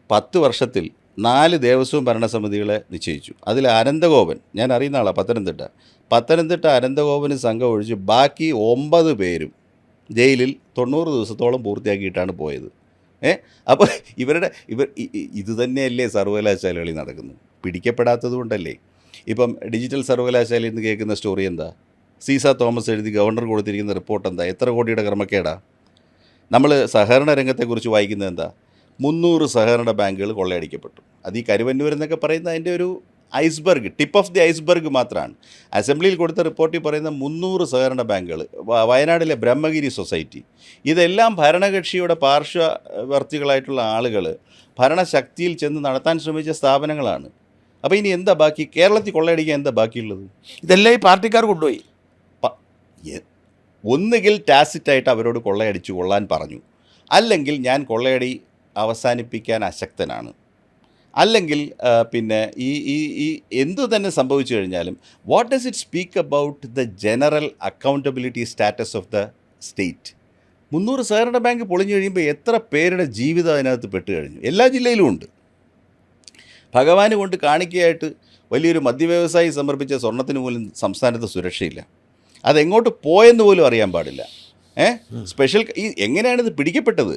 10 വർഷത്തിൽ 4 ദേവസ്വം ഭരണസമിതികളെ നിശ്ചയിച്ചു. അതിൽ അനന്തഗോപൻ, ഞാൻ അറിയുന്ന ആളാണ്, പത്തനംതിട്ട അനന്തഗോപന് സംഘം ഒഴിച്ച് ബാക്കി 9 പേരും ജയിലിൽ 90 ദിവസത്തോളം പൂർത്തിയാക്കിയിട്ടാണ് പോയത്. അപ്പോൾ ഇത് തന്നെയല്ലേ സർവകലാശാലകളിൽ നടക്കുന്നത്? പിടിക്കപ്പെടാത്തത് കൊണ്ടല്ലേ. ഇപ്പം ഡിജിറ്റൽ സർവകലാശാലയിൽ നിന്ന് കേൾക്കുന്ന സ്റ്റോറി എന്താ? സീസ തോമസ് എഴുതി ഗവർണർ കൊടുത്തിരിക്കുന്ന റിപ്പോർട്ട് എന്താ? എത്ര കോടിയുടെ ക്രമക്കേടാ? നമ്മൾ സഹകരണ രംഗത്തെക്കുറിച്ച് വായിക്കുന്നത് എന്താ? 300 സഹകരണ ബാങ്കുകൾ കൊള്ളയടിക്കപ്പെട്ടു. അത് ഈ കരുവന്നൂർ എന്നൊക്കെ പറയുന്ന അതിൻ്റെ ഒരു iceberg, tip of the iceberg മാത്രമാണ്. അസംബ്ലിയിൽ കൊടുത്ത റിപ്പോർട്ടിൽ പറയുന്ന 300 സഹകരണ ബാങ്കുകൾ, വയനാട്ടിലെ ബ്രഹ്മഗിരി സൊസൈറ്റി, ഇതെല്ലാം ഭരണകക്ഷിയുടെ പാർശ്വവർത്തികളായിട്ടുള്ള ആളുകൾ ഭരണശക്തിയിൽ ചെന്ന് നടത്താൻ ശ്രമിച്ച സ്ഥാപനങ്ങളാണ്. അപ്പോൾ ഇനി എന്താ ബാക്കി? കേരളത്തിൽ കൊള്ളയടിക്കാൻ എന്താ ബാക്കിയുള്ളത്? ഇതെല്ലാം ഈ പാർട്ടിക്കാർ കൊണ്ടുപോയി. ഒന്നുകിൽ ടാസിറ്റായിട്ട് അവരോട് കൊള്ളയടിച്ചു കൊള്ളാൻ പറഞ്ഞു, അല്ലെങ്കിൽ ഞാൻ കൊള്ളയടി അവസാനിപ്പിക്കാൻ അശക്തനാണ്, അല്ലെങ്കിൽ പിന്നെ ഈ എന്തു തന്നെ സംഭവിച്ചു കഴിഞ്ഞാലും what does it speak about the general accountability status of the state? 300 സഹകരണ ബാങ്ക് പൊളിഞ്ഞു കഴിയുമ്പോൾ എത്ര പേരുടെ ജീവിതം അതിനകത്ത് പെട്ട് കഴിഞ്ഞു? എല്ലാ ജില്ലയിലും ഉണ്ട്. ഭഗവാന് കൊണ്ട് കാണിക്കയായിട്ട് വലിയൊരു മദ്യവ്യവസായി സമർപ്പിച്ച സ്വർണത്തിന് പോലും സംസ്ഥാനത്ത് സുരക്ഷയില്ല. അതെങ്ങോട്ട് പോയെന്ന് പോലും അറിയാൻ പാടില്ല. സ്പെഷ്യൽ എങ്ങനെയാണിത് പിടിക്കപ്പെട്ടത്?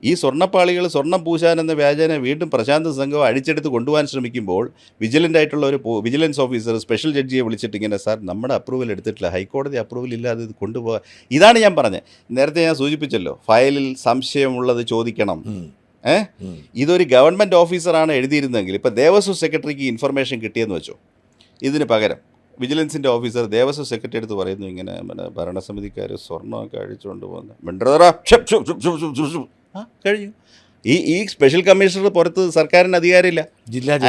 ഈ സ്വർണ്ണപ്പാളികൾ സ്വർണ്ണം പൂശാൻ എന്ന വ്യാജേന വീണ്ടും പ്രശാന്ത് സംഘം അഴിച്ചെടുത്ത് കൊണ്ടുപോകാൻ ശ്രമിക്കുമ്പോൾ വിജിലൻ്റ് ആയിട്ടുള്ള ഒരു വിജിലൻസ് ഓഫീസർ സ്പെഷ്യൽ ജഡ്ജിയെ വിളിച്ചിട്ട് ഇങ്ങനെ, സാർ നമ്മുടെ അപ്രൂവൽ എടുത്തിട്ടില്ല, ഹൈക്കോടതി അപ്രൂവൽ ഇല്ലാതെ ഇത് കൊണ്ടുപോകാൻ. ഇതാണ് ഞാൻ പറഞ്ഞത്. നേരത്തെ ഞാൻ സൂചിപ്പിച്ചല്ലോ, ഫയലിൽ സംശയമുള്ളത് ചോദിക്കണം. ഇതൊരു ഗവൺമെൻറ് ഓഫീസറാണ് എഴുതിയിരുന്നെങ്കിൽ, ഇപ്പോൾ ദേവസ്വം സെക്രട്ടറിക്ക് ഇൻഫർമേഷൻ കിട്ടിയെന്ന് വെച്ചോ, ഇതിന് പകരം വിജിലൻസിൻ്റെ ഓഫീസർ ദേവസ്വം സെക്രട്ടറി അടുത്ത് പറയുന്നു, ഇങ്ങനെ ഭരണസമിതിക്കാർ സ്വർണ്ണമൊക്കെ അഴിച്ചുകൊണ്ട് പോകുന്നത് കഴിഞ്ഞു. ഈ സ്പെഷ്യൽ കമ്മീഷണർ പുറത്ത് സർക്കാരിന് അധികാരമില്ല.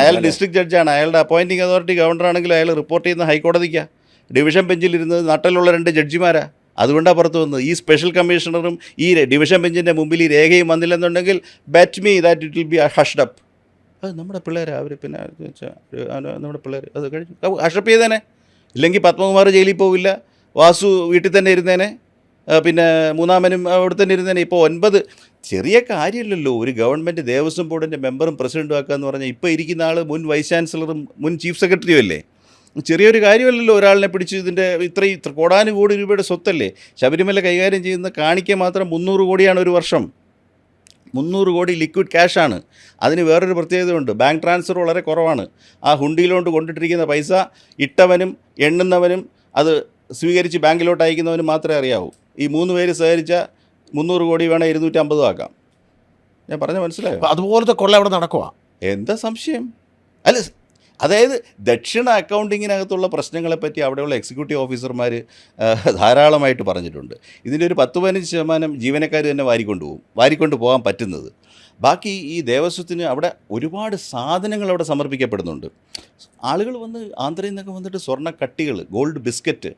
അയാൾ ഡിസ്ട്രിക്ട് ജഡ്ജാണ്. അയാളുടെ അപ്പോയിൻറ്റിംഗ് അതോറിറ്റി ഗവർണറാണെങ്കിലും അയാൾ റിപ്പോർട്ട് ചെയ്യുന്ന ഹൈക്കോടതിക്കാണ്. ഡിവിഷൻ ബെഞ്ചിലിരുന്നത് നാട്ടിലുള്ള 2 ജഡ്ജിമാരാണ്. അതുകൊണ്ടാണ് പുറത്ത് വന്നത്. ഈ സ്പെഷ്യൽ കമ്മീഷണറും ഈ ഡിവിഷൻ ബെഞ്ചിൻ്റെ മുമ്പിൽ ഈ രേഖയും വന്നില്ലെന്നുണ്ടെങ്കിൽ bet me that it will be hushed up. അത് നമ്മുടെ പിള്ളേരാണ്. അവർ പിന്നെ നമ്മുടെ പിള്ളേർ അത് കഴിഞ്ഞു ഹഷപ്പ് ചെയ്തേനെ. ഇല്ലെങ്കിൽ പത്മകുമാർ ജയിലിൽ പോവില്ല, വാസു വീട്ടിൽ തന്നെ ഇരുന്നേനെ, പിന്നെ മൂന്നാമനും അവിടെ തന്നെ ഇരുന്നേനെ. ഇപ്പോൾ 9 ചെറിയ കാര്യമില്ലല്ലോ ഒരു ഗവൺമെൻറ് ദേവസ്വം ബോർഡിൻ്റെ മെമ്പറും പ്രസിഡൻറ്റും ആക്കുക എന്ന് പറഞ്ഞാൽ. ഇപ്പോൾ ഇരിക്കുന്ന ആൾ മുൻ വൈസ് ചാൻസലറും മുൻ ചീഫ് സെക്രട്ടറിയും അല്ലേ. ചെറിയൊരു കാര്യമല്ലല്ലോ ഒരാളിനെ പിടിച്ച് ഇതിൻ്റെ ഇത്ര കോടാനുകോടി രൂപയുടെ സ്വത്തല്ലേ. ശബരിമല കൈകാര്യം ചെയ്യുന്ന കാണിക്ക മാത്രം 300 കോടിയാണ് ഒരു വർഷം. 300 കോടി ലിക്വിഡ് ക്യാഷാണ്. അതിന് വേറൊരു പ്രത്യേകതയുണ്ട്, ബാങ്ക് ട്രാൻസ്ഫർ വളരെ കുറവാണ്. ആ ഹുണ്ടിയിലോട്ട് കൊണ്ടിട്ടിരിക്കുന്ന പൈസ ഇട്ടവനും എണ്ണുന്നവനും അത് സ്വീകരിച്ച് ബാങ്കിലോട്ട് അയക്കുന്നവനും മാത്രമേ അറിയാവൂ. ഈ 3 പേര് സഹകരിച്ച 300 കോടി വേണേൽ 250 ആക്കാം. ഞാൻ പറഞ്ഞ മനസ്സിലായോ? അതുപോലത്തെ കൊള്ള അവിടെ നടക്കുക. എന്താ സംശയം? അല്ല, അതായത് ദക്ഷിണ അക്കൗണ്ടിങ്ങിനകത്തുള്ള പ്രശ്നങ്ങളെപ്പറ്റി അവിടെയുള്ള എക്സിക്യൂട്ടീവ് ഓഫീസർമാർ ധാരാളമായിട്ട് പറഞ്ഞിട്ടുണ്ട്. ഇതിൻ്റെ ഒരു 10-15% ജീവനക്കാർ തന്നെ വാരിക്കൊണ്ട് പോകാൻ പറ്റുന്നത്. ബാക്കി ഈ ദേവസ്വത്തിന് അവിടെ ഒരുപാട് സാധനങ്ങൾ അവിടെ സമർപ്പിക്കപ്പെടുന്നുണ്ട്. ആളുകൾ വന്ന് ആന്ധ്രയിൽ നിന്നൊക്കെ വന്നിട്ട് സ്വർണ്ണ കട്ടികൾ, ഗോൾഡ് ബിസ്ക്കറ്റ്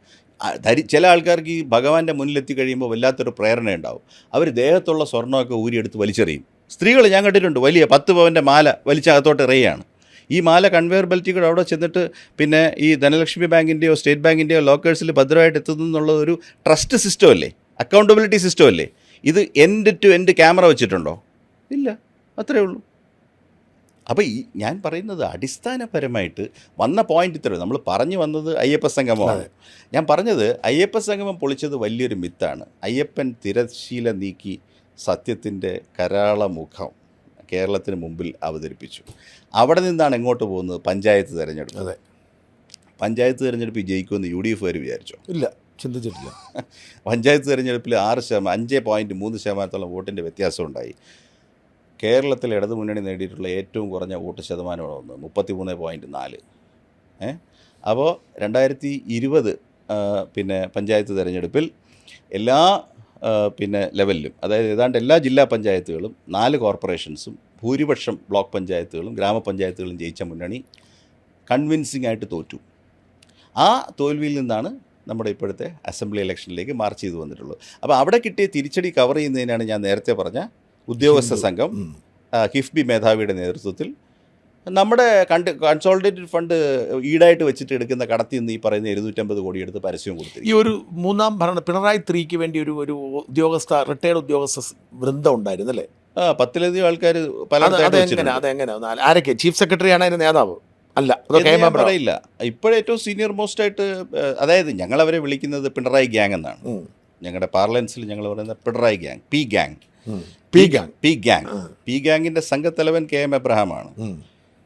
ചില ആൾക്കാർക്ക് ഈ ഭഗവാന്റെ മുന്നിലെത്തി കഴിയുമ്പോൾ വല്ലാത്തൊരു പ്രേരണയുണ്ടാവും. അവർ ദേഹത്തുള്ള സ്വർണ്ണമൊക്കെ ഊരിയെടുത്ത് വലിച്ചെറിയും. സ്ത്രീകൾ ഞാൻ കണ്ടിട്ടുണ്ട്, വലിയ 10 പവൻ്റെ മാല വലിച്ചകത്തോട്ട് എറിയുകയാണ്. ഈ മാല കൺവെയർ ബെൽറ്റുകൾ അവിടെ ചെന്നിട്ട് പിന്നെ ഈ ധനലക്ഷ്മി ബാങ്കിൻ്റെയോ സ്റ്റേറ്റ് ബാങ്കിൻ്റെയോ ലോക്കേഴ്സിൽ ഭദ്രമായിട്ട് എത്തുന്നു എന്നുള്ള ഒരു ട്രസ്റ്റ് സിസ്റ്റം അല്ലേ, അക്കൗണ്ടബിലിറ്റി സിസ്റ്റം അല്ലേ. ഇത് എൻഡ് ടു എൻഡ് ക്യാമറ വെച്ചിട്ടുണ്ടോ? ഇല്ല, അത്രയേ ഉള്ളൂ. അപ്പോൾ ഞാൻ പറയുന്നത് അടിസ്ഥാനപരമായിട്ട് വന്ന പോയിന്റ് ഇത്രയേ. നമ്മൾ പറഞ്ഞു വന്നത് അയ്യപ്പ സംഗമമാണ്. ഞാൻ പറഞ്ഞത് അയ്യപ്പ സംഗമം പൊളിച്ചത് വലിയൊരു മിത്താണ്. അയ്യപ്പൻ തിരശ്ശീല നീക്കി സത്യത്തിൻ്റെ കരാള മുഖം കേരളത്തിന് മുമ്പിൽ അവതരിപ്പിച്ചു. അവിടെ നിന്നാണ് എങ്ങോട്ട് പോകുന്നത്? പഞ്ചായത്ത് തിരഞ്ഞെടുപ്പ്. അതെ, പഞ്ചായത്ത് തിരഞ്ഞെടുപ്പ് ജയിക്കുമെന്ന് UDF വിചാരിച്ചോ? ഇല്ല, ചിന്തിച്ചിട്ടില്ല. പഞ്ചായത്ത് തിരഞ്ഞെടുപ്പിൽ 5.3% വോട്ടിൻ്റെ വ്യത്യാസം ഉണ്ടായി. കേരളത്തിൽ ഇടതുമുന്നണി നേടിയിട്ടുള്ള ഏറ്റവും കുറഞ്ഞ വോട്ട് ശതമാനമാണ് ഒന്ന്, 33.4. അപ്പോൾ 2020 പിന്നെ പഞ്ചായത്ത് തിരഞ്ഞെടുപ്പിൽ എല്ലാ പിന്നെ ലെവലിലും, അതായത് ഏതാണ്ട് എല്ലാ ജില്ലാ പഞ്ചായത്തുകളും 4 കോർപ്പറേഷൻസും ഭൂരിപക്ഷം ബ്ലോക്ക് പഞ്ചായത്തുകളും ഗ്രാമപഞ്ചായത്തുകളും ജയിച്ച മുന്നണി കൺവിൻസിംഗ് ആയിട്ട് തോറ്റു. ആ തോൽവിയിൽ നിന്നാണ് നമ്മുടെ ഇപ്പോഴത്തെ അസംബ്ലി ഇലക്ഷനിലേക്ക് മാർച്ച് ചെയ്തു വന്നിട്ടുള്ളത്. അപ്പോൾ അവിടെ കിട്ടിയ തിരിച്ചടി കവർ ചെയ്യുന്നതിനാണ് ഞാൻ നേരത്തെ പറഞ്ഞ ഉദ്യോഗസ്ഥ സംഘം കിഫ്ബി മേധാവിയുടെ നേതൃത്വത്തിൽ നമ്മുടെ കൺസോളിഡേറ്റഡ് ഫണ്ട് ഈടായിട്ട് വെച്ചിട്ട് എടുക്കുന്ന കടത്തിൽ നിന്ന് ഈ പറയുന്ന 250 കോടി എടുത്ത് പരസ്യം കൊടുത്തു. ഈ ഒരു മൂന്നാം പിണറായി 3ക്ക് വേണ്ടി ഒരു റിട്ടയർഡ് ഉദ്യോഗസ്ഥ വൃന്ദം ഉണ്ടായിരുന്നു അല്ലേ? 10ലധികം ആൾക്കാർ പല. അതെങ്ങനെ ആരൊക്കെ? ചീഫ് സെക്രട്ടറിയാണ് അതിൻ്റെ നേതാവ്? അല്ല, പറയില്ല. ഇപ്പോഴേറ്റവും സീനിയർ മോസ്റ്റ് ആയിട്ട്, അതായത് ഞങ്ങളവരെ വിളിക്കുന്നത് പിണറായി ഗ്യാങ് എന്നാണ്. ഞങ്ങളുടെ പാർലൻസിൽ ഞങ്ങൾ പറയുന്ന Pinarayi gang, P gang. P ഗ്യാങ്ങിൻ്റെ സംഘത്തലവൻ KM എബ്രഹാമാണ്.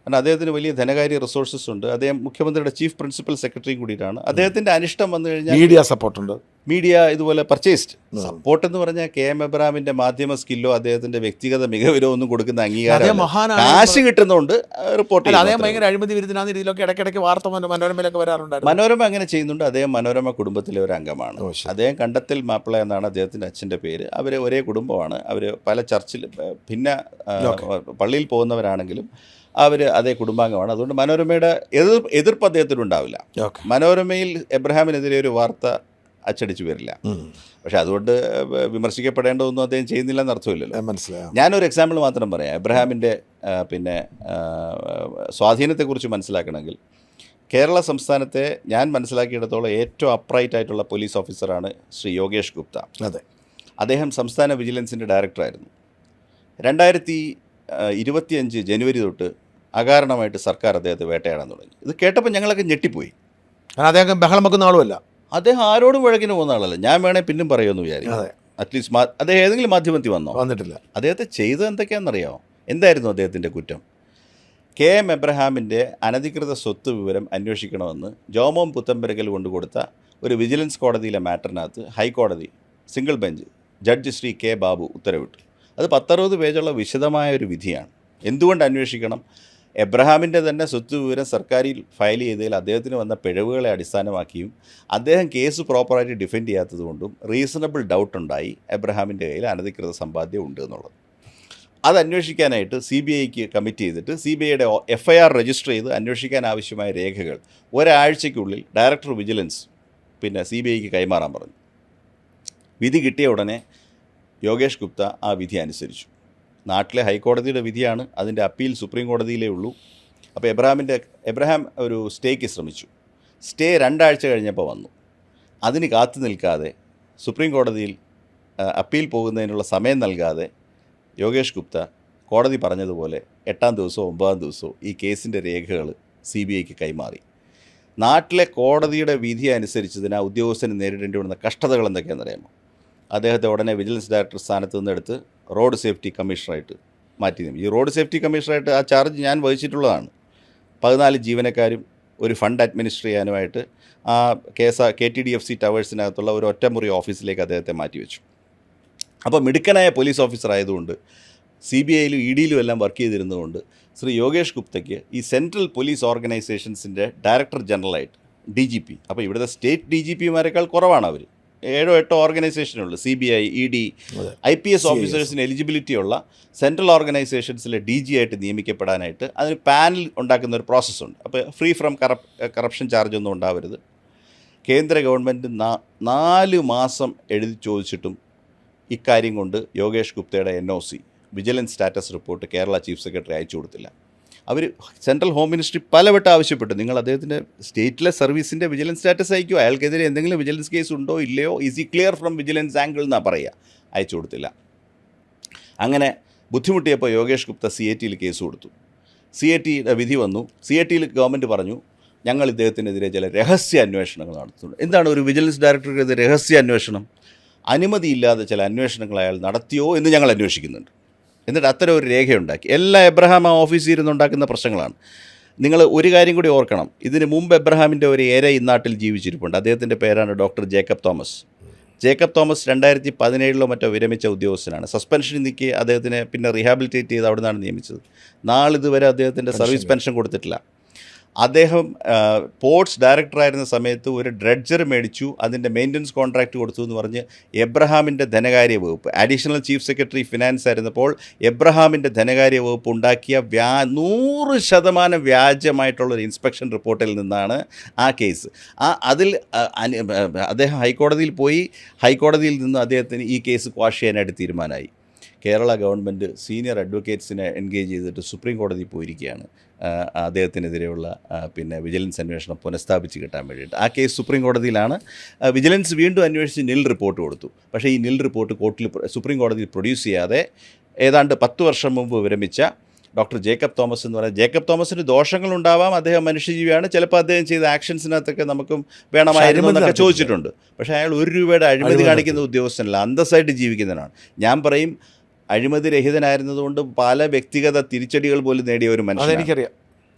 കാരണം അദ്ദേഹത്തിന് വലിയ ധനകാര്യ റിസോഴ്സസ് ഉണ്ട്. അദ്ദേഹം മുഖ്യമന്ത്രിയുടെ ചീഫ് പ്രിൻസിപ്പൽ സെക്രട്ടറിയും കൂടിയിട്ടാണ്. അദ്ദേഹത്തിൻ്റെ അനിഷ്ടം വന്നു കഴിഞ്ഞാൽ മീഡിയ സപ്പോർട്ടുണ്ട്. മീഡിയ ഇതുപോലെ പർച്ചേസ്ഡ് സപ്പോർട്ട് എന്ന് പറഞ്ഞാൽ KM എബ്രഹാമിന്റെ മാധ്യമ സ്കില്ലോ അദ്ദേഹത്തിന്റെ വ്യക്തിഗത മികവിലോ ഒന്നും കൊടുക്കുന്ന അംഗീകാരം കാശ് കിട്ടുന്നതുകൊണ്ട് റിപ്പോർട്ട് ചെയ്യും. അദ്ദേഹം ഭയങ്കര അഴിമതി വിരുദ്ധനാണ്. ഇതിലൊക്കെ ഇടയ്ക്കിടയ്ക്ക് വാർത്ത മനോരമയിലൊക്കെ വരാറുണ്ടായിരുന്നു. മനോരമ അങ്ങനെ ചെയ്യുന്നുണ്ട്. അദ്ദേഹം മനോരമ കുടുംബത്തിലെ ഒരു അംഗമാണ്. അദ്ദേഹം കണ്ടത്തിൽ മാപ്പിള എന്നാണ് അദ്ദേഹത്തിന്റെ അച്ഛൻ്റെ പേര്. അവർ ഒരേ കുടുംബമാണ്. അവർ പല ചർച്ചിൽ ഭിന്ന പള്ളിയിൽ പോകുന്നവരാണെങ്കിലും അവർ അതേ കുടുംബാംഗമാണ്. അതുകൊണ്ട് മനോരമയുടെ എതിർപ്പ് അദ്ദേഹത്തിനുണ്ടാവില്ല. മനോരമയിൽ എബ്രഹാമിനെതിരെ ഒരു വാർത്ത അച്ചടിച്ചു വരില്ല. പക്ഷെ അതുകൊണ്ട് വിമർശിക്കപ്പെടേണ്ടതൊന്നും അദ്ദേഹം ചെയ്യുന്നില്ലെന്ന് അർത്ഥമില്ലല്ലോ. മനസ്സിലായി. ഞാനൊരു എക്സാമ്പിൾ മാത്രം പറയാം. എബ്രഹാമിൻ്റെ പിന്നെ സ്വാധീനത്തെക്കുറിച്ച് മനസ്സിലാക്കണമെങ്കിൽ കേരള സംസ്ഥാനത്തെ ഞാൻ മനസ്സിലാക്കിയിടത്തോളം ഏറ്റവും അപ്രൈറ്റ് ആയിട്ടുള്ള പോലീസ് ഓഫീസറാണ് ശ്രീ യോഗേഷ് ഗുപ്ത. അതെ, അദ്ദേഹം സംസ്ഥാന വിജിലൻസിൻ്റെ ഡയറക്ടറായിരുന്നു. 2025 ജനുവരി തൊട്ട് അകാരണമായിട്ട് സർക്കാർ അദ്ദേഹത്തെ വേട്ടയാടാൻ തുടങ്ങി. ഇത് കേട്ടപ്പോൾ ഞങ്ങളൊക്കെ ഞെട്ടിപ്പോയി. അദ്ദേഹം ബഹളം വെക്കുന്ന ആളുമല്ല. അദ്ദേഹം ആരോടും വഴക്കിന് പോകുന്ന ആളല്ല. ഞാൻ വേണേൽ പിന്നും പറയുമെന്ന് വിചാരിക്കും. അറ്റ്ലീസ്റ്റ് അദ്ദേഹം ഏതെങ്കിലും മാധ്യമത്തിൽ വന്നിട്ടില്ല. അദ്ദേഹത്തെ ചെയ്തത് എന്തൊക്കെയാണെന്നറിയാമോ? എന്തായിരുന്നു അദ്ദേഹത്തിൻ്റെ കുറ്റം? KM എബ്രഹാമിൻ്റെ അനധികൃത സ്വത്ത് വിവരം അന്വേഷിക്കണമെന്ന് ജോമോൻ പുത്തമ്പരകൽ കൊണ്ടുകൊടുത്ത ഒരു വിജിലൻസ് കോടതിയിലെ മാറ്ററിനകത്ത് ഹൈക്കോടതി single bench judge Shri K Babu ഉത്തരവിട്ടു. അത് 10-60 പേജുള്ള വിശദമായ ഒരു വിധിയാണ്. എന്തുകൊണ്ട് അന്വേഷിക്കണം? എബ്രഹാമിൻ്റെ തന്നെ സ്വത്ത് വിവരം സർക്കാരിൽ ഫയൽ ചെയ്തതിൽ അദ്ദേഹത്തിന് വന്ന പിഴവുകളെ അടിസ്ഥാനമാക്കിയും അദ്ദേഹം കേസ് പ്രോപ്പറായിട്ട് ഡിഫെൻഡ് ചെയ്യാത്തതുകൊണ്ടും റീസണബിൾ ഡൗട്ട് ഉണ്ടായി എബ്രഹാമിൻ്റെ കയ്യിൽ അനധികൃത സമ്പാദ്യം ഉണ്ട് എന്നുള്ളത്. അത് അന്വേഷിക്കാനായിട്ട് CBIക്ക് കമ്മിറ്റ് ചെയ്തിട്ട് CBIയുടെ FIR രജിസ്റ്റർ ചെയ്ത് അന്വേഷിക്കാൻ ആവശ്യമായ രേഖകൾ ഒരാഴ്ചയ്ക്കുള്ളിൽ ഡയറക്ടർ വിജിലൻസ് CBIക്ക് കൈമാറാൻ പറഞ്ഞു. വിധി കിട്ടിയ ഉടനെ യോഗേഷ് ഗുപ്ത ആ വിധി അനുസരിച്ചു. നാട്ടിലെ ഹൈക്കോടതിയുടെ വിധിയാണ്, അതിൻ്റെ അപ്പീൽ സുപ്രീം കോടതിയിലേ ഉള്ളൂ. അപ്പോൾ എബ്രഹാം ഒരു സ്റ്റേക്ക് ശ്രമിച്ചു. സ്റ്റേ 2 ആഴ്ച കഴിഞ്ഞപ്പോൾ വന്നു. അതിന് കാത്തു നിൽക്കാതെ സുപ്രീം കോടതിയിൽ അപ്പീൽ പോകുന്നതിനുള്ള സമയം നൽകാതെ യോഗേഷ് ഗുപ്ത കോടതി പറഞ്ഞതുപോലെ 8-ാം ദിവസമോ 9-ാം ദിവസമോ ഈ കേസിൻ്റെ രേഖകൾ CBIക്ക് കൈമാറി. നാട്ടിലെ കോടതിയുടെ വിധി അനുസരിച്ചതിന് ആ ഉദ്യോഗസ്ഥന് നേരിടേണ്ടി വരുന്ന കഷ്ടതകൾ എന്തൊക്കെയാണെന്നറിയാമോ? അദ്ദേഹത്തെ ഉടനെ വിജിലൻസ് ഡയറക്ടർ സ്ഥാനത്ത് നിന്നെടുത്ത് റോഡ് സേഫ്റ്റി കമ്മീഷണറായിട്ട് മാറ്റി നിയമിച്ചു. ഈ റോഡ് സേഫ്റ്റി കമ്മീഷണറായിട്ട് ആ ചാർജ് ഞാൻ വഹിച്ചിട്ടുള്ളതാണ്. 14 ജീവനക്കാരും ഒരു ഫണ്ട് അഡ്മിനിസ്റ്റർ ചെയ്യാനുമായിട്ട് ആ KTDFC ടവേഴ്സിനകത്തുള്ള ഒരു ഒറ്റമുറി ഓഫീസിലേക്ക് അദ്ദേഹത്തെ മാറ്റിവെച്ചു. അപ്പോൾ മിടുക്കനായ പോലീസ് ഓഫീസർ ആയതുകൊണ്ട് CBIയിലും EDയിലും എല്ലാം വർക്ക് ചെയ്തിരുന്നതുകൊണ്ട് ശ്രീ യോഗേഷ് ഗുപ്തയ്ക്ക് ഈ സെൻട്രൽ പോലീസ് ഓർഗനൈസേഷൻസിൻ്റെ ഡയറക്ടർ ജനറലായിട്ട് DGP, അപ്പോൾ ഇവിടുത്തെ സ്റ്റേറ്റ് DGPമാരെക്കാൾ കുറവാണ് അവർ. 7-8 ഓർഗനൈസേഷനുള്ളൂ. CBI, ED, IPS ഓഫീസേഴ്സിന് എലിജിബിലിറ്റി ഉള്ള സെൻട്രൽ ഓർഗനൈസേഷൻസിലെ DG ആയിട്ട് നിയമിക്കപ്പെടാനായിട്ട് അതിന് പാനൽ ഉണ്ടാക്കുന്ന ഒരു പ്രോസസ്സുണ്ട്. അപ്പോൾ ഫ്രീ ഫ്രം കറപ്ഷൻ ചാർജൊന്നും ഉണ്ടാവരുത്. കേന്ദ്ര ഗവൺമെൻറ് 4 മാസം എഴുതി ചോദിച്ചിട്ടും ഇക്കാര്യം കൊണ്ട് യോഗേഷ് ഗുപ്തയുടെ NOC vigilance status report Kerala chief secretary അയച്ചു കൊടുത്തില്ല. അവർ സെൻട്രൽ ഹോം മിനിസ്ട്രി പലവട്ടം ആവശ്യപ്പെട്ടു, നിങ്ങൾ അദ്ദേഹത്തിൻ്റെ സ്റ്റേറ്റിലെ സർവീസിൻ്റെ വിജിലൻസ് സ്റ്റാറ്റസ് അയക്കുമോ, അയാൾക്കെതിരെ എന്തെങ്കിലും വിജിലൻസ് കേസ് ഉണ്ടോ ഇല്ലയോ, ഈസ് ഈ ക്ലിയർ ഫ്രം വിജിലൻസ് ആംഗിൾ എന്നാണ് പറയുക. അയച്ചു കൊടുത്തില്ല. അങ്ങനെ ബുദ്ധിമുട്ടിയപ്പോൾ യോഗേഷ് ഗുപ്ത CATയിൽ കേസ് കൊടുത്തു. CATയുടെ വിധി വന്നു. CATയിൽ ഗവൺമെൻറ് പറഞ്ഞു ഞങ്ങൾ ഇദ്ദേഹത്തിനെതിരെ ചില രഹസ്യ അന്വേഷണങ്ങൾ നടത്തുന്നുണ്ട്. എന്താണ് ഒരു വിജിലൻസ് ഡയറക്ടർക്കെതിരെ രഹസ്യ അന്വേഷണം? അനുമതിയില്ലാതെ ചില അന്വേഷണങ്ങൾ അയാൾ നടത്തിയോ എന്ന് ഞങ്ങൾ അന്വേഷിക്കുന്നുണ്ട്. എന്നിട്ട് അത്തരം ഒരു രേഖയുണ്ടാക്കി. എല്ലാ എബ്രഹാം ആ ഓഫീസിൽ ഇരുന്നുണ്ടാക്കുന്ന പ്രശ്നങ്ങളാണ്. നിങ്ങൾ ഒരു കാര്യം കൂടി ഓർക്കണം, ഇതിന് മുമ്പ് എബ്രഹാമിൻ്റെ ഒരു ഏര ഇന്നാട്ടിൽ ജീവിച്ചിരിപ്പുണ്ട്. അദ്ദേഹത്തിൻ്റെ പേരാണ് doctor Jacob Thomas. Jacob Thomas 2017 മറ്റോ വിരമിച്ച ഉദ്യോഗസ്ഥനാണ്. സസ്പെൻഷൻ നിൽക്കി അദ്ദേഹത്തിനെ പിന്നെ റീഹാബിലിറ്റേറ്റ് ചെയ്ത് അവിടെ നിന്നാണ് നിയമിച്ചത്. നാളിതുവരെ അദ്ദേഹത്തിൻ്റെ സർവീസ് പെൻഷൻ കൊടുത്തിട്ടില്ല. അദ്ദേഹം പോർട്സ് ഡയറക്ടറായിരുന്ന സമയത്ത് ഒരു ഡ്രഡ്ജർ മേടിച്ചു, അതിൻ്റെ മെയിൻ്റനൻസ് കോൺട്രാക്റ്റ് കൊടുത്തു എന്ന് പറഞ്ഞ് എബ്രഹാമിൻ്റെ ധനകാര്യ വകുപ്പ് അഡീഷണൽ ചീഫ് സെക്രട്ടറി ഫിനാൻസ് ആയിരുന്നപ്പോൾ എബ്രഹാമിൻ്റെ ധനകാര്യ വകുപ്പ് ഉണ്ടാക്കിയ 100% വ്യാജമായിട്ടുള്ളൊരു ഇൻസ്പെക്ഷൻ റിപ്പോർട്ടിൽ നിന്നാണ് ആ കേസ്. അതിൽ അദ്ദേഹം ഹൈക്കോടതിയിൽ പോയി. ഹൈക്കോടതിയിൽ നിന്ന് അദ്ദേഹത്തിന് ഈ കേസ് ക്വാഷ് ചെയ്യാനായിട്ട് തീരുമാനമായി. കേരള ഗവൺമെൻറ് സീനിയർ അഡ്വക്കേറ്റ്സിനെ എൻഗേജ് ചെയ്തിട്ട് സുപ്രീം കോടതിയിൽ പോയിരിക്കുകയാണ് അദ്ദേഹത്തിനെതിരെയുള്ള വിജിലൻസ് അന്വേഷണം പുനഃസ്ഥാപിച്ച് കിട്ടാൻ വേണ്ടിയിട്ട്. ആ കേസ് സുപ്രീം കോടതിയിലാണ്. വിജിലൻസ് വീണ്ടും അന്വേഷിച്ച് നിൽ റിപ്പോർട്ട് കൊടുത്തു. പക്ഷേ ഈ നിൽ റിപ്പോർട്ട് സുപ്രീം കോടതിയിൽ പ്രൊഡ്യൂസ് ചെയ്യാതെ ഏതാണ്ട് 10 വർഷം മുമ്പ് വിരമിച്ച ഡോക്ടർ ജേക്കബ് തോമസ് എന്ന് പറയുന്നത്. ജേക്കബ് തോമസിന് ദോഷങ്ങളുണ്ടാവാം, അദ്ദേഹം മനുഷ്യജീവിയാണ്, ചിലപ്പോൾ അദ്ദേഹം ചെയ്ത ആക്ഷൻസിനകത്തൊക്കെ നമുക്കും വേണമായിരുന്നു എന്നൊക്കെ ചോദിച്ചിട്ടുണ്ട്. പക്ഷേ അയാൾ ₹1 അഴിമതി കാണിക്കുന്ന ഉദ്യോഗസ്ഥനല്ല, അന്തസ്സായിട്ട് ജീവിക്കുന്നവനാണ്. ഞാൻ പറയും, അഴിമതി രഹിതനായിരുന്നതുകൊണ്ട് പല വ്യക്തിഗത തിരിച്ചടികൾ പോലും നേടിയ ഒരു മനുഷ്യൻ.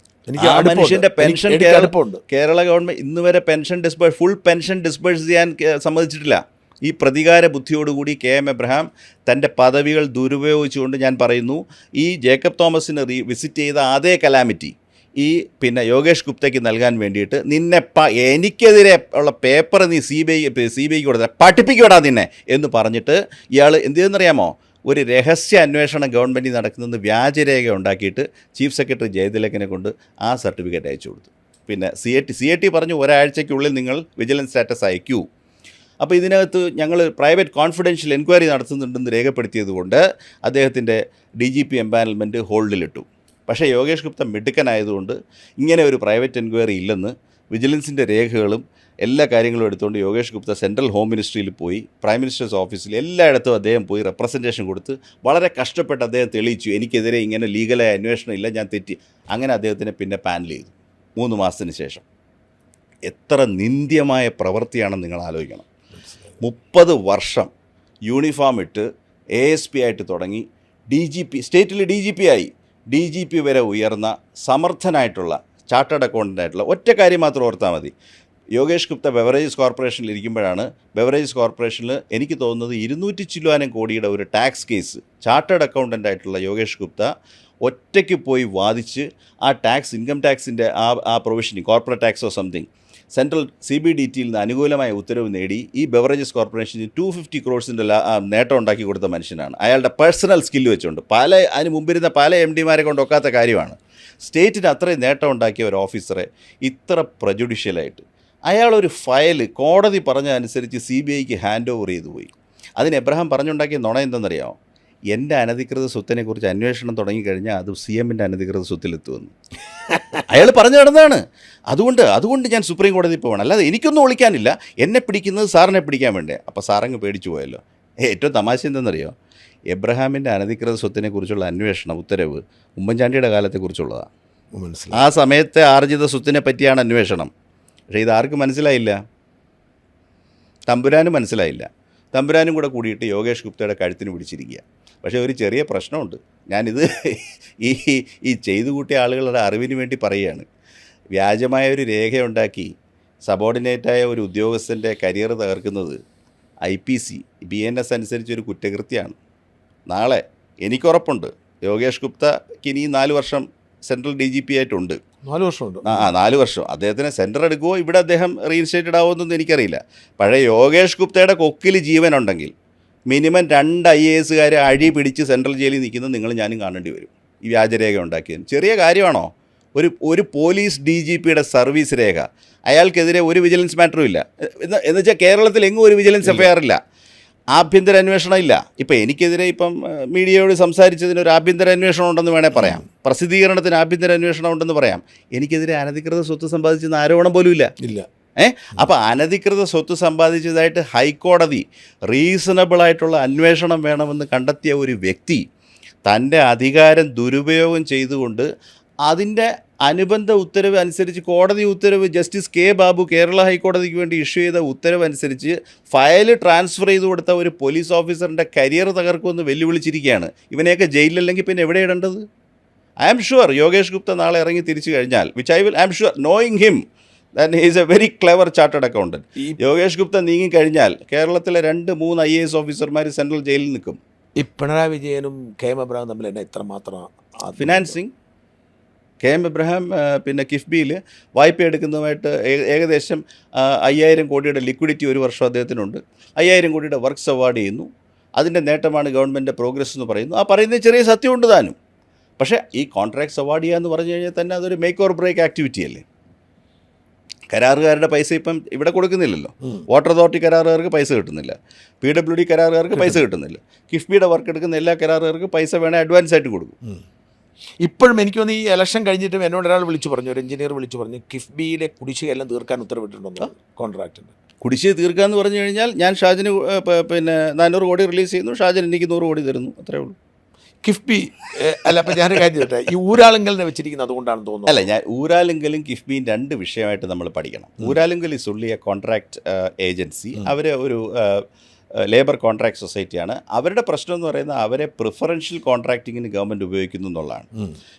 ആ മനുഷ്യന്റെ പെൻഷൻ കേരള ഗവൺമെന്റ് ഇന്ന് വരെ പെൻഷൻ ഫുൾ പെൻഷൻ ഡിസ്ബേഴ്സ് ചെയ്യാൻ സമ്മതിച്ചിട്ടില്ല. ഈ പ്രതികാര ബുദ്ധിയോടുകൂടി KM എബ്രഹാം തൻ്റെ പദവികൾ ദുരുപയോഗിച്ചുകൊണ്ട്, ഞാൻ പറയുന്നു, ഈ ജേക്കബ് തോമസിന് വിസിറ്റ് ചെയ്ത അതേ കലാമിറ്റി ഈ യോഗേഷ് ഗുപ്തയ്ക്ക് നൽകാൻ വേണ്ടിയിട്ട്, നിന്നെ എനിക്കെതിരെ ഉള്ള പേപ്പർ നീ CBIക്ക് കൊടുത്ത പഠിപ്പിക്കോടാ നിന്നെ എന്ന് പറഞ്ഞിട്ട് ഇയാൾ എന്ത് ചെയ്തെന്നറിയാമോ? ഒരു രഹസ്യ അന്വേഷണം ഗവൺമെൻറ്റിൽ നടക്കുന്നത് വ്യാജരേഖ ഉണ്ടാക്കിയിട്ട് ചീഫ് സെക്രട്ടറി ജയതിലകനെ കൊണ്ട് ആ സർട്ടിഫിക്കറ്റ് അയച്ചു കൊടുത്തു. പിന്നെ CAT പറഞ്ഞു ഒരാഴ്ചയ്ക്കുള്ളിൽ നിങ്ങൾ വിജിലൻസ് സ്റ്റാറ്റസ് അയക്കൂ. അപ്പോൾ ഇതിനകത്ത് ഞങ്ങൾ പ്രൈവറ്റ് കോൺഫിഡൻഷ്യൽ എൻക്വയറി നടത്തുന്നുണ്ടെന്ന് രേഖപ്പെടുത്തിയത് കൊണ്ട് അദ്ദേഹത്തിൻ്റെ DGP എംപാനൽമെൻറ്റ് ഹോൾഡിലിട്ടു. പക്ഷേ യോഗേഷ് ഗുപ്ത മിടുക്കനായതുകൊണ്ട് ഇങ്ങനെ ഒരു പ്രൈവറ്റ് എൻക്വയറി ഇല്ലെന്ന് വിജിലൻസിൻ്റെ രേഖകളും എല്ലാ കാര്യങ്ങളും എടുത്തുകൊണ്ട് യോഗേഷ് ഗുപ്ത സെൻട്രൽ ഹോം മിനിസ്ട്രിയിൽ പോയി, പ്രൈം മിനിസ്റ്റേഴ്സ് ഓഫീസിൽ എല്ലായിടത്തും അദ്ദേഹം പോയി റെപ്രസെൻറ്റേഷൻ കൊടുത്ത് വളരെ കഷ്ടപ്പെട്ട് അദ്ദേഹം തെളിയിച്ചു, എനിക്കെതിരെ ഇങ്ങനെ ലീഗലായ അന്വേഷണം ഇല്ല, ഞാൻ തെറ്റി. അങ്ങനെ അദ്ദേഹത്തിനെ പിന്നെ പാനൽ ചെയ്തു 3 മാസത്തിന് ശേഷം. എത്ര നിന്ദ്യമായ പ്രവൃത്തിയാണെന്ന് നിങ്ങൾ ആലോചിക്കണം. 30 വർഷം യൂണിഫോം ഇട്ട് ASP ആയിട്ട് തുടങ്ങി DGP, സ്റ്റേറ്റിൽ DGP ആയി, DGP വരെ ഉയർന്ന സമർത്ഥനായിട്ടുള്ള ചാർട്ടേഡ് അക്കൗണ്ടൻ്റ് ആയിട്ടുള്ള ഒറ്റ കാര്യം മാത്രം ഓർത്താൽ മതി. യോഗേഷ് ഗുപ്ത ബെവറേജസ് കോർപ്പറേഷനിൽ ഇരിക്കുമ്പോഴാണ് ബെവറേജസ് കോർപ്പറേഷനിൽ എനിക്ക് തോന്നുന്നത് 200 ചില്ലുവാനും കോടിയുടെ ഒരു ടാക്സ് കേസ് ചാർട്ടേഡ് അക്കൗണ്ടൻ്റ് ആയിട്ടുള്ള യോഗേഷ് ഗുപ്ത ഒറ്റയ്ക്ക് പോയി വാദിച്ച് ആ ടാക്സ്, ഇൻകം ടാക്സിൻ്റെ ആ പ്രൊവിഷനിങ്, കോർപ്പറേറ്റ് ടാക്സോ സംതിങ്, സെൻട്രൽ CBDTയിൽ നിന്ന് അനുകൂലമായ ഉത്തരവ് നേടി ഈ ബെവറേജസ് കോർപ്പറേഷന് 250 crores നേട്ടം ഉണ്ടാക്കി കൊടുത്ത മനുഷ്യനാണ്. അയാളുടെ പേഴ്സണൽ സ്കില്ല് വെച്ചുകൊണ്ട് അതിന് മുമ്പിരുന്ന പല MDമാരെ കൊണ്ടൊക്കാത്ത കാര്യമാണ്. സ്റ്റേറ്റിന് അത്രയും നേട്ടം ഉണ്ടാക്കിയ ഒരു ഓഫീസറെ ഇത്ര പ്രജുഡീഷ്യലായിട്ട് അയാളൊരു ഫയൽ കോടതി പറഞ്ഞ അനുസരിച്ച് CBIക്ക് ഹാൻഡ് ഓവർ ചെയ്തു പോയി. അതിന് എബ്രഹാം പറഞ്ഞുണ്ടാക്കിയ നുണ എന്തെന്നറിയാമോ? എൻ്റെ അനധികൃത സ്വത്തിനെക്കുറിച്ച് അന്വേഷണം തുടങ്ങിക്കഴിഞ്ഞാൽ അത് CMൻ്റെ അനധികൃത സ്വത്തിലെത്തുമെന്ന് അയാൾ പറഞ്ഞു നടന്നതാണ്. അതുകൊണ്ട് ഞാൻ സുപ്രീം കോടതിയിൽ പോകണം, അല്ലാതെ എനിക്കൊന്നും ഒളിക്കാനില്ല, എന്നെ പിടിക്കുന്നത് സാറിനെ പിടിക്കാൻ വേണ്ടേ. അപ്പോൾ സാറങ്ങ് പേടിച്ചു പോയല്ലോ. ഏറ്റവും തമാശ എന്തെന്നറിയോ? എബ്രഹാമിൻ്റെ അനധികൃത സ്വത്തിനെക്കുറിച്ചുള്ള അന്വേഷണ ഉത്തരവ് ഉമ്മൻചാണ്ടിയുടെ കാലത്തെക്കുറിച്ചുള്ളതാണ്. ആ സമയത്തെ ആർജിത സ്വത്തിനെ പറ്റിയാണ് അന്വേഷണം. പക്ഷേ ഇതാർക്കും മനസ്സിലായില്ല, തമ്പുരാനും മനസ്സിലായില്ല. തമ്പുരാനും കൂടെ കൂടിയിട്ട് യോഗേഷ് ഗുപ്തയുടെ കഴുത്തിന് പിടിച്ചിരിക്കുക. പക്ഷേ ഒരു ചെറിയ പ്രശ്നമുണ്ട്. ഞാനിത് ഈ ചെയ്തു കൂട്ടിയ ആളുകളുടെ അറിവിന് വേണ്ടി പറയുകയാണ്. വ്യാജമായ ഒരു രേഖയുണ്ടാക്കി സബോർഡിനേറ്റായ ഒരു ഉദ്യോഗസ്ഥൻ്റെ കരിയർ തകർക്കുന്നത് IPC BNS അനുസരിച്ചൊരു കുറ്റകൃത്യമാണ്. നാളെ എനിക്കുറപ്പുണ്ട് യോഗേഷ് ഗുപ്തക്ക് ഇനി 4 വർഷം സെൻട്രൽ DGP ആയിട്ടുണ്ട്. 4 വർഷമുണ്ട്. 4 വർഷം. അദ്ദേഹത്തിന് സെൻറ്റർ എടുക്കുമോ, ഇവിടെ അദ്ദേഹം റീഇൻസ്റ്റേറ്റഡ് ആവുമെന്നൊന്നും എനിക്കറിയില്ല. പഴയ യോഗേഷ് ഗുപ്തയുടെ കൊക്കിൽ ജീവനുണ്ടെങ്കിൽ മിനിമം 2 IASകാർ അഴി പിടിച്ച് സെൻട്രൽ ജയിലിൽ നിൽക്കുന്നത് ഞാനും കാണേണ്ടി വരും. ഈ വ്യാജരേഖ ഉണ്ടാക്കിയത് ചെറിയ കാര്യമാണോ? ഒരു പോലീസ് DGPയുടെ സർവീസ് രേഖ, അയാൾക്കെതിരെ ഒരു വിജിലൻസ് മാറ്ററും ഇല്ല. എന്നുവെച്ചാൽ കേരളത്തിൽ എങ്ങും ഒരു വിജിലൻസ് FIR ഇല്ല, ആഭ്യന്തര അന്വേഷണം ഇല്ല. ഇപ്പം എനിക്കെതിരെ മീഡിയയോട് സംസാരിച്ചതിന് ഒരു ആഭ്യന്തര അന്വേഷണം ഉണ്ടെന്ന് വേണേൽ പറയാം, പ്രസിദ്ധീകരണത്തിന് ആഭ്യന്തര അന്വേഷണം ഉണ്ടെന്ന് പറയാം. എനിക്കെതിരെ അനധികൃത സ്വത്ത് സമ്പാദിച്ചെന്ന് ആരോപണം പോലും ഇല്ല. അപ്പോൾ അനധികൃത സ്വത്ത് സമ്പാദിച്ചതായിട്ട് ഹൈക്കോടതി റീസണബിളായിട്ടുള്ള അന്വേഷണം വേണമെന്ന് കണ്ടെത്തിയ ഒരു വ്യക്തി തൻ്റെ അധികാരം ദുരുപയോഗം ചെയ്തുകൊണ്ട് അതിൻ്റെ അനുബന്ധ ഉത്തരവ് അനുസരിച്ച്, കോടതി ഉത്തരവ് ജസ്റ്റിസ് K. ബാബു കേരള ഹൈക്കോടതിക്ക് വേണ്ടി ഇഷ്യൂ ചെയ്ത ഉത്തരവ് അനുസരിച്ച് ഫയൽ ട്രാൻസ്ഫർ ചെയ്ത് കൊടുത്ത ഒരു പോലീസ് ഓഫീസറിൻ്റെ കരിയർ തകർക്കുമെന്ന് വെല്ലുവിളിച്ചിരിക്കുകയാണ്. ഇവനെയൊക്കെ ജയിലിലല്ലെങ്കിൽ പിന്നെ എവിടെ ഇടേണ്ടത്? I am sure Yogesh Gupta നാളെ ഇറങ്ങി തിരിച്ചു കഴിഞ്ഞാൽ, I am sure knowing him that he is a very clever chartered accountant. Yogesh Gupta നീങ്ങിക്കഴിഞ്ഞാൽ കേരളത്തിലെ 2-3 IAS ഓഫീസർമാർ സെൻട്രൽ ജയിലിൽ നിൽക്കും. ഈ പിണറായി വിജയനും KM എബ്രഹാം തമ്മിൽ തന്നെ ഇത്രമാത്രം ഫിനാൻസിങ്. KM എബ്രഹാം കിഫ്ബിയിൽ വായ്പ എടുക്കുന്നതുമായിട്ട് ഏകദേശം 5000 കോടിയുടെ ലിക്വിഡിറ്റി ഒരു വർഷം അദ്ദേഹത്തിനുണ്ട്. 5000 കോടിയുടെ വർക്ക്സ് അവാർഡ് ചെയ്യുന്നു. അതിൻ്റെ നേട്ടമാണ് ഗവൺമെൻറ് പ്രോഗ്രസ് എന്ന് പറയുന്നു. ആ പറയുന്നത് ചെറിയ സത്യമുണ്ട് താനും. പക്ഷേ ഈ കോൺട്രാക്ട്സ് അവാർഡ് ചെയ്യുക എന്ന് പറഞ്ഞു കഴിഞ്ഞാൽ തന്നെ അതൊരു മേക്ക് ഓർ ബ്രേക്ക് ആക്ടിവിറ്റി അല്ലേ. കരാറുകാരുടെ പൈസ ഇപ്പം ഇവിടെ കൊടുക്കുന്നില്ലല്ലോ. വാട്ടർ അതോറിറ്റി കരാറുകാർക്ക് പൈസ കിട്ടുന്നില്ല, PWD കരാറുകാർക്ക് പൈസ കിട്ടുന്നില്ല. കിഫ്ബിയുടെ വർക്ക് എടുക്കുന്ന എല്ലാ കരാറുകാർക്ക് പൈസ വേണേൽ അഡ്വാൻസ് ആയിട്ട് കൊടുക്കും. ഇപ്പോഴും എനിക്ക് തോന്നുന്നു ഈ ഇലക്ഷൻ കഴിഞ്ഞിട്ടും എന്നോട് ഒരാൾ വിളിച്ചു പറഞ്ഞു, ഒരു എഞ്ചിനീയർ വിളിച്ചു പറഞ്ഞു, കിഫ്ബിയിലെ കുടിശ്ശികയെല്ലാം തീർക്കാൻ ഉത്തരവിട്ടിട്ടുണ്ടോ കോൺട്രാക്റ്റിന്. കുടിശ്ശിക തീർക്കാമെന്ന് പറഞ്ഞു കഴിഞ്ഞാൽ ഞാൻ ഷാജിന് 400 കോടി റിലീസ് ചെയ്യുന്നു, ഷാജൻ എനിക്ക് 100 കോടി തരുന്നു, അത്രേ ഉള്ളൂ. കിഫ്ബി അല്ല, അപ്പം ഞാനൊരു കാര്യം ചോദിച്ചേ, ഈ ഊരാളുങ്കലിനെ വെച്ചിരിക്കുന്നത് അതുകൊണ്ടാണെന്ന് തോന്നുന്നു. അല്ല, ഞാൻ ഊരാലുങ്കലും കിഫ്ബിയും രണ്ട് വിഷയമായിട്ട് നമ്മൾ പഠിക്കണം. ഊരാലുങ്കൽ ഇസ് ഉള്ളി എ കോൺട്രാക്ട് ഏജൻസി. അവർ ഒരു ലേബർ കോൺട്രാക്ട് സൊസൈറ്റിയാണ്. അവരുടെ പ്രശ്നം എന്ന് പറയുന്നത് അവരെ പ്രിഫറൻഷ്യൽ കോൺട്രാക്ടിങ്ങിന് ഗവൺമെൻറ് ഉപയോഗിക്കുന്നു എന്നുള്ളതാണ്.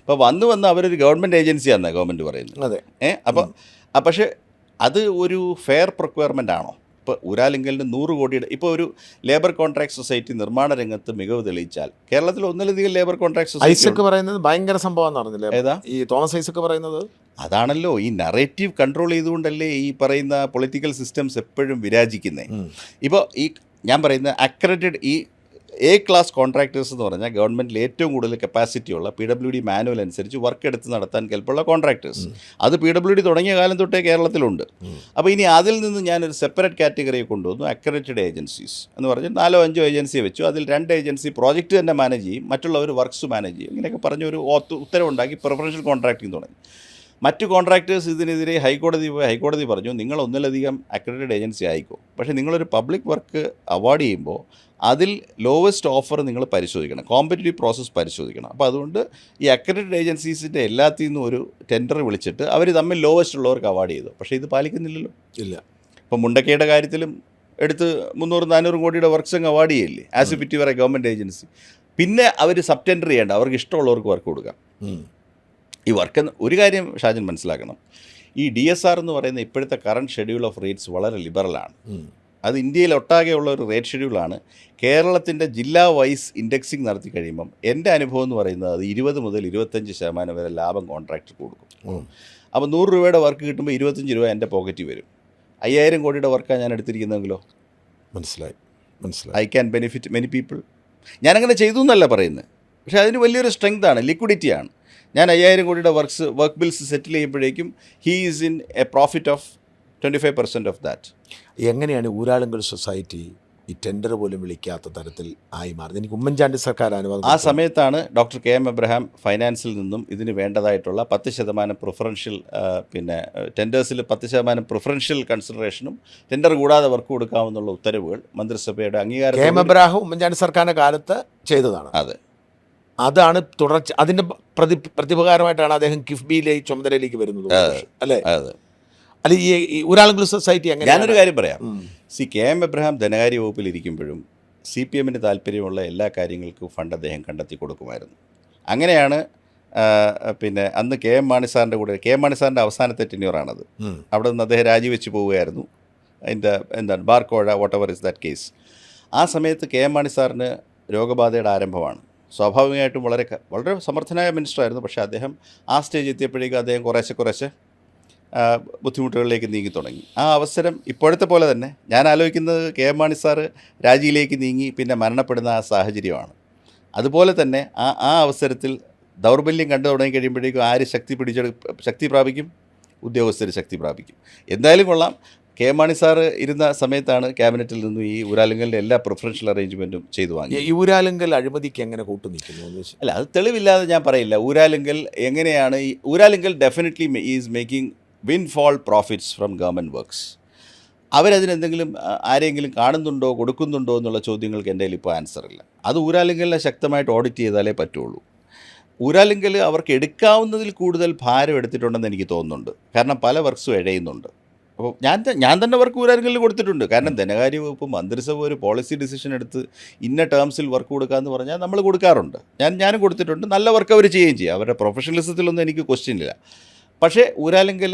ഇപ്പോൾ വന്ന് അവരൊരു ഗവൺമെൻറ് ഏജൻസിയാണെന്നാണ് ഗവൺമെൻറ് പറയുന്നത്. അതെ. അപ്പം പക്ഷേ അത് ഒരു ഫെയർ പ്രൊക്വയർമെൻ്റ് ആണോ? ഇപ്പോൾ ഊരാലുങ്കലിന് 100 കോടിയുടെ ഇപ്പോൾ ഒരു ലേബർ കോൺട്രാക്ട് സൊസൈറ്റി നിർമ്മാണ രംഗത്ത് മികവ് തെളിയിച്ചാൽ കേരളത്തിൽ ഒന്നിലധികം ലേബർ കോൺട്രാക്ട് സൊസൈറ്റി. ഐസക്ക് പറയുന്നത് ഭയങ്കര സംഭവം പറഞ്ഞില്ലേ? ഏതാ ഈ തോമസ് ഐസക്ക് പറയുന്നത്? അതാണല്ലോ ഈ നറേറ്റീവ് കൺട്രോൾ ചെയ്തുകൊണ്ടല്ലേ ഈ പറയുന്ന പൊളിറ്റിക്കൽ സിസ്റ്റംസ് എപ്പോഴും വിരാജിക്കുന്നത്. ഇപ്പോൾ ഈ ഞാൻ പറയുന്ന അക്രഡിറ്റഡ് ഈ എ ക്ലാസ് കോൺട്രാക്ടേഴ്സ് എന്ന് പറഞ്ഞാൽ ഗവൺമെൻറ്റിൽ ഏറ്റവും കൂടുതൽ കപ്പാസിറ്റി ഉള്ള PWD മാനുവൽ അനുസരിച്ച് വർക്ക് എടുത്ത് നടത്താൻ കെൽപ്പുള്ള കോൺട്രാക്ടേഴ്സ്. അത് PWD തുടങ്ങിയ കാലം തൊട്ടേ കേരളത്തിലുണ്ട്. അപ്പോൾ ഇനി അതിൽ നിന്ന് ഞാനൊരു സെപ്പറേറ്റ് കാറ്റഗറിയെ കൊണ്ടുവന്നു, അക്രഡിറ്റഡ് ഏജൻസീസ് എന്ന് പറഞ്ഞ് 4-5 ഏജൻസിയെ വെച്ചു. അതിൽ 2 ഏജൻസി പ്രോജക്റ്റ് തന്നെ മാനേജ് ചെയ്യും, മറ്റുള്ളവർ വർക്ക്സ് മാനേജ് ചെയ്യും. ഇങ്ങനെയൊക്കെ പറഞ്ഞൊരു ഉത്തരവുണ്ടാക്കി പ്രിഫറൻഷ്യൽ കോൺട്രാക്റ്റിംഗ് തുടങ്ങി. മറ്റ് കോൺട്രാക്ടേഴ്സ് ഇതിനെതിരെ ഹൈക്കോടതി പറഞ്ഞു, നിങ്ങൾ ഒന്നിലധികം അക്രഡിറ്റഡ് ഏജൻസി ആയിക്കോ, പക്ഷേ നിങ്ങളൊരു പബ്ലിക് വർക്ക് അവാർഡ് ചെയ്യുമ്പോൾ അതിൽ ലോവസ്റ്റ് ഓഫർ നിങ്ങൾ പരിശോധിക്കണം, കോമ്പറ്റീറ്റീവ് പ്രോസസ്സ് പരിശോധിക്കണം. അപ്പോൾ അതുകൊണ്ട് ഈ അക്രഡിറ്റഡ് ഏജൻസീസിൻ്റെ എല്ലാത്തിൽ നിന്നും ഒരു ടെൻഡർ വിളിച്ചിട്ട് അവർ തമ്മിൽ ലോവസ്റ്റ് ഉള്ളവർക്ക് അവാർഡ് ചെയ്തു. പക്ഷേ ഇത് പാലിക്കുന്നില്ലല്ലോ. ഇല്ല. ഇപ്പോൾ മുണ്ടക്കയുടെ കാര്യത്തിലും എടുത്ത് 300-400 കോടിയുടെ വർക്ക്സ് അങ്ങ് അവാർഡ് ചെയ്യില്ലേ ആസ് ഇഫ് ഇറ്റ് വരെ ഗവൺമെൻറ് ഏജൻസി. പിന്നെ അവർ സബ് ടെൻഡർ ചെയ്യേണ്ട, അവർക്ക് ഇഷ്ടമുള്ളവർക്ക് വർക്ക് കൊടുക്കാം. ഈ വർക്ക് ഒരു കാര്യം ഷാജൻ മനസ്സിലാക്കണം, ഈ DSR എന്ന് പറയുന്ന ഇപ്പോഴത്തെ കറണ്ട് ഷെഡ്യൂൾ ഓഫ് റേറ്റ്സ് വളരെ ലിബറലാണ്. അത് ഇന്ത്യയിൽ ഒട്ടാകെയുള്ള ഒരു റേറ്റ് ഷെഡ്യൂളാണ്. കേരളത്തിൻ്റെ ജില്ലാ വൈസ് ഇൻഡെക്സിങ് നടത്തി കഴിയുമ്പം എൻ്റെ അനുഭവം എന്ന് പറയുന്നത് അത് 20 മുതൽ 25% വരെ ലാഭം കോൺട്രാക്ടർ കൊടുക്കും. അപ്പോൾ 100 രൂപയുടെ വർക്ക് കിട്ടുമ്പോൾ 25 രൂപ എൻ്റെ പോക്കറ്റിൽ വരും. 5000 കോടിയുടെ വർക്കാണ് ഞാൻ എടുത്തിരിക്കുന്നതെങ്കിലോ? മനസ്സിലായി. I can benefit many people. ഞാനങ്ങനെ ചെയ്തു എന്നല്ല പറയുന്നത്, പക്ഷേ അതിന് വലിയൊരു സ്ട്രെങ്താണ്, ലിക്വിഡിറ്റിയാണ്. ഞാൻ 5000 കോടിയുടെ വർക്ക് ബിൽസ് സെറ്റിൽ ചെയ്യുമ്പോഴേക്കും he is in a profit of 25% of that. എങ്ങനെയാണ് ഊരാളുങ്കൽ സൊസൈറ്റി ഈ ടെൻഡർ പോലും വിളിക്കാത്ത തരത്തിൽ ആയി മാറുന്നത്? എനിക്ക് ഉമ്മൻചാണ്ടി സർക്കാർ അനുവാദം. ആ സമയത്താണ് ഡോക്ടർ KM എബ്രഹാം ഫൈനാൻസിൽ നിന്നും ഇതിന് വേണ്ടതായിട്ടുള്ള 10% പ്രിഫറൻഷ്യൽ ടെൻഡേഴ്സിൽ 10% പ്രിഫറൻഷ്യൽ കൺസിഡറേഷനും ടെൻഡർ കൂടാതെ വർക്ക് കൊടുക്കാമെന്നുള്ള ഉത്തരവുകൾ മന്ത്രിസഭയുടെ അംഗീകാരം KM എബ്രഹാം ഉമ്മൻചാണ്ടി സർക്കാരിൻ്റെ കാലത്ത് ചെയ്തതാണ്. അതെ, അതാണ് തുടർച്ച. അതിൻ്റെ പ്രതിപകാരമായിട്ടാണ് അദ്ദേഹം കിഫ്ബിയിലെ ചുമതലയിലേക്ക് വരുന്നത്, അല്ലേ? അതെ. അല്ല, ഈ ഊരാളുങ്കൽ സൊസൈറ്റി അങ്ങനെ. ഞാനൊരു കാര്യം പറയാം. KM എബ്രഹാം ധനകാര്യ വകുപ്പിൽ ഇരിക്കുമ്പോഴും CPMന് താല്പര്യമുള്ള എല്ലാ കാര്യങ്ങൾക്കും ഫണ്ട് അദ്ദേഹം കണ്ടെത്തി കൊടുക്കുമായിരുന്നു. അങ്ങനെയാണ് അന്ന് KM മാണി സാറിൻ്റെ കൂടെ, KM മാണി സാറിൻ്റെ അവസാനത്തെ ടെന്യൂറാണത്. അവിടെ നിന്ന് അദ്ദേഹം രാജിവെച്ച് പോവുകയായിരുന്നു. എന്താണ് ബാർക്കോഴ വോട്ടെവർ ഇസ് ദാറ്റ് കേസ്. ആ സമയത്ത് KM മാണി സാറിന് രോഗബാധയുടെ ആരംഭമാണ്. സ്വാഭാവികമായിട്ടും വളരെ സമർത്ഥനായ മിനിസ്റ്ററായിരുന്നു. പക്ഷേ അദ്ദേഹം ആ സ്റ്റേജ് എത്തിയപ്പോഴേക്കും അദ്ദേഹം കുറേശ്ശെ ബുദ്ധിമുട്ടുകളിലേക്ക് നീങ്ങി തുടങ്ങി. ആ അവസരം ഇപ്പോഴത്തെ പോലെ തന്നെ ഞാൻ ആലോചിക്കുന്നത് KM മാണി സാറ് രാജിയിലേക്ക് നീങ്ങി പിന്നെ മരണപ്പെടുന്ന ആ സാഹചര്യമാണ്. അതുപോലെ തന്നെ ആ അവസരത്തിൽ ദൗർബല്യം കണ്ടു തുടങ്ങി കഴിയുമ്പോഴേക്കും ആര് ശക്തി പ്രാപിക്കും? ഉദ്യോഗസ്ഥർ ശക്തി പ്രാപിക്കും. എന്തായാലും കൊള്ളാം, KM മാണി സാറ് ഇരുന്ന സമയത്താണ് ക്യാബിനറ്റിൽ നിന്നും ഈ ഊരാലുങ്കലിൻ്റെ എല്ലാ പ്രിഫറൻഷ്യൽ അറേഞ്ച്മെൻറ്റും ചെയ്തു വാങ്ങി. ഈ ഊരാലുങ്കൽ അഴിമതിക്ക് എങ്ങനെ കൂട്ടുനിൽക്കുന്നു? അല്ല, അത് തെളിവില്ലാതെ ഞാൻ പറയില്ല. ഊരാലുങ്കൽ എങ്ങനെയാണ് Uralungal definitely is making windfall profits from government works. അവരതിനെന്തെങ്കിലും ആരെങ്കിലും കാണുന്നുണ്ടോ കൊടുക്കുന്നുണ്ടോ എന്നുള്ള ചോദ്യങ്ങൾക്ക് എൻ്റെ കയ്യിൽ ഇപ്പോൾ ആൻസറില്ല. അത് ഊരാലുങ്കലിനെ ശക്തമായിട്ട് ഓഡിറ്റ് ചെയ്താലേ പറ്റുള്ളൂ. ഊരാലുങ്കൽ അവർക്ക് എടുക്കാവുന്നതിൽ കൂടുതൽ ഭാരം എടുത്തിട്ടുണ്ടെന്ന് എനിക്ക് തോന്നുന്നുണ്ട്. കാരണം പല വർക്ക്സും ഇഴയുന്നുണ്ട്. അപ്പോൾ ഞാൻ തന്നെ വർക്ക് ഊരാലുങ്കലിൽ കൊടുത്തിട്ടുണ്ട്. കാരണം ധനകാര്യ വകുപ്പ് മന്ത്രിസഭ ഒരു പോളിസി ഡിസിഷൻ എടുത്ത് ഇന്ന ടേംസിൽ വർക്ക് കൊടുക്കാമെന്ന് പറഞ്ഞാൽ നമ്മൾ കൊടുക്കാറുണ്ട്. ഞാനും കൊടുത്തിട്ടുണ്ട്. നല്ല വർക്ക് അവർ ചെയ്യുകയും ചെയ്യും. അവരുടെ പ്രൊഫഷണലിസത്തിലൊന്നും എനിക്ക് ക്വസ്റ്റ്യൻ ഇല്ല. പക്ഷേ ഊരാലുങ്കൽ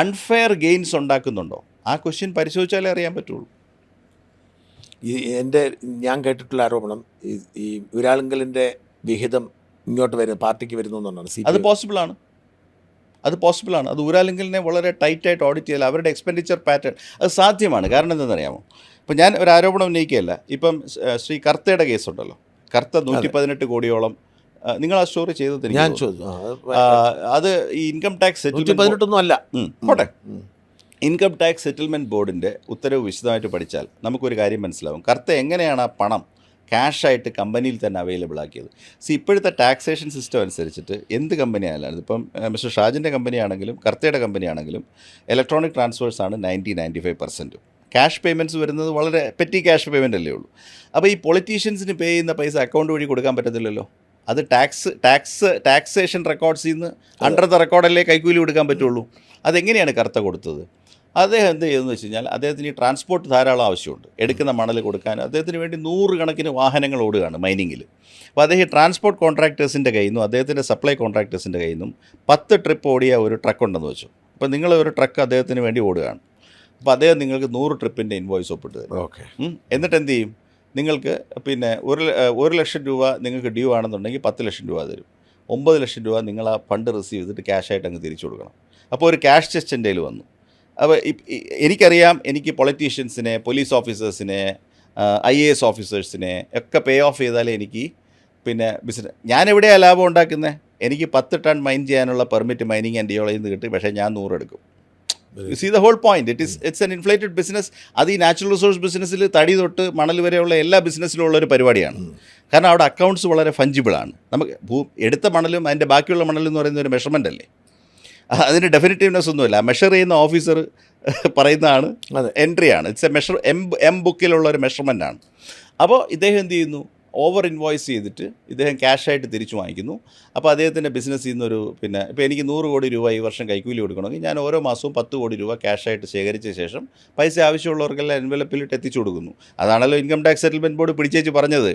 അൺഫെയർ ഗെയിൻസ് ഉണ്ടാക്കുന്നുണ്ടോ? ആ ക്വസ്റ്റ്യൻ പരിശോധിച്ചാലേ അറിയാൻ പറ്റുള്ളൂ. ഞാൻ കേട്ടിട്ടുള്ള ആരോപണം ഈ ഊരാലുങ്കലിൻ്റെ വിഹിതം ഇങ്ങോട്ട് വരുന്ന പാർട്ടിക്ക് വരുന്നു എന്നാണ്. അത് പോസിബിളാണ്. അത് ഊരാലുങ്കലിനെ വളരെ ടൈറ്റായിട്ട് ഓഡിറ്റ് ചെയ്താൽ അവരുടെ എക്സ്പെൻഡിച്ചർ പാറ്റേൺ അത് സാധ്യമാണ്. കാരണം എന്താണെന്നറിയാമോ? ഇപ്പം ഞാൻ ഒരു ആരോപണം ഉന്നയിക്കുകയല്ല. ഇപ്പം ശ്രീ കർത്തയുടെ കേസുണ്ടല്ലോ, കർത്ത 118 കോടിയോളം നിങ്ങൾ ആ സ്റ്റോറി ചെയ്തത് ഞാൻ അത് ഈ ഇൻകം ടാക്സ് സെറ്റിൽമെൻറ്റ് അല്ല പോട്ടെ. ഇൻകം ടാക്സ് സെറ്റിൽമെൻറ്റ് ബോർഡിൻ്റെ ഉത്തരവ് വിശദമായിട്ട് പഠിച്ചാൽ നമുക്കൊരു കാര്യം മനസ്സിലാവും. കർത്ത എങ്ങനെയാണ് ആ പണം ക്യാഷായിട്ട് കമ്പനിയിൽ തന്നെ അവൈലബിൾ ആക്കിയത്. ഇപ്പോഴത്തെ ടാക്സേഷൻ സിസ്റ്റം അനുസരിച്ചിട്ട് എന്ത് കമ്പനി ആയാലും, ഇപ്പം മിസ്റ്റർ ഷാജിൻ്റെ കമ്പനി ആണെങ്കിലും കർത്തയുടെ കമ്പനി ആണെങ്കിലും ഇലക്ട്രോണിക് ട്രാൻസ്ഫേഴ്സാണ് 90-95%. ക്യാഷ് പേയ്മെൻറ്റ്സ് വരുന്നത് വളരെ പെറ്റി ക്യാഷ് പേയ്മെൻ്റ് അല്ലേ ഉള്ളൂ. അപ്പോൾ ഈ പൊളിറ്റീഷ്യൻസിന് പേ ചെയ്യുന്ന പൈസ അക്കൗണ്ട് വഴി കൊടുക്കാൻ പറ്റത്തില്ലല്ലോ. അത് ടാക്സേഷൻ റെക്കോർഡ്സിൽ നിന്ന് അണ്ടർ ദ റെക്കോർഡല്ലേ കൈക്കൂലി കൊടുക്കാൻ പറ്റുള്ളൂ. അതെങ്ങനെയാണ് കർത്ത കൊടുത്തത്? അദ്ദേഹം എന്ത് ചെയ്തെന്ന് വെച്ച് കഴിഞ്ഞാൽ അദ്ദേഹത്തിന് ഈ ട്രാൻസ്പോർട്ട് ധാരാളം ആവശ്യമുണ്ട്. എടുക്കുന്ന മണൽ കൊടുക്കാൻ അദ്ദേഹത്തിന് വേണ്ടി 100 കണക്കിന് വാഹനങ്ങൾ ഓടുകയാണ് മൈനിങ്ങിൽ. അപ്പോൾ അദ്ദേഹം ട്രാൻസ്പോർട്ട് കോൺട്രാക്ടേഴ്സിൻ്റെ കയ്യിൽ നിന്നും അദ്ദേഹത്തിൻ്റെ സപ്ലൈ കോൺട്രാക്ടേഴ്സിൻ്റെ കയ്യിൽ നിന്നും 10 ട്രിപ്പ് ഓടിയ ഒരു ട്രക്ക് ഉണ്ടെന്ന് വെച്ചു. അപ്പോൾ നിങ്ങൾ ഒരു ട്രക്ക് അദ്ദേഹത്തിന് വേണ്ടി ഓടുകയാണ്. അപ്പോൾ അദ്ദേഹം നിങ്ങൾക്ക് 100 ട്രിപ്പിൻ്റെ ഇൻവോയ്സ് ഒപ്പിട്ട് തരും. ഓക്കെ. എന്നിട്ട് എന്ത് ചെയ്യും? നിങ്ങൾക്ക് പിന്നെ 1 ലക്ഷം രൂപ നിങ്ങൾക്ക് ഡ്യൂ ആണെന്നുണ്ടെങ്കിൽ 10 ലക്ഷം രൂപ തരും. 9 ലക്ഷം രൂപ നിങ്ങൾ ആ ഫണ്ട് റിസീവ് ചെയ്തിട്ട് ക്യാഷായിട്ട് അങ്ങ് തിരിച്ചു കൊടുക്കണം. അപ്പോൾ ഒരു ക്യാഷ് ചെസ്റ്റ് എൻ്റെ കയ്യിൽ വന്നു. അപ്പോൾ എനിക്കറിയാം, എനിക്ക് പൊളിറ്റീഷ്യൻസിനെ, പോലീസ് ഓഫീസേഴ്സിനെ, IAS ഓഫീസേഴ്സിനെ ഒക്കെ പേ ഓഫ് ചെയ്താലേ എനിക്ക് പിന്നെ ബിസിനസ്. ഞാൻ എവിടെയാണ് ലാഭം ഉണ്ടാക്കുന്നത്? എനിക്ക് 10 ടൺ മൈൻ ചെയ്യാനുള്ള പെർമിറ്റ് മൈനിങ് ആൻഡ് ഡിയോളയിൽ നിന്ന് കിട്ടി, പക്ഷേ ഞാൻ 100 എടുക്കും. You see the whole point. It's an inflated business. അത് ഈ നാച്ചുറൽ റിസോഴ്സ് ബിസിനസ്സിൽ തടി തൊട്ട് മണൽ വരെയുള്ള എല്ലാ ബിസിനസ്സിലും ഉള്ളൊരു പരിപാടിയാണ്. കാരണം അവിടെ അക്കൗണ്ട്സ് വളരെ ഫഞ്ചിബിളാണ്. നമുക്ക് എടുത്ത മണലും അതിൻ്റെ ബാക്കിയുള്ള മണലും എന്ന് പറയുന്ന ഒരു മെഷർമെൻ്റ് അല്ലേ, അതിന് ഡെഫിനിറ്റീവ്നെസ് ഒന്നുമില്ല. മെഷർ ചെയ്യുന്ന ഓഫീസർ പറയുന്നതാണ് എൻട്രിയാണ്. ഇറ്റ്സ് എ എം ബുക്കിലുള്ള ഒരു മെഷർമെൻ്റാണ്. അപ്പോൾ ഇദ്ദേഹം എന്ത് ചെയ്യുന്നു? ഓവർ ഇൻവോയ്സ് ചെയ്തിട്ട് ഇദ്ദേഹം ക്യാഷായിട്ട് തിരിച്ചു വാങ്ങിക്കുന്നു. അപ്പോൾ അദ്ദേഹത്തിൻ്റെ ബിസിനസ്സിൽ നിന്നൊരു പിന്നെ ഇപ്പോൾ എനിക്ക് 100 കോടി രൂപ ഈ വർഷം കൈക്കൂലി കൊടുക്കണമെങ്കിൽ ഞാൻ ഓരോ മാസവും 10 കോടി രൂപ ക്യാഷായിട്ട് ശേഖരിച്ച ശേഷം പൈസ ആവശ്യമുള്ളവർക്കെല്ലാം എൻവലപ്പിലിട്ട് എത്തിച്ചു കൊടുക്കുന്നു. അതാണല്ലോ ഇൻകം ടാക്സ് സെറ്റിൽമെൻറ്റ് ബോർഡ് പിടിച്ചേച്ച് പറഞ്ഞത്,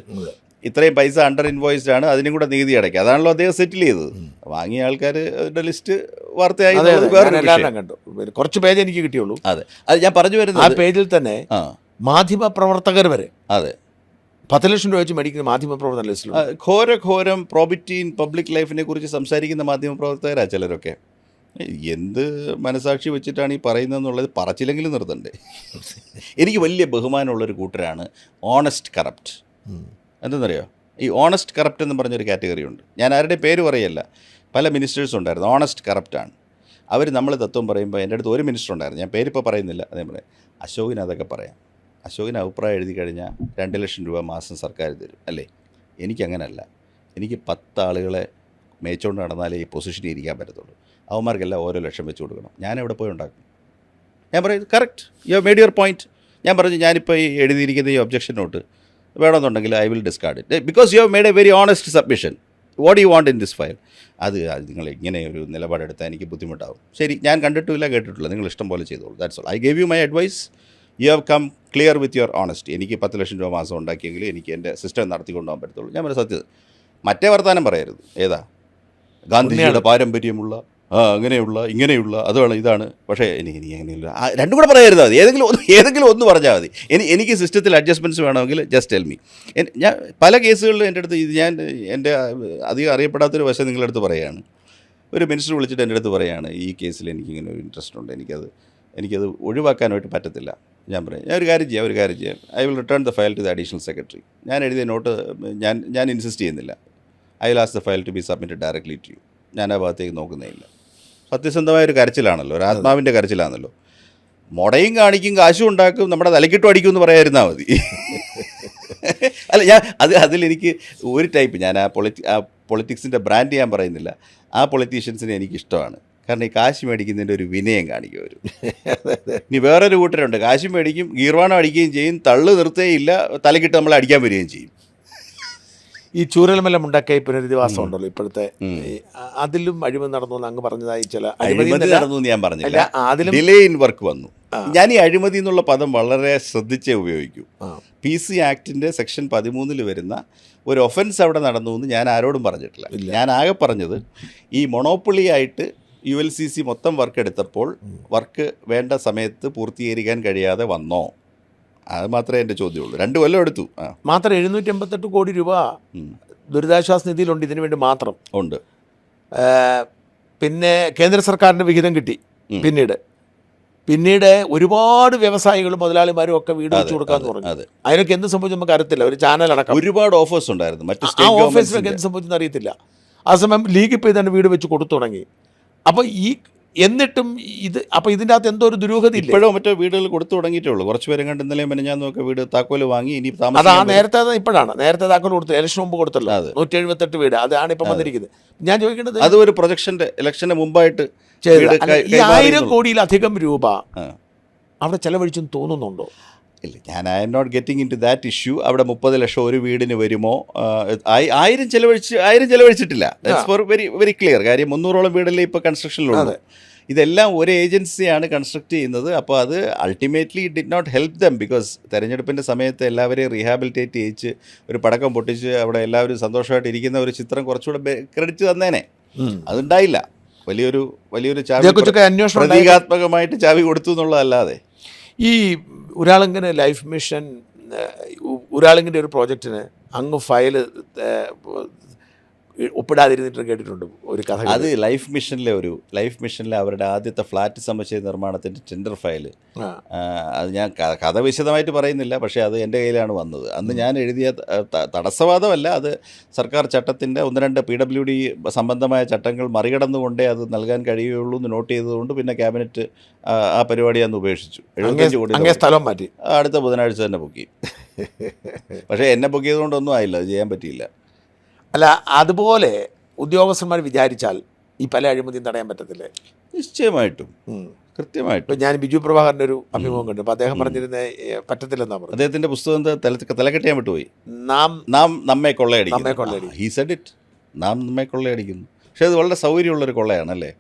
ഇത്രയും പൈസ അണ്ടർ ഇൻവോയ്സ്ഡ് ആണ്, അതിനും കൂടെ നികുതി അടയ്ക്കുക. അതാണല്ലോ അദ്ദേഹം സെറ്റിൽ ചെയ്തത്. വാങ്ങിയ ആൾക്കാരുടെ ലിസ്റ്റ് വാർത്തയായി കണ്ടു. കുറച്ച് പേജ് എനിക്ക് കിട്ടിയുള്ളൂ. അതെ, അത് ഞാൻ പറഞ്ഞു വരുന്നത്. ആ പേജിൽ തന്നെ മാധ്യമ പ്രവർത്തകർ വരെ, അതെ, 10 ലക്ഷം രൂപ വെച്ച് മേടിക്കുന്ന മാധ്യമപ്രവർത്തന ലിസ്റ്റിൽ ഘോരം പ്രോബിറ്റി ഇൻ പബ്ലിക് ലൈഫിനെ കുറിച്ച് സംസാരിക്കുന്ന മാധ്യമപ്രവർത്തകരാണ് ചിലരൊക്കെ. എന്ത് മനസാക്ഷി വെച്ചിട്ടാണ് ഈ പറയുന്നതെന്നുള്ളത് പറച്ചില്ലെങ്കിലും നിർത്തണ്ടേ? എനിക്ക് വലിയ ബഹുമാനമുള്ളൊരു കൂട്ടരാണ് ഓണസ്റ്റ് കറപ്റ്റ്. എന്തെന്നറിയോ? ഈ ഓണസ്റ്റ് കറപ്റ്റ് എന്ന് പറഞ്ഞൊരു കാറ്റഗറി ഉണ്ട്. ഞാൻ ആരുടെ പേര് പറയല്ല, പല മിനിസ്റ്റേഴ്സും ഉണ്ടായിരുന്നു ഓണസ്റ്റ് കറപ്റ്റാണ് അവർ. നമ്മൾ തത്വം പറയുമ്പോൾ എൻ്റെ അടുത്ത് ഒരു മിനിസ്റ്റർ ഉണ്ടായിരുന്നു, ഞാൻ പേരിപ്പോൾ പറയുന്നില്ല, അതേ പറയാം. അശോകിന് അതൊക്കെ പറയാം. അശോകിന് അഭിപ്രായം എഴുതി കഴിഞ്ഞാൽ 2 ലക്ഷം രൂപ മാസം സർക്കാർ തരും, അല്ലേ? എനിക്കങ്ങനല്ല. എനിക്ക് 10 ആളുകളെ മേച്ചുകൊണ്ട് നടന്നാലേ ഈ പൊസിഷനിൽ ഇരിക്കാൻ പറ്റത്തുള്ളൂ. അവന്മാർക്കെല്ലാം ഓരോ ലക്ഷം വെച്ച് കൊടുക്കണം. ഞാൻ എവിടെ പോയി ഉണ്ടാക്കും? ഞാൻ പറയും correct, you have made your point. ഞാൻ പറഞ്ഞു ഞാനിപ്പോൾ ഈ എഴുതിയിരിക്കുന്ന ഈ ഒബ്ജക്ഷൻ നോട്ട് വേണമെന്നുണ്ടെങ്കിൽ I will discard it because you have made A very honest submission. What you want in this file? അത് നിങ്ങൾ ഇങ്ങനെ ഒരു നിലപാടെടുത്താൽ എനിക്ക് ബുദ്ധിമുട്ടാവും. ശരി, ഞാൻ കണ്ടിട്ടില്ല കേട്ടിട്ടില്ല, നിങ്ങൾ ഇഷ്ടം പോലെ ചെയ്തോളൂ. That's all. I gave you my advice. You have come clear with your honesty. എനിക്ക് 10 ലക്ഷം രൂപ മാസം ഉണ്ടാക്കിയെങ്കിൽ എനിക്ക് എൻ്റെ സിസ്റ്റം നടത്തിക്കൊണ്ടുപോകാൻ പറ്റത്തുള്ളൂ. ഞാൻ ഒരു സത്യത മറ്റേ വർത്താനം പറയരുത്. ഏതാ ഗാന്ധിജിയുടെ പാരമ്പര്യമുള്ള അങ്ങനെയുള്ള ഇങ്ങനെയുള്ള അതാണ് ഇതാണ്, പക്ഷേ എനിക്ക് അങ്ങനെയുള്ള രണ്ടും കൂടെ പറയരുത്. അത് ഏതെങ്കിലും ഒന്ന് പറഞ്ഞാൽ മതി. എനിക്ക് സിസ്റ്റത്തിൽ അഡ്ജസ്റ്റ്മെൻറ്റ്സ് വേണമെങ്കിൽ ജസ്റ്റ് ടെൽ മീ. ഞാൻ പല കേസുകളിലും എൻ്റെ അടുത്ത് ഞാൻ എൻ്റെ അധികം അറിയപ്പെടാത്തൊരു വശം നിങ്ങളുടെ അടുത്ത് പറയുകയാണ്. ഒരു മിനിസ്റ്റർ വിളിച്ചിട്ട് എൻ്റെ അടുത്ത് പറയുകയാണ്, ഈ കേസിൽ എനിക്കിങ്ങനെ ഒരു ഇൻട്രസ്റ്റ് ഉണ്ട്, എനിക്കത് ഒഴിവാക്കാനായിട്ട് പറ്റത്തില്ല. ഞാൻ പറയും ഞാൻ ഒരു കാര്യം ചെയ്യാം, I will return the file to the additional secretary. ഞാൻ എഴുതിയ നോട്ട് ഞാൻ ഇൻസിസ്റ്റ് ചെയ്യുന്നില്ല. I will ask the file to be submitted directly to you. ഞാൻ ആ ഭാഗത്തേക്ക് നോക്കുന്നേയില്ല. സത്യസന്ധമായൊരു കരച്ചിലാണല്ലോ, ഒരു ആത്മാവിൻ്റെ കരച്ചിലാണല്ലോ. മുടയും കാണിക്കും, കാശും ഉണ്ടാക്കും, നമ്മുടെ തലക്കിട്ടും അടിക്കും എന്ന് പറയാതിരുന്നാൽ മതി. അല്ല, ഞാൻ അതിലെനിക്ക് ഒരു ടൈപ്പ്, ഞാൻ ആ പൊളിറ്റിക്സിൻ്റെ ബ്രാൻഡ് ഞാൻ പറയുന്നില്ല, ആ പൊളിറ്റീഷ്യൻസിനെ എനിക്കിഷ്ടമാണ്. കാരണം ഈ കാശ് മേടിക്കുന്നതിൻ്റെ ഒരു വിനയം കാണിക്കും അവർ. ഇനി വേറൊരു കൂട്ടരുണ്ട്, കാശ് മേടിക്കും, ഗീർവാണം അടിക്കുകയും ചെയ്യും, തള്ളു നിർത്തുകയില്ല, തലക്കിട്ട് നമ്മളെ അടിക്കാൻ വരികയും ചെയ്യും. ഈ ചൂരൽമല മുണ്ടക്കൈ പുനരധിവാസം ഉണ്ടല്ലോ ഇപ്പോഴത്തെ, അതിലും അഴിമതി നടന്നു എന്ന് അങ്ങ് പറഞ്ഞതായി ചില അഴിമതി നടന്നു എന്ന് ഞാൻ പറഞ്ഞില്ല, അതിലും ഡിലേ ഇൻ വർക്ക് വന്നു. ഞാൻ ഈ അഴിമതി എന്നുള്ള പദം വളരെ ശ്രദ്ധിച്ചേ ഉപയോഗിക്കൂ. PC ആക്ടിൻ്റെ സെക്ഷൻ 13 വരുന്ന ഒരു ഒഫൻസ് അവിടെ നടന്നു എന്ന് ഞാൻ ആരോടും പറഞ്ഞിട്ടില്ല. ഞാൻ ആകെ പറഞ്ഞത് ഈ മൊണോപ്പൊളി ആയിട്ട് ULCC മൊത്തം വർക്ക് എടുത്തപ്പോൾ വർക്ക് വേണ്ട സമയത്ത് പൂർത്തീകരിക്കാൻ കഴിയാതെ വന്നോ, അത് മാത്രമേ എൻ്റെ ചോദ്യമുള്ളൂ. 2 കൊല്ലം എടുത്തു. മാത്രം 788 കോടി രൂപ ദുരിതാശ്വാസ നിധിയിലുണ്ട് ഇതിനു വേണ്ടി മാത്രം ഉണ്ട്. പിന്നെ കേന്ദ്ര സർക്കാരിൻ്റെ വിഹിതം കിട്ടി. പിന്നീട് ഒരുപാട് വ്യവസായികളും മുതലാളിമാരും ഒക്കെ വീട് വെച്ച് കൊടുക്കാന്ന് പറഞ്ഞു. അതിനൊക്കെ എന്ത് സംഭവിച്ചു നമുക്ക് അറിയത്തില്ല. ഒരു ചാനൽ അടക്കം ഒരുപാട് ഓഫേഴ്സ് ഉണ്ടായിരുന്നു. ആ ഓഫീസിലൊക്കെ എന്ത് സംഭവിച്ചെന്ന് അറിയത്തില്ല. ആ സമയം ലീഗ് ഇപ്പോൾ തന്നെ വീട് വെച്ച് കൊടുത്തു തുടങ്ങി. അപ്പോൾ എന്നിട്ടും അപ്പോൾ ഇതിൻ്റെ അകത്ത് എന്തോ ഒരു ദുരൂഹത ഇല്ല. ഇപ്പോഴോ മറ്റോ വീടുകൾ കൊടുത്തു തുടങ്ങിയിട്ടുള്ളൂ. കുറച്ച് പേരും കണ്ട് ഇന്നലെ മെനഞ്ഞാന്നൊക്കെ വീട് താക്കോല് വാങ്ങി. ഇനി നേരത്തെ താക്കോൽ കൊടുത്തു, ഇലക്ഷൻ മുമ്പ് കൊടുത്തല്ലോ. 178 വീട്, അതാണ് ഇപ്പം വന്നിരിക്കുന്നത്. ഞാൻ ചോദിക്കേണ്ടത്, അത് ഒരു പ്രൊജക്ഷൻ്റെ ഇലക്ഷന് മുമ്പായിട്ട് ഈ 1000 കോടിയിലധികം രൂപ അവിടെ ചെലവഴിച്ചെന്ന് തോന്നുന്നുണ്ടോ? ഇല്ല, ഞാൻ I'm not getting into that issue. അവിടെ 30 ലക്ഷം ഒരു വീടിന് വരുമോ? 1000 ചെലവഴിച്ചിട്ടില്ല. That's for very very clear. കാര്യം 300ഓളം വീടല്ലേ ഇപ്പോൾ കൺസ്ട്രക്ഷനിലുള്ളത്. ഇതെല്ലാം ഒരു ഏജൻസിയാണ് കൺസ്ട്രക്ട് ചെയ്യുന്നത്. അപ്പോൾ അത് ultimately it did not help them. Because തെരഞ്ഞെടുപ്പിൻ്റെ സമയത്ത് എല്ലാവരെയും റീഹാബിലിറ്റേറ്റ് ചെയ്യിച്ച് ഒരു പടക്കം പൊട്ടിച്ച് അവിടെ എല്ലാവരും സന്തോഷമായിട്ട് ഇരിക്കുന്ന ഒരു ചിത്രം കുറച്ചുകൂടെ ക്രെഡിറ്റ് തന്നേനെ. അതുണ്ടായില്ല. വലിയൊരു ചാവി, പ്രതീകാത്മകമായിട്ട് ചാവി കൊടുത്തു എന്നുള്ളതല്ലാതെ. ഈ ഒരാളിങ്ങനെ ലൈഫ് മിഷൻ, ഒരാളിങ്ങനെ ഒരു പ്രോജക്റ്റിന് അങ്ങ് ഫയൽ ഒപ്പിടാതിരുന്നിട്ട് കേട്ടിട്ടുണ്ട് ഒരു കഥ. അത് ലൈഫ് മിഷനിലെ അവരുടെ ആദ്യത്തെ ഫ്ലാറ്റ് സമുച്ചയ നിർമ്മാണത്തിൻ്റെ ടെൻഡർ ഫയൽ. അത് ഞാൻ കഥ വിശദമായിട്ട് പറയുന്നില്ല, പക്ഷേ അത് എൻ്റെ കയ്യിലാണ് വന്നത്. അന്ന് ഞാൻ എഴുതിയ തടസ്സവാദമല്ല, അത് സർക്കാർ ചട്ടത്തിൻ്റെ 1-2 PWD സംബന്ധമായ ചട്ടങ്ങൾ മറികടന്നുകൊണ്ടേ അത് നൽകാൻ കഴിയുള്ളൂ എന്ന് നോട്ട് ചെയ്തതുകൊണ്ട് പിന്നെ ക്യാബിനറ്റ് ആ പരിപാടി അന്ന് ഉപേക്ഷിച്ചു. 75 കോടി സ്ഥലം മാറ്റി അടുത്ത ബുധനാഴ്ച തന്നെ പൊക്കി. പക്ഷേ എന്നെ പൊക്കിയതുകൊണ്ടൊന്നും ആയില്ല, അത് ചെയ്യാൻ പറ്റിയില്ല. അല്ല, അതുപോലെ ഉദ്യോഗസ്ഥന്മാർ വിചാരിച്ചാൽ ഈ പല അഴിമതിയും തടയാൻ പറ്റത്തില്ലേ? നിശ്ചയമായിട്ടും, കൃത്യമായിട്ടും. ഞാൻ ബിജു പ്രഭാകരൻ്റെ ഒരു അഭിമുഖം കണ്ടു. അപ്പോൾ അദ്ദേഹം പറഞ്ഞിരുന്ന പറ്റത്തില്ലെന്നാ പറഞ്ഞു. അദ്ദേഹത്തിൻ്റെ പുസ്തകം തലക്കെട്ടിയാൻ വിട്ടുപോയി. നാം നമ്മെ കൊള്ളയടിക്കുന്നു. He said it. നാം നമ്മെ കൊള്ളയടിക്കുന്നു. പക്ഷേ അത് വളരെ സൗകര്യമുള്ളൊരു കൊള്ളയാണല്ലേ.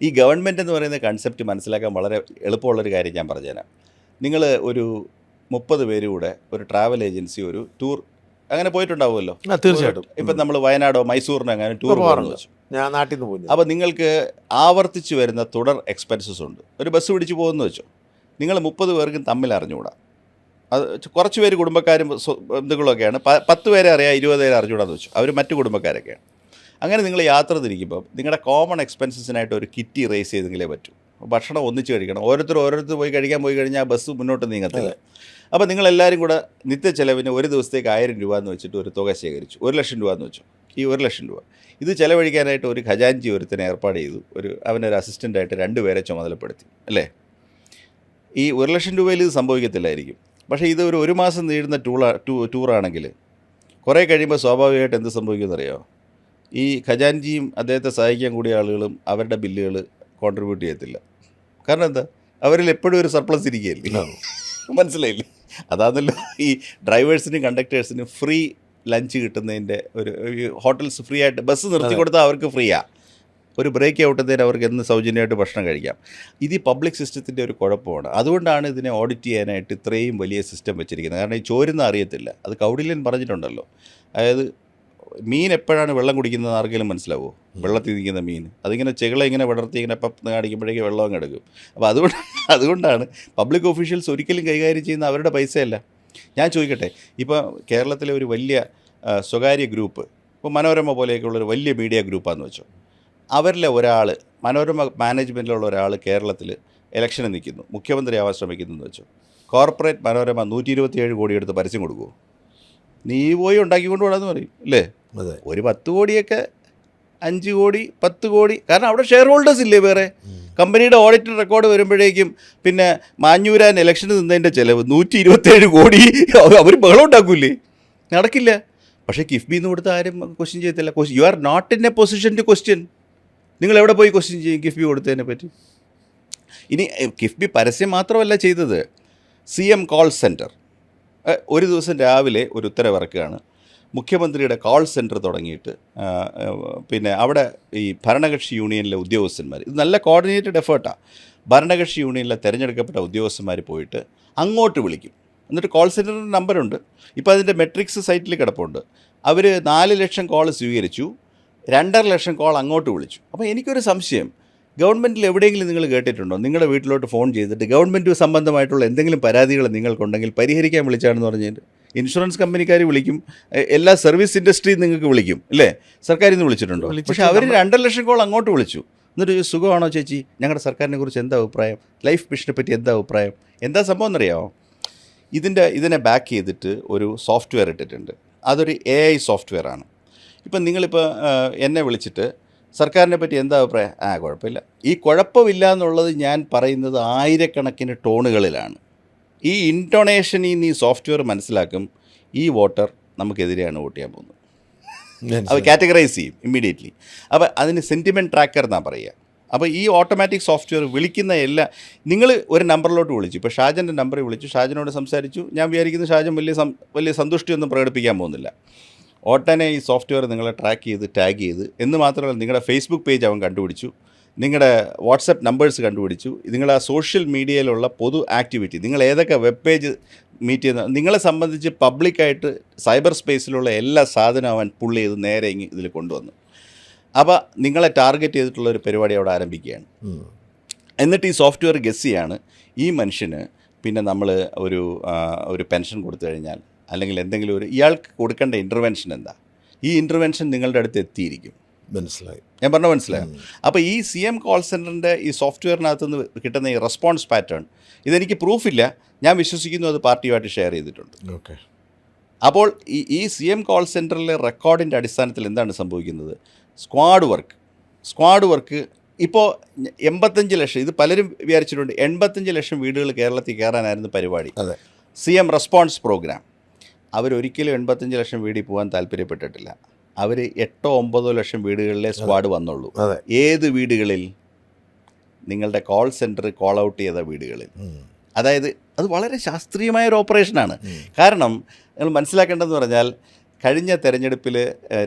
ഈ ഗവൺമെൻറ് എന്ന് പറയുന്ന കൺസെപ്റ്റ് മനസ്സിലാക്കാൻ വളരെ എളുപ്പമുള്ളൊരു കാര്യം ഞാൻ പറഞ്ഞുതരാം. നിങ്ങൾ ഒരു 30 പേര് കൂടെ ഒരു ട്രാവൽ ഏജൻസി ഒരു ടൂർ അങ്ങനെ പോയിട്ടുണ്ടാവുമല്ലോ. തീർച്ചയായിട്ടും. ഇപ്പം നമ്മൾ വയനാടോ മൈസൂറിനോ അങ്ങനെ ടൂർ പോകുന്നു വെച്ചു. ഞാൻ നാട്ടിൽ നിന്ന് പോയി. അപ്പോൾ നിങ്ങൾക്ക് ആവർത്തിച്ച് വരുന്ന തുടർ എക്സ്പെൻസസ് ഉണ്ട്. ഒരു ബസ് പിടിച്ച് പോകുന്നു വെച്ചോ. നിങ്ങൾ 30 പേർക്കും തമ്മിൽ അറിഞ്ഞുകൂടാ. അത് കുറച്ച് പേര് കുടുംബക്കാരും ബന്ധുക്കളൊക്കെയാണ്. 10 പേരെ അറിയാം, 20 പേരെ അറിഞ്ഞുകൂടാന്ന് വെച്ചു. അവർ മറ്റു കുടുംബക്കാരൊക്കെയാണ്. അങ്ങനെ നിങ്ങൾ യാത്ര തിരിക്കുമ്പോൾ നിങ്ങളുടെ കോമൺ എക്സ്പെൻസസിനായിട്ട് ഒരു കിറ്റ് റേസ് ചെയ്തെങ്കിലേ പറ്റൂ. ഭക്ഷണം ഒന്നിച്ച് കഴിക്കണം. ഓരോരുത്തർ പോയി കഴിക്കാൻ പോയി കഴിഞ്ഞാൽ ബസ് മുന്നോട്ട് നീങ്ങത്തില്ല. അപ്പോൾ നിങ്ങളെല്ലാവരും കൂടെ നിത്യ ചെലവിന് ഒരു ദിവസത്തേക്ക് 1000 രൂപ എന്ന് വെച്ചിട്ട് ഒരു തുക ശേഖരിച്ചു. 1 ലക്ഷം രൂപ എന്ന് വെച്ചു. ഈ 1 ലക്ഷം രൂപ ഇത് ചെലവഴിക്കാനായിട്ട് ഒരു ഖജാൻജി ഒരുത്തിനെ ഏർപ്പാട് ചെയ്തു. അവനൊരു അസിസ്റ്റൻ്റായിട്ട് 2 പേരെ ചുമതലപ്പെടുത്തി, അല്ലേ? ഈ 1 ലക്ഷം രൂപയിൽ ഇത് സംഭവിക്കത്തില്ലായിരിക്കും. പക്ഷേ ഇത് ഒരു മാസം നീളുന്ന ടൂറാണെങ്കിൽ കുറേ കഴിയുമ്പോൾ സ്വാഭാവികമായിട്ട് എന്ത് സംഭവിക്കുമെന്നറിയോ? ഈ ഖജാൻജിയും അദ്ദേഹത്തെ സഹായിക്കാൻ കൂടിയ ആളുകളും അവരുടെ ബില്ലുകൾ കോൺട്രിബ്യൂട്ട് ചെയ്യത്തില്ല. കാരണം എന്താ? അവരിൽ എപ്പോഴും ഒരു സർപ്ലസ് ഇരിക്കുകയല്ലേ. മനസ്സിലായില്ലേ? അതാണല്ലോ ഈ ഡ്രൈവേഴ്സിനും കണ്ടക്ടേഴ്സിനും ഫ്രീ ലഞ്ച് കിട്ടുന്നതിൻ്റെ ഒരു ഹോട്ടൽസ് ഫ്രീ ആയിട്ട് ബസ് നിർത്തി കൊടുത്താൽ അവർക്ക് ഫ്രീയാണ്. ഒരു ബ്രേക്ക് ഔട്ടത്തേന് അവർക്ക് എന്ന് സൗജന്യമായിട്ട് ഭക്ഷണം കഴിക്കാം. ഇത് ഈ പബ്ലിക് സിസ്റ്റത്തിൻ്റെ ഒരു കുഴപ്പമാണ്. അതുകൊണ്ടാണ് ഇതിനെ ഓഡിറ്റ് ചെയ്യാനായിട്ട് ഇത്രയും വലിയ സിസ്റ്റം വെച്ചിരിക്കുന്നത്. കാരണം ഈ ചോരുന്ന അറിയത്തില്ല. അത് കൗടില്യൻ പറഞ്ഞിട്ടുണ്ടല്ലോ. അതായത് മീൻ എപ്പോഴാണ് വെള്ളം കുടിക്കുന്നത് ആർക്കെങ്കിലും മനസ്സിലാവുമോ? വെള്ളത്തിൽ നിൽക്കുന്ന മീൻ അതിങ്ങനെ ചെകളെ ഇങ്ങനെ വിടർത്തി ഇങ്ങനെ കാണിക്കുമ്പോഴേക്കും വെള്ളം അങ്ങ് എടുക്കും. അപ്പോൾ അതുകൊണ്ടാണ് പബ്ലിക് ഒഫീഷ്യൽസ് ഒരിക്കലും കൈകാര്യം ചെയ്യുന്ന അവരുടെ പൈസയല്ല. ഞാൻ ചോദിക്കട്ടെ, ഇപ്പോൾ കേരളത്തിലെ ഒരു വലിയ സ്വകാര്യ ഗ്രൂപ്പ്, ഇപ്പോൾ മനോരമ പോലെയൊക്കെയുള്ളൊരു വലിയ മീഡിയ ഗ്രൂപ്പാണെന്ന് വെച്ചോ. അവരിലെ ഒരാൾ, മനോരമ മാനേജ്മെൻറ്റിലുള്ള ഒരാൾ കേരളത്തിൽ ഇലക്ഷന് നിൽക്കുന്നു, മുഖ്യമന്ത്രിയാവാൻ ശ്രമിക്കുന്നു എന്ന് വെച്ചോ. കോർപ്പറേറ്റ് മനോരമ 127 കോടി എടുത്ത് പരസ്യം കൊടുക്കുമോ? നീ പോയി ഉണ്ടാക്കിക്കൊണ്ട് പോകണമെന്ന് പറയും, അല്ലേ? അതെ. ഒരു 10 കോടിയൊക്കെ 5 കോടി 10 കോടി, കാരണം അവിടെ ഷെയർ ഹോൾഡേഴ്സ് ഇല്ലേ വേറെ. കമ്പനിയുടെ ഓഡിറ്റ് റെക്കോർഡ് വരുമ്പോഴേക്കും പിന്നെ മാഞ്ഞൂരാൻ ഇലക്ഷന് നിന്നതിൻ്റെ ചിലവ് 127 കോടി. അവർ ബഹളം ഉണ്ടാക്കൂലേ? നടക്കില്ല. പക്ഷേ കിഫ്ബിന്ന് കൊടുത്ത് ആരും ക്വസ്റ്റ്യൻ ചെയ്യത്തില്ല. You are not in a position to question. നിങ്ങൾ എവിടെ പോയി ക്വസ്റ്റ്യൻ ചെയ്യും കിഫ്ബി കൊടുത്തതിനെ പറ്റി? ഇനി കിഫ്ബി പരസ്യം മാത്രമല്ല ചെയ്തത്, CM കോൾ സെൻറ്റർ ഒരു ദിവസം രാവിലെ ഒരു ഉത്തരവിറക്കുകയാണ്. മുഖ്യമന്ത്രിയുടെ കോൾ സെൻറ്റർ തുടങ്ങിയിട്ട് പിന്നെ അവിടെ ഈ ഭരണകക്ഷി യൂണിയനിലെ ഉദ്യോഗസ്ഥന്മാർ, ഇത് നല്ല കോർഡിനേറ്റഡ് എഫേർട്ടാണ്. ഭരണകക്ഷി യൂണിയനിലെ തിരഞ്ഞെടുക്കപ്പെട്ട ഉദ്യോഗസ്ഥന്മാർ പോയിട്ട് അങ്ങോട്ട് വിളിക്കും. എന്നിട്ട് കോൾ സെൻറ്ററിൻ്റെ നമ്പറുണ്ട്. ഇപ്പോൾ അതിൻ്റെ മെട്രിക്സ് സൈറ്റിൽ കിടപ്പുണ്ട്. അവർ 4 ലക്ഷം കോൾ സ്വീകരിച്ചു, 2.5 ലക്ഷം കോൾ അങ്ങോട്ട് വിളിച്ചു. അപ്പോൾ എനിക്കൊരു സംശയം, ഗവൺമെൻറ്റിൽ എവിടെയെങ്കിലും നിങ്ങൾ കേട്ടിട്ടുണ്ടോ നിങ്ങളുടെ വീട്ടിലോട്ട് ഫോൺ ചെയ്തിട്ട് ഗവൺമെൻറ് സംബന്ധമായിട്ടുള്ള എന്തെങ്കിലും പരാതികൾ നിങ്ങൾക്കുണ്ടെങ്കിൽ പരിഹരിക്കാൻ വിളിച്ചാണെന്ന് പറഞ്ഞിട്ട്? ഇൻഷുറൻസ് കമ്പനിക്കാർ വിളിക്കും, എല്ലാ സർവീസ് ഇൻഡസ്ട്രിയും നിങ്ങൾക്ക് വിളിക്കും, അല്ലേ? സർക്കാരിൽ നിന്ന് വിളിച്ചിട്ടുണ്ടോ? പക്ഷേ അവർ 2.5 ലക്ഷം കോൾ അങ്ങോട്ട് വിളിച്ചു. എന്നിട്ട് സുഖമാണോ ചേച്ചി, ഞങ്ങളുടെ സർക്കാരിനെ കുറിച്ച് എന്താ അഭിപ്രായം, ലൈഫ് മിഷനെ പറ്റി എന്താ അഭിപ്രായം, എന്താ സംഭവം എന്നറിയാമോ? ഇതിനെ ബാക്ക് ചെയ്തിട്ട് ഒരു സോഫ്റ്റ്വെയർ ഇട്ടിട്ടുണ്ട്. അതൊരു AI സോഫ്റ്റ്വെയറാണ്. ഇപ്പം നിങ്ങളിപ്പോൾ എന്നെ വിളിച്ചിട്ട് സർക്കാരിനെ പറ്റി എന്താ അഭിപ്രായം? കുഴപ്പമില്ല. ഈ കുഴപ്പമില്ല എന്നുള്ളത് ഞാൻ പറയുന്നത് ആയിരക്കണക്കിന് ടോണുകളിലാണ്. ഈ ഇൻറ്റോണേഷനിൽ നിന്ന് ഈ സോഫ്റ്റ്വെയർ മനസ്സിലാക്കും ഈ വോട്ടർ നമുക്കെതിരെയാണ് വോട്ട് ചെയ്യാൻ പോകുന്നത്. അത് കാറ്റഗറൈസ് ചെയ്യും ഇമ്മീഡിയറ്റ്ലി. അപ്പോൾ അതിന് സെൻറ്റിമെൻറ്റ് ട്രാക്കർ എന്നാണ് പറയുക. അപ്പോൾ ഈ ഓട്ടോമാറ്റിക് സോഫ്റ്റ്വെയർ വിളിക്കുന്ന എല്ലാ നിങ്ങൾ ഒരു നമ്പറിലോട്ട് വിളിച്ചു, ഇപ്പോൾ ഷാജൻ്റെ നമ്പറിൽ വിളിച്ചു, ഷാജനോട് സംസാരിച്ചു, ഞാൻ വിചാരിക്കുന്നു ഷാജൻ വലിയ സന്തുഷ്ടിയൊന്നും പ്രകടിപ്പിക്കാൻ പോകുന്നില്ല. ഓട്ടനെ ഈ സോഫ്റ്റ്വെയർ നിങ്ങളെ ട്രാക്ക് ചെയ്ത് ടാഗ് ചെയ്ത് എന്ന് മാത്രമല്ല നിങ്ങളുടെ ഫേസ്ബുക്ക് പേജ് അവൻ കണ്ടുപിടിച്ചു, നിങ്ങളുടെ വാട്സപ്പ് നമ്പേഴ്സ് കണ്ടുപിടിച്ചു, നിങ്ങളുടെ ആ സോഷ്യൽ മീഡിയയിലുള്ള പൊതു ആക്ടിവിറ്റി, നിങ്ങൾ ഏതൊക്കെ വെബ് പേജ് മീറ്റ് ചെയ്യുന്ന, നിങ്ങളെ സംബന്ധിച്ച് പബ്ലിക്കായിട്ട് സൈബർ സ്പേസിലുള്ള എല്ലാ സാധനവും അവൻ പുള്ള് ചെയ്ത് നേരെ ഇതിൽ കൊണ്ടുവന്നു. അപ്പോൾ നിങ്ങളെ ടാർഗറ്റ് ചെയ്തിട്ടുള്ള ഒരു പരിപാടി അവിടെ ആരംഭിക്കുകയാണ്. എന്നിട്ട് ഈ സോഫ്റ്റ്വെയർ ഗസ് ചെയ്യാണ് ഈ മനുഷ്യന് പിന്നെ നമ്മൾ ഒരു പെൻഷൻ കൊടുത്തു കഴിഞ്ഞാൽ അല്ലെങ്കിൽ എന്തെങ്കിലും ഇയാൾക്ക് കൊടുക്കേണ്ട ഇൻ്റർവെൻഷൻ എന്താ, ഈ ഇൻ്റർവെൻഷൻ നിങ്ങളുടെ അടുത്ത് എത്തിയിരിക്കും. മനസ്സിലായി, ഞാൻ പറഞ്ഞ മനസ്സിലായോ? അപ്പോൾ ഈ CM കോൾ സെൻറ്ററിൻ്റെ ഈ സോഫ്റ്റ്വെയറിനകത്ത് നിന്ന് കിട്ടുന്ന ഈ റെസ്പോൺസ് പാറ്റേൺ, ഇതെനിക്ക് പ്രൂഫില്ല, ഞാൻ വിശ്വസിക്കുന്നു അത് പാർട്ടിയുമായിട്ട് ഷെയർ ചെയ്തിട്ടുണ്ട്. ഓക്കെ. അപ്പോൾ ഈ CM കോൾ സെൻറ്ററിലെ റെക്കോർഡിൻ്റെ അടിസ്ഥാനത്തിൽ എന്താണ് സംഭവിക്കുന്നത്? സ്ക്വാഡ് വർക്ക് ഇപ്പോൾ 85 ലക്ഷം, ഇത് പലരും വിചാരിച്ചിട്ടുണ്ട് 85 ലക്ഷം വീടുകൾ കേരളത്തിൽ കയറാനായിരുന്നു പരിപാടി. അതെ. CM response programme. അവരൊരിക്കലും 85 ലക്ഷം വീടിൽ പോകാൻ താല്പര്യപ്പെട്ടിട്ടില്ല. അവർ 8-9 ലക്ഷം വീടുകളിലെ സ്ക്വാഡ് വന്നുള്ളൂ. ഏത് വീടുകളിൽ? നിങ്ങളുടെ കോൾ സെൻറ്റർ കോൾ ഔട്ട് ചെയ്ത വീടുകളിൽ. അതായത് അത് വളരെ ശാസ്ത്രീയമായ ഒരു ഓപ്പറേഷനാണ്. കാരണം നിങ്ങൾ മനസ്സിലാക്കേണ്ടതെന്ന് പറഞ്ഞാൽ കഴിഞ്ഞ തെരഞ്ഞെടുപ്പിൽ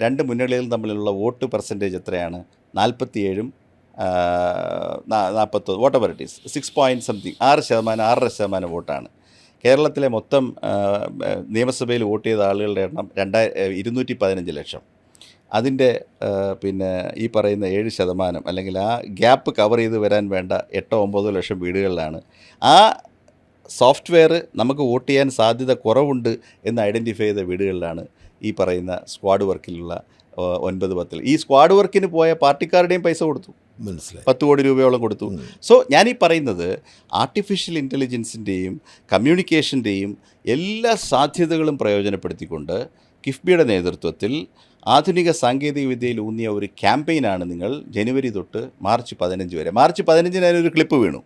രണ്ട് മുന്നണികളും തമ്മിലുള്ള വോട്ട് പെർസെൻറ്റേജ് എത്രയാണ്? 47-40, വോട്ട് എവർ ഇറ്റ് ഈസ്, 6.6% വോട്ടാണ്. കേരളത്തിലെ മൊത്തം നിയമസഭയിൽ വോട്ട് ചെയ്ത ആളുകളുടെ എണ്ണം 215 ലക്ഷം. അതിൻ്റെ പിന്നെ ഈ പറയുന്ന 7% അല്ലെങ്കിൽ ആ ഗ്യാപ്പ് കവർ ചെയ്ത് വരാൻ വേണ്ട 8-9 ലക്ഷം വീടുകളിലാണ് ആ സോഫ്റ്റ്വെയർ നമുക്ക് വോട്ട് ചെയ്യാൻ സാധ്യത കുറവുണ്ട് എന്ന് ഐഡൻറ്റിഫൈ ചെയ്ത വീടുകളിലാണ് ഈ പറയുന്ന സ്ക്വാഡ് വർക്കിലുള്ള 9-10. ഈ സ്ക്വാഡ് വർക്കിന് പോയ പാർട്ടിക്കാരുടെയും പൈസ കൊടുത്തു. മനസ്സിലായി. 10 കോടി രൂപയോളം കൊടുത്തു. സോ ഞാനീ പറയുന്നത് ആർട്ടിഫിഷ്യൽ ഇൻ്റലിജൻസിൻ്റെയും കമ്മ്യൂണിക്കേഷൻ്റെയും എല്ലാ സാധ്യതകളും പ്രയോജനപ്പെടുത്തിക്കൊണ്ട് കിഫ്ബിയുടെ നേതൃത്വത്തിൽ ആധുനിക സാങ്കേതിക വിദ്യയിൽ ഊന്നിയ ഒരു ക്യാമ്പയിനാണ് നിങ്ങൾ ജനുവരി തൊട്ട് മാർച്ച് 15 വരെ, മാർച്ച് 15-ന് അതിനൊരു ക്ലിപ്പ് വീണു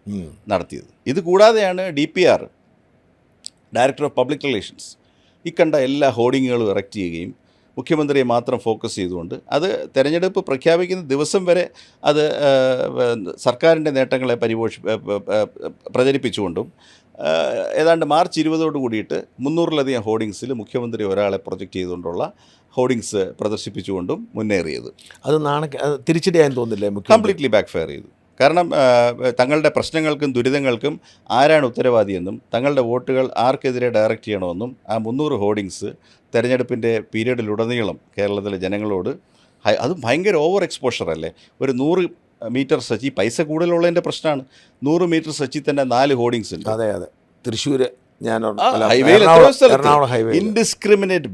നടത്തിയത്. ഇത് കൂടാതെയാണ് DPR, director of public relations, ഈ കണ്ട എല്ലാ ഹോർഡിങ്ങുകളും ഇറക്റ്റ് ചെയ്യുകയും മുഖ്യമന്ത്രിയെ മാത്രം ഫോക്കസ് ചെയ്തുകൊണ്ട് അത് തെരഞ്ഞെടുപ്പ് പ്രഖ്യാപിക്കുന്ന ദിവസം വരെ അത് സർക്കാരിൻ്റെ നേട്ടങ്ങളെ പ്രചരിപ്പിച്ചുകൊണ്ടും ഏതാണ്ട് മാർച്ച് 20 കൂടിയിട്ട് 300-ലധികം ഹോർഡിങ്സിൽ മുഖ്യമന്ത്രി ഒരാളെ പ്രൊജക്റ്റ് ചെയ്തുകൊണ്ടുള്ള ഹോർഡിങ്സ് പ്രദർശിപ്പിച്ചുകൊണ്ടും മുന്നേറിയത്. അത് തിരിച്ചടിയാൻ തോന്നില്ലേ? കംപ്ലീറ്റ്ലി ബാക്ക് ഫയർ ചെയ്തു. കാരണം തങ്ങളുടെ പ്രശ്നങ്ങൾക്കും ദുരിതങ്ങൾക്കും ആരാണ് ഉത്തരവാദിയെന്നും തങ്ങളുടെ വോട്ടുകൾ ആർക്കെതിരെ ഡയറക്റ്റ് ചെയ്യണമെന്നും ആ 300 ഹോർഡിങ്സ് തെരഞ്ഞെടുപ്പിൻ്റെ പീരീഡിലുടനീളം കേരളത്തിലെ ജനങ്ങളോട്, അത് ഭയങ്കര ഓവർ എക്സ്പോഷർ അല്ലേ? ഒരു 100 മീറ്റർ സച്ചി, പൈസ കൂടുതലുള്ളതിൻ്റെ പ്രശ്നമാണ്. 100 മീറ്റർ സച്ചി തന്നെ 4 ഹോർഡിങ്സ് ഉണ്ട്. അതെ അതെ, തൃശ്ശൂർ ഹൈവേയിൽ ഇൻഡിസ്ക്രിമിനേറ്റ്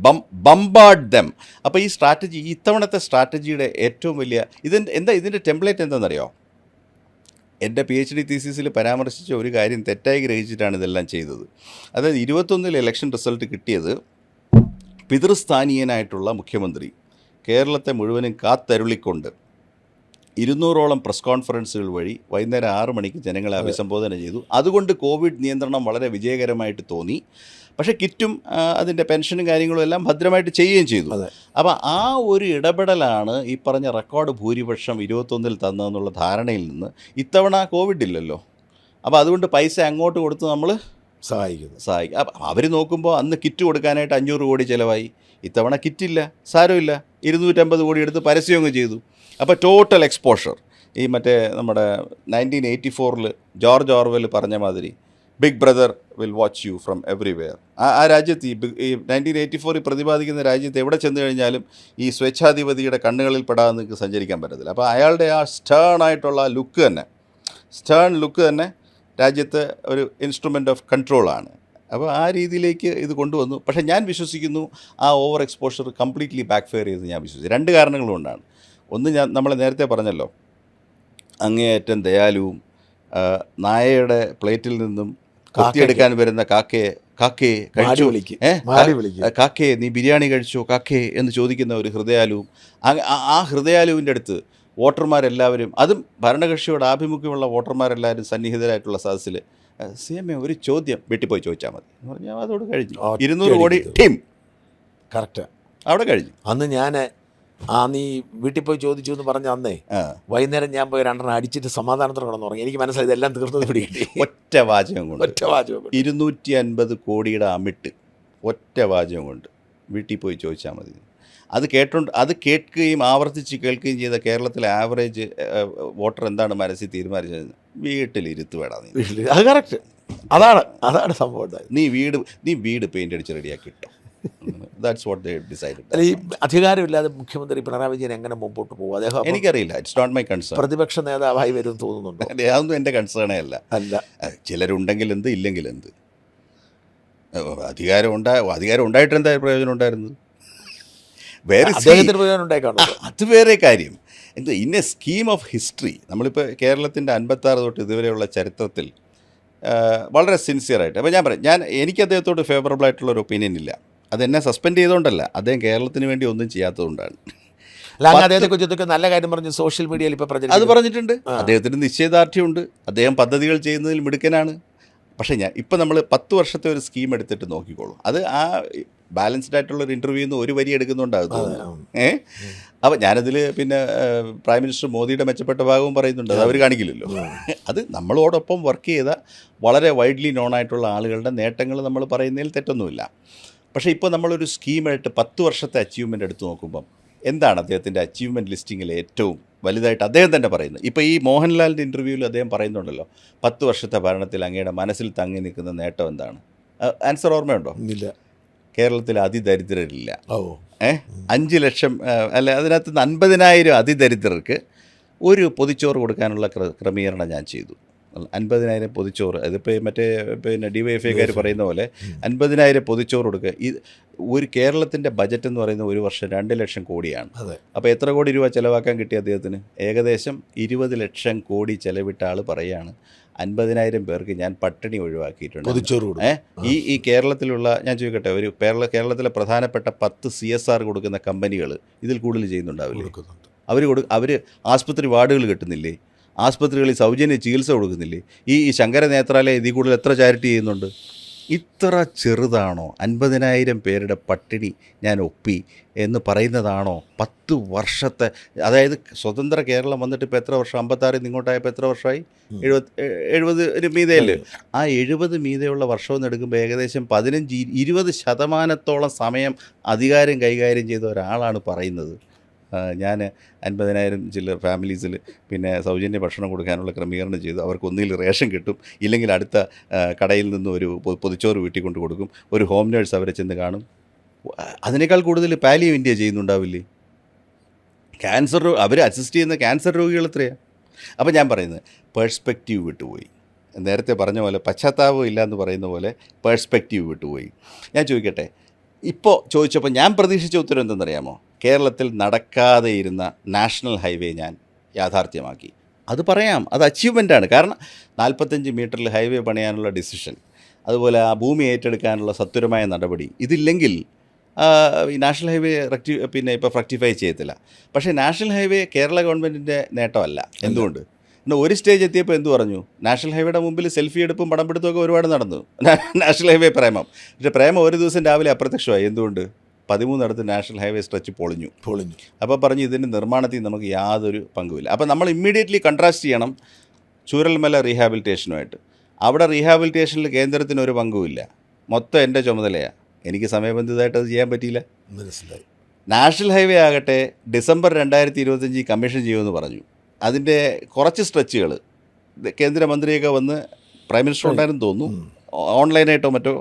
ബംബാർഡ് ദം. അപ്പോൾ ഈ സ്ട്രാറ്റജി, ഇത്തവണത്തെ സ്ട്രാറ്റജിയുടെ ഏറ്റവും വലിയ ഇതിൻ്റെ ടെംപ്ലേറ്റ് എന്താണെന്നറിയോ? എൻ്റെ PhD തീസിസിൽ പരാമർശിച്ച ഒരു കാര്യം തെറ്റായി ഗ്രഹിച്ചിട്ടാണ് ഇതെല്ലാം ചെയ്തത്. അതായത് 21 ഇലക്ഷൻ റിസൾട്ട് കിട്ടിയത് പിതൃസ്ഥാനീയനായിട്ടുള്ള മുഖ്യമന്ത്രി കേരളത്തെ മുഴുവനും കാത്തരുളിക്കൊണ്ട് 200ഓളം പ്രസ് കോൺഫറൻസുകൾ വഴി വൈകുന്നേരം 6 മണിക്ക് ജനങ്ങളെ അഭിസംബോധന ചെയ്തു. അതുകൊണ്ട് കോവിഡ് നിയന്ത്രണം വളരെ വിജയകരമായിട്ട് തോന്നി. പക്ഷേ കിറ്റും അതിൻ്റെ പെൻഷനും കാര്യങ്ങളും എല്ലാം ഭദ്രമായിട്ട് ചെയ്യുകയും ചെയ്തു. അപ്പോൾ ആ ഒരു ഇടപെടലാണ് ഈ പറഞ്ഞ റെക്കോർഡ് ഭൂരിപക്ഷം 21-ൽ തന്നതെന്നുള്ള ധാരണയിൽ നിന്ന് ഇത്തവണ കോവിഡ് ഇല്ലല്ലോ, അപ്പോൾ അതുകൊണ്ട് പൈസ അങ്ങോട്ട് കൊടുത്ത് നമ്മൾ സഹായിക്കും. അപ്പം അവർ നോക്കുമ്പോൾ അന്ന് കിറ്റ് കൊടുക്കാനായിട്ട് 500 കോടി ചിലവായി. ഇത്തവണ കിറ്റില്ല, സാരമില്ല, 250 കോടി എടുത്ത് പരസ്യമൊക്കെ ചെയ്തു. അപ്പോൾ ടോട്ടൽ എക്സ്പോഷർ ഈ മറ്റേ നമ്മുടെ 1984 ജോർജ് ഓർവെൽ പറഞ്ഞ മാതിരി big brother will watch you from everywhere. ആ രാജ്യത്ത് ഈ 1984 പ്രതിപാദിക്കുന്ന രാജ്യത്ത് എവിടെ ചെന്ന് കഴിഞ്ഞാലും ഈ സ്വേച്ഛാധിപതിയുടെ കണ്ണുകളിൽ പെടാതെ നിങ്ങൾക്ക് സഞ്ചരിക്കാൻ പറ്റത്തില്ല. അപ്പോൾ അയാളുടെ ആ സ്റ്റേൺ ലുക്ക് തന്നെ രാജ്യത്ത് ഒരു ഇൻസ്ട്രുമെൻ്റ് ഓഫ് കൺട്രോളാണ്. അപ്പോൾ ആ രീതിയിലേക്ക് ഇത് കൊണ്ടുവന്നു. പക്ഷേ ഞാൻ വിശ്വസിക്കുന്നു ആ over exposure completely back fire ചെയ്ത് ഞാൻ വിശ്വസിച്ചു. 2 കാരണങ്ങൾ കൊണ്ടാണ്. ഒന്ന്, നമ്മൾ നേരത്തെ പറഞ്ഞല്ലോ, അങ്ങേയറ്റം ദയാലുവും നായയുടെ പ്ലേറ്റിൽ നിന്നും കൊത്തിയെടുക്കാൻ വരുന്ന കാക്കയെ കഴിച്ചു, കാക്കയെ നീ ബിരിയാണി കഴിച്ചോ കാക്കയെ എന്ന് ചോദിക്കുന്ന ഒരു ഹൃദയാലുവും, ആ ഹൃദയാലുവിൻ്റെ അടുത്ത് വോട്ടർമാരെല്ലാവരും, അതും ഭരണകക്ഷിയോട് ആഭിമുഖ്യമുള്ള വോട്ടർമാരെല്ലാവരും സന്നിഹിതരായിട്ടുള്ള സദസ്സിൽ CM ഒരു ചോദ്യം വീട്ടിൽ പോയി ചോദിച്ചാൽ മതി എന്ന് പറഞ്ഞാൽ അതോട് കഴിഞ്ഞു. 200 കോടി ടീം കറക്റ്റ് അവിടെ കഴിഞ്ഞു. അന്ന് ഞാൻ നീ വീട്ടിൽ പോയി ചോദിച്ചു എന്ന് പറഞ്ഞ അന്നേ വൈകുന്നേരം ഞാൻ പോയി 2 അടിച്ചിട്ട് സമാധാനത്തോടെ കിടന്നുറങ്ങി. എനിക്ക് മനസ്സിലായി ഇതെല്ലാം തീർന്നത് പിടികിട്ടി. ഒറ്റ വാചകം കൊണ്ട് 250 കോടിയുടെ അമിട്ട് ഒറ്റ വാചകം കൊണ്ട് വീട്ടിൽ പോയി ചോദിച്ചാൽ മതി. അത് കേൾക്കുകയും ആവർത്തിച്ച് കേൾക്കുകയും ചെയ്ത കേരളത്തിലെ ആവറേജ് വോട്ടർ എന്താണ് മനസ്സിൽ തീരുമാനിച്ചത്? വീട്ടിലിരുത്തുവേടാ നീ. അത് കറക്റ്റ്. അതാണ് സംഭവം. നീ വീട് പെയിന്റ് അടിച്ച് റെഡിയാക്കി ഇട്ടോ. That's what they decided. ഈ അധികാരമില്ലാതെ മുഖ്യമന്ത്രി പിണറായി വിജയൻ എങ്ങനെ മുമ്പോട്ട് പോകും? അദ്ദേഹം എനിക്കറിയില്ല. It's not my concern. പ്രതിപക്ഷ നേതാവായി വരും തോന്നുന്നുണ്ടോ? അതൊന്നും എൻ്റെ കൺസേണേ അല്ല. ചിലരുണ്ടെങ്കിൽ എന്ത്, ഇല്ലെങ്കിൽ എന്ത്. അധികാരം ഉണ്ടായിട്ട് എന്താ പ്രയോജനം ഉണ്ടായിരുന്നത്? അത് വേറെ കാര്യം. എന്ത് in A scheme of history, നമ്മളിപ്പോൾ കേരളത്തിൻ്റെ 56 തൊട്ട് ഇതുവരെയുള്ള ചരിത്രത്തിൽ വളരെ സിൻസിയറായിട്ട്, അപ്പോൾ ഞാൻ പറയാം, എനിക്ക് അദ്ദേഹത്തോട് ഫേവറബിൾ ആയിട്ടുള്ള ഒരു ഒപ്പീനിയൻ ഇല്ല. അതെന്നെ സസ്പെൻഡ് ചെയ്തുകൊണ്ടല്ല, അദ്ദേഹം കേരളത്തിന് വേണ്ടി ഒന്നും ചെയ്യാത്തതുകൊണ്ടാണ്. അദ്ദേഹത്തെക്കുറിച്ചൊക്കെ നല്ല കാര്യം പറഞ്ഞ് സോഷ്യൽ മീഡിയയിൽ ഇപ്പോൾ അത് പറഞ്ഞിട്ടുണ്ട്. അദ്ദേഹത്തിന് നിശ്ചയദാർഢ്യമുണ്ട്, അദ്ദേഹം പദ്ധതികൾ ചെയ്യുന്നതിൽ മിടുക്കനാണ്. പക്ഷേ ഇപ്പം നമ്മൾ 10 വർഷത്തെ ഒരു സ്കീം എടുത്തിട്ട് നോക്കിക്കോളും. അത് ആ ബാലൻസ്ഡ് ആയിട്ടുള്ളൊരു ഇൻ്റർവ്യൂന്ന് ഒരു വരി എടുക്കുന്നുണ്ടാകും. അപ്പോൾ ഞാനതിൽ പിന്നെ പ്രൈം മിനിസ്റ്റർ മോദിയുടെ മെച്ചപ്പെട്ട ഭാഗവും പറയുന്നുണ്ട്. അത് അവർ കാണിക്കില്ലല്ലോ. അത് നമ്മളോടൊപ്പം വർക്ക് ചെയ്ത വളരെ വൈഡ്ലി നോൺ ആയിട്ടുള്ള ആളുകളുടെ നേട്ടങ്ങൾ നമ്മൾ പറയുന്നതിൽ തെറ്റൊന്നുമില്ല. പക്ഷേ ഇപ്പോൾ നമ്മളൊരു സ്കീമായിട്ട് 10 വർഷത്തെ അച്ചീവ്മെൻ്റ് എടുത്ത് നോക്കുമ്പം എന്താണ് അദ്ദേഹത്തിൻ്റെ അച്ചീവ്മെൻറ്റ് ലിസ്റ്റിങ്ങിൽ ഏറ്റവും വലുതായിട്ട് അദ്ദേഹം തന്നെ പറയുന്നത്? ഇപ്പോൾ ഈ മോഹൻലാലിൻ്റെ ഇൻ്റർവ്യൂവിൽ അദ്ദേഹം പറയുന്നുണ്ടല്ലോ, 10 വർഷത്തെ ഭരണത്തിൽ അങ്ങയുടെ മനസ്സിൽ തങ്ങി നിൽക്കുന്ന നേട്ടം എന്താണ്? ആൻസർ ഓർമ്മയുണ്ടോ? ഇല്ല. കേരളത്തിൽ അതിദരിദ്രരില്ല. 5 ലക്ഷം അല്ല, അതിനകത്ത് 50,000 അതിദരിദ്രർക്ക് ഒരു പൊതിച്ചോറ് കൊടുക്കാനുള്ള ക്രമീകരണം ഞാൻ ചെയ്തു. 50,000 പൊതിച്ചോറ്. അതിപ്പോൾ മറ്റേ പിന്നെ DYFIക്കാർ പറയുന്ന പോലെ 50,000 പൊതിച്ചോറ് കൊടുക്കുക. ഒരു കേരളത്തിൻ്റെ ബജറ്റ് എന്ന് പറയുന്നത് ഒരു വർഷം 2 ലക്ഷം കോടിയാണ്. അപ്പോൾ എത്ര കോടി രൂപ ചിലവാക്കാൻ കിട്ടി അദ്ദേഹത്തിന്? ഏകദേശം 20 ലക്ഷം കോടി ചിലവിട്ട ആൾ പറയുകയാണ് 50,000 പേർക്ക് ഞാൻ പട്ടിണി ഒഴിവാക്കിയിട്ടുണ്ട്. ഈ കേരളത്തിലുള്ള, ഞാൻ ചോദിക്കട്ടെ, ഒരു കേരളത്തിലെ പ്രധാനപ്പെട്ട 10 CSR കൊടുക്കുന്ന കമ്പനികൾ ഇതിൽ കൂടുതൽ ചെയ്യുന്നുണ്ടാവില്ലേ? അവർ ആസ്പത്രി വാർഡുകൾ കിട്ടുന്നില്ലേ? ആസ്പത്രികളിൽ സൗജന്യ ചികിത്സ കൊടുക്കുന്നില്ലേ? ഈ ശങ്കര നേത്രാലയ ഇതിൽ കൂടുതൽ എത്ര ചാരിറ്റി ചെയ്യുന്നുണ്ട്? ഇത്ര ചെറുതാണോ 50,000 പേരുടെ പട്ടിണി ഞാൻ ഒപ്പി എന്ന് പറയുന്നതാണോ 10 വർഷത്തെ? അതായത് സ്വതന്ത്ര കേരളം വന്നിട്ട് ഇപ്പോൾ എത്ര വർഷം? 56 ഇങ്ങോട്ടായപ്പോൾ എത്ര വർഷമായി? 70 മീതയല്ലേ? ആ 70 മീതയുള്ള വർഷമെന്ന് എടുക്കുമ്പോൾ ഏകദേശം 15-20% സമയം അധികാരം കൈകാര്യം ചെയ്ത ഒരാളാണ് പറയുന്നത് ഞാൻ 50,000 ചില ഫാമിലീസിൽ പിന്നെ സൗജന്യ ഭക്ഷണം കൊടുക്കാനുള്ള ക്രമീകരണം ചെയ്തു. അവർക്ക് ഒന്നിൽ റേഷൻ കിട്ടും, ഇല്ലെങ്കിൽ അടുത്ത കടയിൽ നിന്ന് ഒരു പൊതിച്ചോറ് വീട്ടിൽ കൊണ്ട് കൊടുക്കും. ഒരു ഹോം നേഴ്സ് അവരെ ചെന്ന് കാണും. അതിനേക്കാൾ കൂടുതൽ പാലിയേറ്റീവ് ഇന്ത്യ ചെയ്യുന്നുണ്ടാവില്ലേ? അവർ അസിസ്റ്റ് ചെയ്യുന്ന ക്യാൻസർ രോഗികൾ എത്രയാണ്? അപ്പോൾ ഞാൻ പറയുന്നത് പേഴ്സ്പെക്റ്റീവ് വിട്ടുപോയി. നേരത്തെ പറഞ്ഞ പോലെ പശ്ചാത്താപം ഇല്ല എന്ന് പറയുന്ന പോലെ പേഴ്സ്പെക്റ്റീവ് വിട്ടുപോയി. ഞാൻ ചോദിക്കട്ടെ, ഇപ്പോൾ ചോദിച്ചപ്പോൾ ഞാൻ പ്രതീക്ഷിച്ച ഉത്തരം എന്തെന്നറിയാമോ? കേരളത്തിൽ നടക്കാതെ ഇരുന്ന നാഷണൽ ഹൈവേ ഞാൻ യാഥാർത്ഥ്യമാക്കി. അത് പറയാം, അത് അച്ചീവ്മെൻറ്റാണ്. കാരണം 45 മീറ്ററിൽ ഹൈവേ പണിയാനുള്ള ഡിസിഷൻ, അതുപോലെ ആ ഭൂമി ഏറ്റെടുക്കാനുള്ള സത്വരമായ നടപടി, ഇതില്ലെങ്കിൽ ഈ നാഷണൽ ഹൈവേ ഇപ്പോൾ ഫ്രക്ടിഫൈ ചെയ്യത്തില്ല. പക്ഷേ നാഷണൽ ഹൈവേ കേരള ഗവൺമെൻറ്റിൻ്റെ നേട്ടമല്ല. എന്തുകൊണ്ട്? എന്നാൽ ഒരു സ്റ്റേജ് എത്തിയപ്പോൾ എന്തു പറഞ്ഞു? നാഷണൽ ഹൈവേയുടെ മുമ്പിൽ സെൽഫി എടുപ്പും പടം പിടുത്തമൊക്കെ ഒരുപാട് നടന്നു. നാഷണൽ ഹൈവേ പ്രേമം. പക്ഷേ പ്രേമം ഒരു ദിവസം രാവിലെ അപ്രത്യക്ഷമായി. എന്തുകൊണ്ട്? 13 നാഷണൽ ഹൈവേ സ്ട്രെച്ച് പൊളിഞ്ഞു. അപ്പോൾ പറഞ്ഞു ഇതിൻ്റെ നിർമ്മാണത്തിൽ നമുക്ക് യാതൊരു പങ്കുമില്ല. അപ്പോൾ നമ്മൾ ഇമ്മീഡിയറ്റ്ലി കൺട്രാസ്റ്റ് ചെയ്യണം ചൂരൽമല റീഹാബിലിറ്റേഷനുമായിട്ട്. അവിടെ റീഹാബിലിറ്റേഷനിൽ കേന്ദ്രത്തിന് ഒരു പങ്കുമില്ല, മൊത്തം എൻ്റെ ചുമതലയാണ്. എനിക്ക് സമയബന്ധിതമായിട്ട് അത് ചെയ്യാൻ പറ്റിയില്ല. മനസ്സിലായി. നാഷണൽ ഹൈവേ ആകട്ടെ ഡിസംബർ 2025 കമ്മീഷൻ ചെയ്യുമെന്ന് പറഞ്ഞു. അതിൻ്റെ കുറച്ച് സ്ട്രെച്ചുകൾ കേന്ദ്രമന്ത്രിയൊക്കെ വന്ന് പ്രൈം മിനിസ്റ്റർ ഉണ്ടായിരുന്നു തോന്നുന്നു, ഓൺലൈനായിട്ടോ മറ്റോ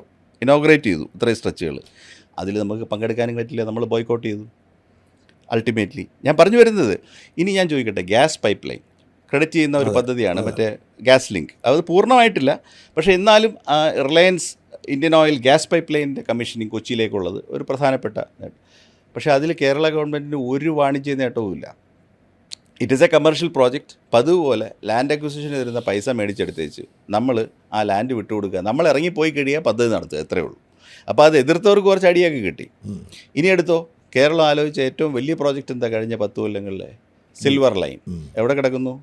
ഇനോഗ്രേറ്റ് ചെയ്തു ഇത്രയും സ്ട്രെച്ചുകൾ. അതിൽ നമുക്ക് പങ്കെടുക്കാനും പറ്റില്ല, നമ്മൾ ബോയ്ക്കോട്ട് ചെയ്തു അൾട്ടിമേറ്റ്ലി. ഞാൻ പറഞ്ഞു വരുന്നത്, ഇനി ഞാൻ ചോദിക്കട്ടെ, ഗ്യാസ് പൈപ്പ് ലൈൻ ക്രെഡിറ്റ് ചെയ്യുന്ന ഒരു പദ്ധതിയാണ് മറ്റേ ഗ്യാസ് ലിങ്ക്. അത് പൂർണ്ണമായിട്ടില്ല, പക്ഷേ എന്നാലും Reliance Indian oil gas pipe ലൈനിൻ്റെ കമ്മീഷനിങ് കൊച്ചിയിലേക്കുള്ളത് ഒരു പ്രധാനപ്പെട്ട നേട്ടം. പക്ഷേ അതിൽ കേരള ഗവൺമെൻറ്റിന് ഒരു വാണിജ്യ നേട്ടവുമില്ല. It is a commercial project. പതുപോലെ ലാൻഡ് അക്വിസിഷന് വരുന്ന പൈസ മേടിച്ചെടുത്തേച്ച് നമ്മൾ ആ ലാൻഡ് വിട്ടുകൊടുക്കുക, നമ്മൾ ഇറങ്ങിപ്പോയി കഴിയുക, പദ്ധതി നടത്തുക, എത്രയേ ഉള്ളൂ. അപ്പോൾ അത് എതിർത്തവർക്ക് കുറച്ച് അടിയൊക്കെ കിട്ടി. ഇനി എടുത്തോ, കേരളം ആലോചിച്ച ഏറ്റവും വലിയ പ്രോജക്റ്റ് എന്താ കഴിഞ്ഞ 10 കൊല്ലങ്ങളിലെ? സിൽവർ ലൈൻ എവിടെ കിടക്കുന്നു?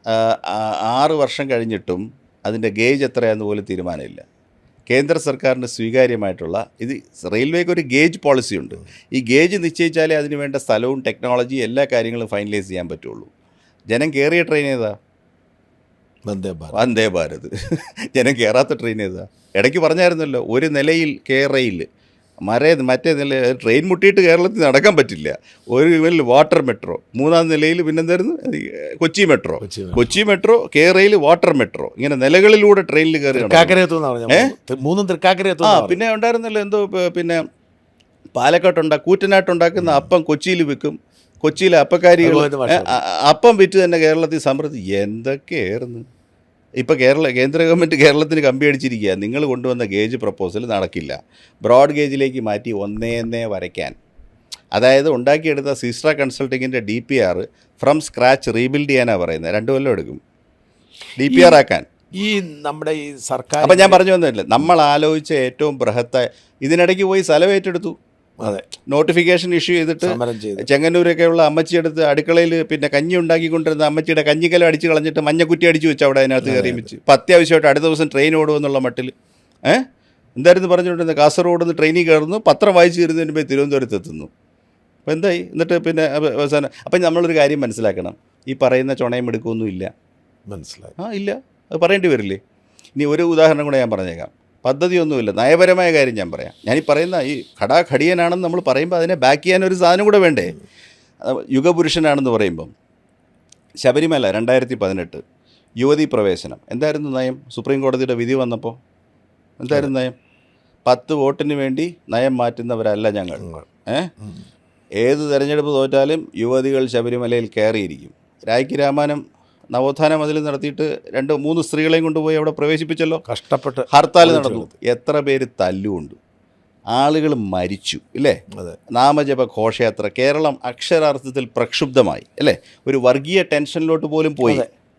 6 വർഷം കഴിഞ്ഞിട്ടും അതിൻ്റെ ഗേജ് എത്രയാണെന്ന് പോലും തീരുമാനമില്ല. കേന്ദ്ര സർക്കാരിന് സ്വീകാര്യമായിട്ടുള്ള ഇത് റെയിൽവേക്ക് ഒരു ഗേജ് പോളിസി ഉണ്ട്. ഈ ഗേജ് നിശ്ചയിച്ചാലേ അതിന് വേണ്ട സ്ഥലവും ടെക്നോളജി എല്ലാ കാര്യങ്ങളും ഫൈനലൈസ് ചെയ്യാൻ പറ്റുള്ളൂ. ജനം കയറിയ ട്രെയിൻ ഏതാ? വന്ദേ ഭാരത്. ജനം കയറാത്ത ട്രെയിൻ ഏതാ? ഇടയ്ക്ക് പറഞ്ഞായിരുന്നല്ലോ, ഒരു നിലയിൽ കെ-റെയിൽ, മറ്റേ നില ട്രെയിൻ മുട്ടിയിട്ട് കേരളത്തിൽ നടക്കാൻ പറ്റില്ല. ഒരു നിലയിൽ വാട്ടർ മെട്രോ, മൂന്നാം നിലയിൽ പിന്നെന്തായിരുന്നു Kochi metro, Kochi metro, K rail, water metro, ഇങ്ങനെ നിലകളിലൂടെ ട്രെയിനിൽ കയറി. പിന്നെ ഉണ്ടായിരുന്നല്ലോ എന്തോ, പിന്നെ കൂറ്റനാട്ടുണ്ടാക്കുന്ന അപ്പം കൊച്ചിയിൽ വിൽക്കും, കൊച്ചിയിലെ അപ്പക്കാരികൾ അപ്പം വിറ്റ് തന്നെ കേരളത്തിൽ സമൃദ്ധി. എന്തൊക്കെയായിരുന്നു. ഇപ്പോൾ കേന്ദ്ര ഗവൺമെൻറ് കേരളത്തിന് കമ്പി അടിച്ചിരിക്കുക. നിങ്ങൾ കൊണ്ടുവന്ന ഗേജ് പ്രപ്പോസൽ നടക്കില്ല, ബ്രോഡ് ഗേജിലേക്ക് മാറ്റി 1:1 വരയ്ക്കാൻ. അതായത് ഉണ്ടാക്കിയെടുത്ത സിസ്ട്ര കൺസൾട്ടിങ്ങിൻ്റെ DPR ഫ്രം സ്ക്രാച്ച് റീബിൽഡ് ചെയ്യാനാണ് പറയുന്നത്. 2 കൊല്ലം എടുക്കും DPR ആക്കാൻ. ഈ നമ്മുടെ ഈ സർക്കാർ, അപ്പം ഞാൻ പറഞ്ഞു വന്നില്ല, നമ്മൾ ആലോചിച്ച ഏറ്റവും ബൃഹത്തായ, ഇതിനിടയ്ക്ക് പോയി സ്ഥലം ഏറ്റെടുത്തു. അതെ, നോട്ടിഫിക്കേഷൻ ഇഷ്യൂ ചെയ്തിട്ട് ചെങ്ങന്നൂരൊക്കെയുള്ള അമ്മച്ചിയെടുത്ത് അടുക്കളയിൽ പിന്നെ കഞ്ഞി ഉണ്ടാക്കിക്കൊണ്ടിരുന്ന അമ്മച്ചിയുടെ കഞ്ഞിക്കലം അടിച്ച് കളഞ്ഞിട്ട് മഞ്ഞക്കുറ്റി അടിച്ച് വെച്ച് അവിടെ അതിനകത്ത് കയറി വെച്ച്. ഇപ്പം അത്യാവശ്യമായിട്ട് അടുത്ത ദിവസം ട്രെയിൻ ഓടുമെന്നുള്ള മട്ടിൽ എന്തായിരുന്നു പറഞ്ഞുകൊണ്ടിരുന്നത്? കാസർഗോഡ് നിന്ന് ട്രെയിനിൽ കയറുന്നു, പത്രം വായിച്ച് കയറുന്നതിന് മുമ്പേ തിരുവനന്തപുരത്ത് എത്തുന്നു. അപ്പോൾ എന്തായി? എന്നിട്ട് പിന്നെ അവസാനം അപ്പം നമ്മളൊരു കാര്യം മനസ്സിലാക്കണം, ഈ പറയുന്ന ചുണയും എടുക്കുകയൊന്നുമില്ല. മനസ്സിലായി? ഇല്ല, അത് പറയേണ്ടി വരില്ലേ? ഇനി ഒരു ഉദാഹരണം കൂടെ ഞാൻ പറഞ്ഞേക്കാം. പദ്ധതിയൊന്നുമില്ല, നയപരമായ കാര്യം ഞാൻ പറയാം. ഞാനീ പറയുന്ന ഈ ഘടാഘടിയനാണെന്ന് നമ്മൾ പറയുമ്പോൾ അതിനെ ബാക്ക് ചെയ്യാൻ ഒരു സാധനം കൂടെ വേണ്ടേ? യുഗപുരുഷനാണെന്ന് പറയുമ്പം ശബരിമല 2018 യുവതീ പ്രവേശനം എന്തായിരുന്നു നയം? സുപ്രീം കോടതിയുടെ വിധി വന്നപ്പോൾ എന്തായിരുന്നു നയം? 10 വോട്ടിന് വേണ്ടി നയം മാറ്റുന്നവരല്ല ഞങ്ങൾ. ഏത് തെരഞ്ഞെടുപ്പ് തോറ്റാലും യുവതികൾ ശബരിമലയിൽ കയറിയിരിക്കും. രാജ്ഞി രാമാനം നവോത്ഥാന മതിൽ നടത്തിയിട്ട് 2-3 സ്ത്രീകളെയും കൊണ്ടുപോയി അവിടെ പ്രവേശിപ്പിച്ചല്ലോ. കഷ്ടപ്പെട്ട് ഹർത്താൽ നടന്നു. എത്ര പേര് തല്ലുകൊണ്ട്, ആളുകൾ മരിച്ചു ഇല്ലേ? നാമജപ ഘോഷയാത്ര, കേരളം അക്ഷരാർത്ഥത്തിൽ പ്രക്ഷുബ്ധമായി അല്ലേ? ഒരു വർഗീയ ടെൻഷനിലോട്ട് പോലും പോയി.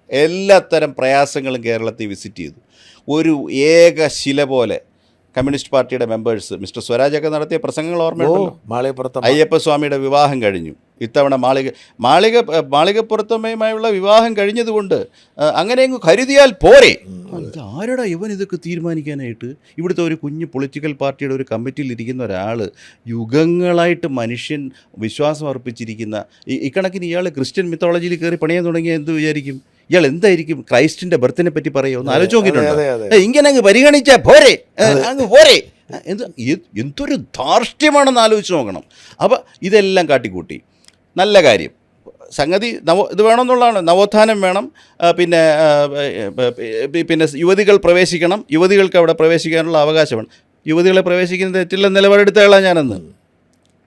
എല്ലാത്തരം പ്രയാസങ്ങളും കേരളത്തിൽ വിസിറ്റ് ചെയ്തു. ഒരു ഏക ശില പോലെ കമ്മ്യൂണിസ്റ്റ് പാർട്ടിയുടെ മെമ്പേഴ്സ്, മിസ്റ്റർ സ്വരാജൊക്കെ നടത്തിയ പ്രസംഗങ്ങൾ ഓർമ്മയുണ്ടല്ലോ. അയ്യപ്പസ്വാമിയുടെ വിവാഹം കഴിഞ്ഞു. ഇത്തവണ മാളികപ്പുറത്തമ്മയുമായുള്ള വിവാഹം കഴിഞ്ഞതുകൊണ്ട് അങ്ങനെ അങ്ങ് കരുതിയാൽ പോരെ. ആരുടെ ഇവൻ ഇതൊക്കെ തീരുമാനിക്കാനായിട്ട്? ഇവിടുത്തെ ഒരു കുഞ്ഞു പൊളിറ്റിക്കൽ പാർട്ടിയുടെ ഒരു കമ്മിറ്റിയിൽ ഇരിക്കുന്ന ഒരാൾ, യുഗങ്ങളായിട്ട് മനുഷ്യൻ വിശ്വാസം അർപ്പിച്ചിരിക്കുന്ന ഇക്കണക്കിന് ഇയാൾ ക്രിസ്ത്യൻ മിത്തോളജിയിൽ കയറി പണിയാൻ തുടങ്ങിയ എന്ത് വിചാരിക്കും? ഇയാൾ എന്തായിരിക്കും ക്രൈസ്റ്റിൻ്റെ ബർത്തിനെ പറ്റി പറയുമോ? ഒന്ന് ആലോചിച്ച് നോക്കിയിട്ടുണ്ട്? ഇങ്ങനെ അങ്ങ് പരിഗണിച്ചാൽ പോരെ, അങ്ങ് പോരെ. എന്തൊരു ധാർഷ്ട്യമാണെന്ന് ആലോചിച്ച് നോക്കണം. അപ്പോൾ ഇതെല്ലാം കാട്ടിക്കൂട്ടി. നല്ല കാര്യം, സംഗതി ഇത് വേണമെന്നുള്ളതാണ്. നവോത്ഥാനം വേണം, പിന്നെ യുവതികൾ പ്രവേശിക്കണം, യുവതികൾക്ക് അവിടെ പ്രവേശിക്കാനുള്ള അവകാശമാണ്. യുവതികളെ പ്രവേശിക്കുന്നത് തെറ്റില്ല നിലപാടെടുത്തയാളാണ് ഞാനെന്ന്.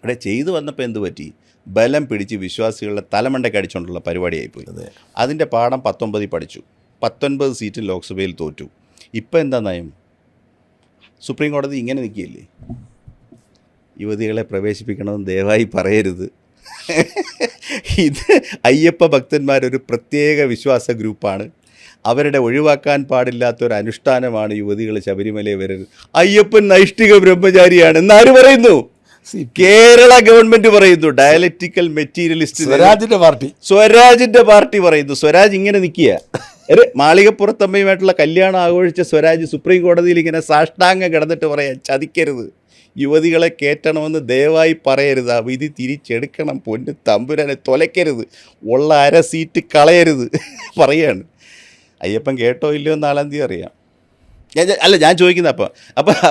അവിടെ ചെയ്തു വന്നപ്പോൾ എന്ത് പറ്റി? ബലം പിടിച്ച് വിശ്വാസികളുടെ തലമണ്ടയ്ക്ക് അടിച്ചുകൊണ്ടുള്ള പരിപാടിയായിപ്പോയി. അതിൻ്റെ പാഠം 19 പഠിച്ചു. 19 സീറ്റ് ലോക്സഭയിൽ തോറ്റു. ഇപ്പം എന്താ നയം? സുപ്രീം കോടതി ഇങ്ങനെ നിൽക്കുകയില്ലേ, യുവതികളെ പ്രവേശിപ്പിക്കണമെന്ന് ദയവായി പറയരുത്. ഇത് അയ്യപ്പ ഭക്തന്മാരൊരു പ്രത്യേക വിശ്വാസ ഗ്രൂപ്പാണ്, അവരുടെ ഒഴിവാക്കാൻ പാടില്ലാത്തൊരു അനുഷ്ഠാനമാണ് യുവതികൾ ശബരിമലയിൽ വരരുത്. അയ്യപ്പൻ നൈഷ്ഠിക ബ്രഹ്മചാരിയാണ് എന്നാര് പറയുന്നു? കേരള ഗവൺമെന്റ് പറയുന്നു. ഡയലക്റ്റിക്കൽ മെറ്റീരിയലിസ്റ്റ് സ്വരാജിന്റെ പാർട്ടി പറയുന്നു. സ്വരാജ് ഇങ്ങനെ നിൽക്കുക. മാളികപ്പുറത്തമ്മയുമായിട്ടുള്ള കല്യാണം ആഘോഷിച്ച സ്വരാജ് സുപ്രീം കോടതിയിൽ ഇങ്ങനെ സാഷ്ടാംഗം കിടന്നിട്ട് പറയാം, ചതിക്കരുത്, യുവതികളെ കയറ്റണമെന്ന് ദയവായി പറയരുത്, ആ വിധി തിരിച്ചെടുക്കണം, പൊന്ന് തമ്പുരാനെ തൊലയ്ക്കരുത്, ഉള്ള 1/2 സീറ്റ് കളയരുത് പറയാണ്. അയ്യപ്പൻ കേട്ടോ ഇല്ലയോ എന്ന് 4-ാം തീയതി അറിയാം. ഞാൻ ചോദിക്കുന്നത്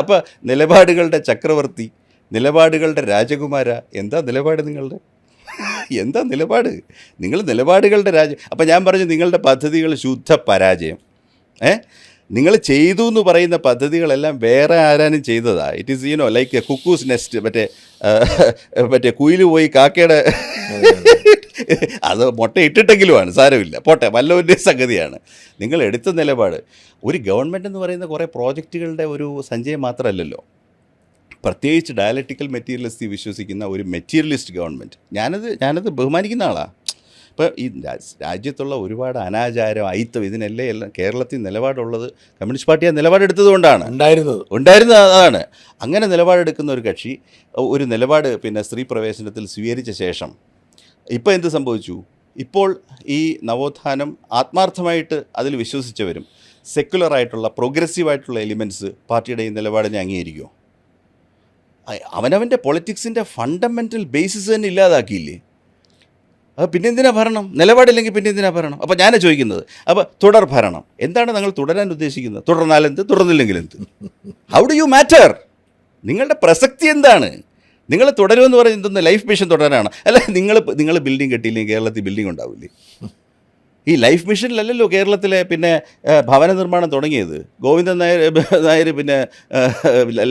അപ്പോൾ നിലപാടുകളുടെ ചക്രവർത്തി, നിലപാടുകളുടെ രാജകുമാര, എന്താ നിലപാട് നിങ്ങളുടെ? എന്താ നിലപാട്? നിങ്ങൾ നിലപാടുകളുടെ അപ്പം ഞാൻ പറഞ്ഞു, നിങ്ങളുടെ പദ്ധതികൾ ശുദ്ധ പരാജയം. നിങ്ങൾ ചെയ്തു എന്ന് പറയുന്ന പദ്ധതികളെല്ലാം വേറെ ആരാനും ചെയ്തതാണ്. It is like cuckoo's nest, മറ്റേ കുയിൽ പോയി കാക്കയുടെ അത് മുട്ട ഇട്ടിട്ടെങ്കിലുമാണ്, സാരമില്ല, പോട്ടെ, വല്ലവൻ്റെ സംഗതിയാണ്. നിങ്ങൾ എടുത്ത നിലപാട്. ഒരു ഗവൺമെൻറ് എന്ന് പറയുന്ന കുറേ പ്രോജക്റ്റുകളുടെ ഒരു സഞ്ചയം മാത്രമല്ലല്ലോ. പ്രത്യേകിച്ച് ഡയലക്റ്റിക്കൽ മെറ്റീരിയലിസ്റ്റ് വിശ്വസിക്കുന്ന ഒരു മെറ്റീരിയലിസ്റ്റ് ഗവൺമെൻറ്. ഞാനത് ബഹുമാനിക്കുന്ന ആളാണ്. ഇപ്പോൾ ഈ രാജ്യത്തുള്ള ഒരുപാട് അനാചാരം, അയിത്തം, എല്ലാം കേരളത്തിൽ നിലപാടുള്ളത് കമ്മ്യൂണിസ്റ്റ് പാർട്ടി ആ നിലപാടെടുത്തതുകൊണ്ടാണ്. ഉണ്ടായിരുന്നത് അതാണ്. അങ്ങനെ നിലപാടെടുക്കുന്ന ഒരു കക്ഷി ഒരു നിലപാട് സ്ത്രീ പ്രവേശനത്തിൽ സ്വീകരിച്ച ശേഷം ഇപ്പോൾ എന്ത് സംഭവിച്ചു? ഇപ്പോൾ ഈ നവോത്ഥാനം ആത്മാർത്ഥമായിട്ട് അതിൽ വിശ്വസിച്ചവരും സെക്കുലറായിട്ടുള്ള പ്രോഗ്രസീവായിട്ടുള്ള എലിമെൻറ്റ്സ് പാർട്ടിയുടെ ഈ നിലപാടിനെ അംഗീകരിക്കുമോ? അവനവൻ്റെ പൊളിറ്റിക്സിൻ്റെ ഫണ്ടമെൻ്റൽ ബേസിസ് തന്നെ ഇല്ലാതാക്കിയില്ലേ? അപ്പോൾ പിന്നെ എന്തിനാ ഭരണം? നിലപാടില്ലെങ്കിൽ പിന്നെ എന്തിനാ ഭരണം? അപ്പോൾ ഞാൻ ചോദിക്കുന്നത്, അപ്പോൾ തുടർ ഭരണം എന്താണ് നിങ്ങൾ തുടരാൻ ഉദ്ദേശിക്കുന്നത്? തുടർന്നാലെന്ത്, തുടർന്നില്ലെങ്കിൽ എന്ത്? How do U matter? നിങ്ങളുടെ പ്രസക്തി എന്താണ്? നിങ്ങൾ തുടരുമെന്ന് പറയുന്നത് എന്തെന്ന് ലൈഫ് മിഷൻ തുടരാനാണ്? അല്ല, നിങ്ങൾ ബിൽഡിംഗ് കെട്ടിയില്ലെങ്കിൽ കേരളത്തിൽ ബിൽഡിംഗ് ഉണ്ടാവില്ലേ? ഈ ലൈഫ് മിഷനിലല്ലല്ലോ കേരളത്തിലെ പിന്നെ ഭവന നിർമ്മാണം തുടങ്ങിയത്. ഗോവിന്ദൻ നായർ പിന്നെ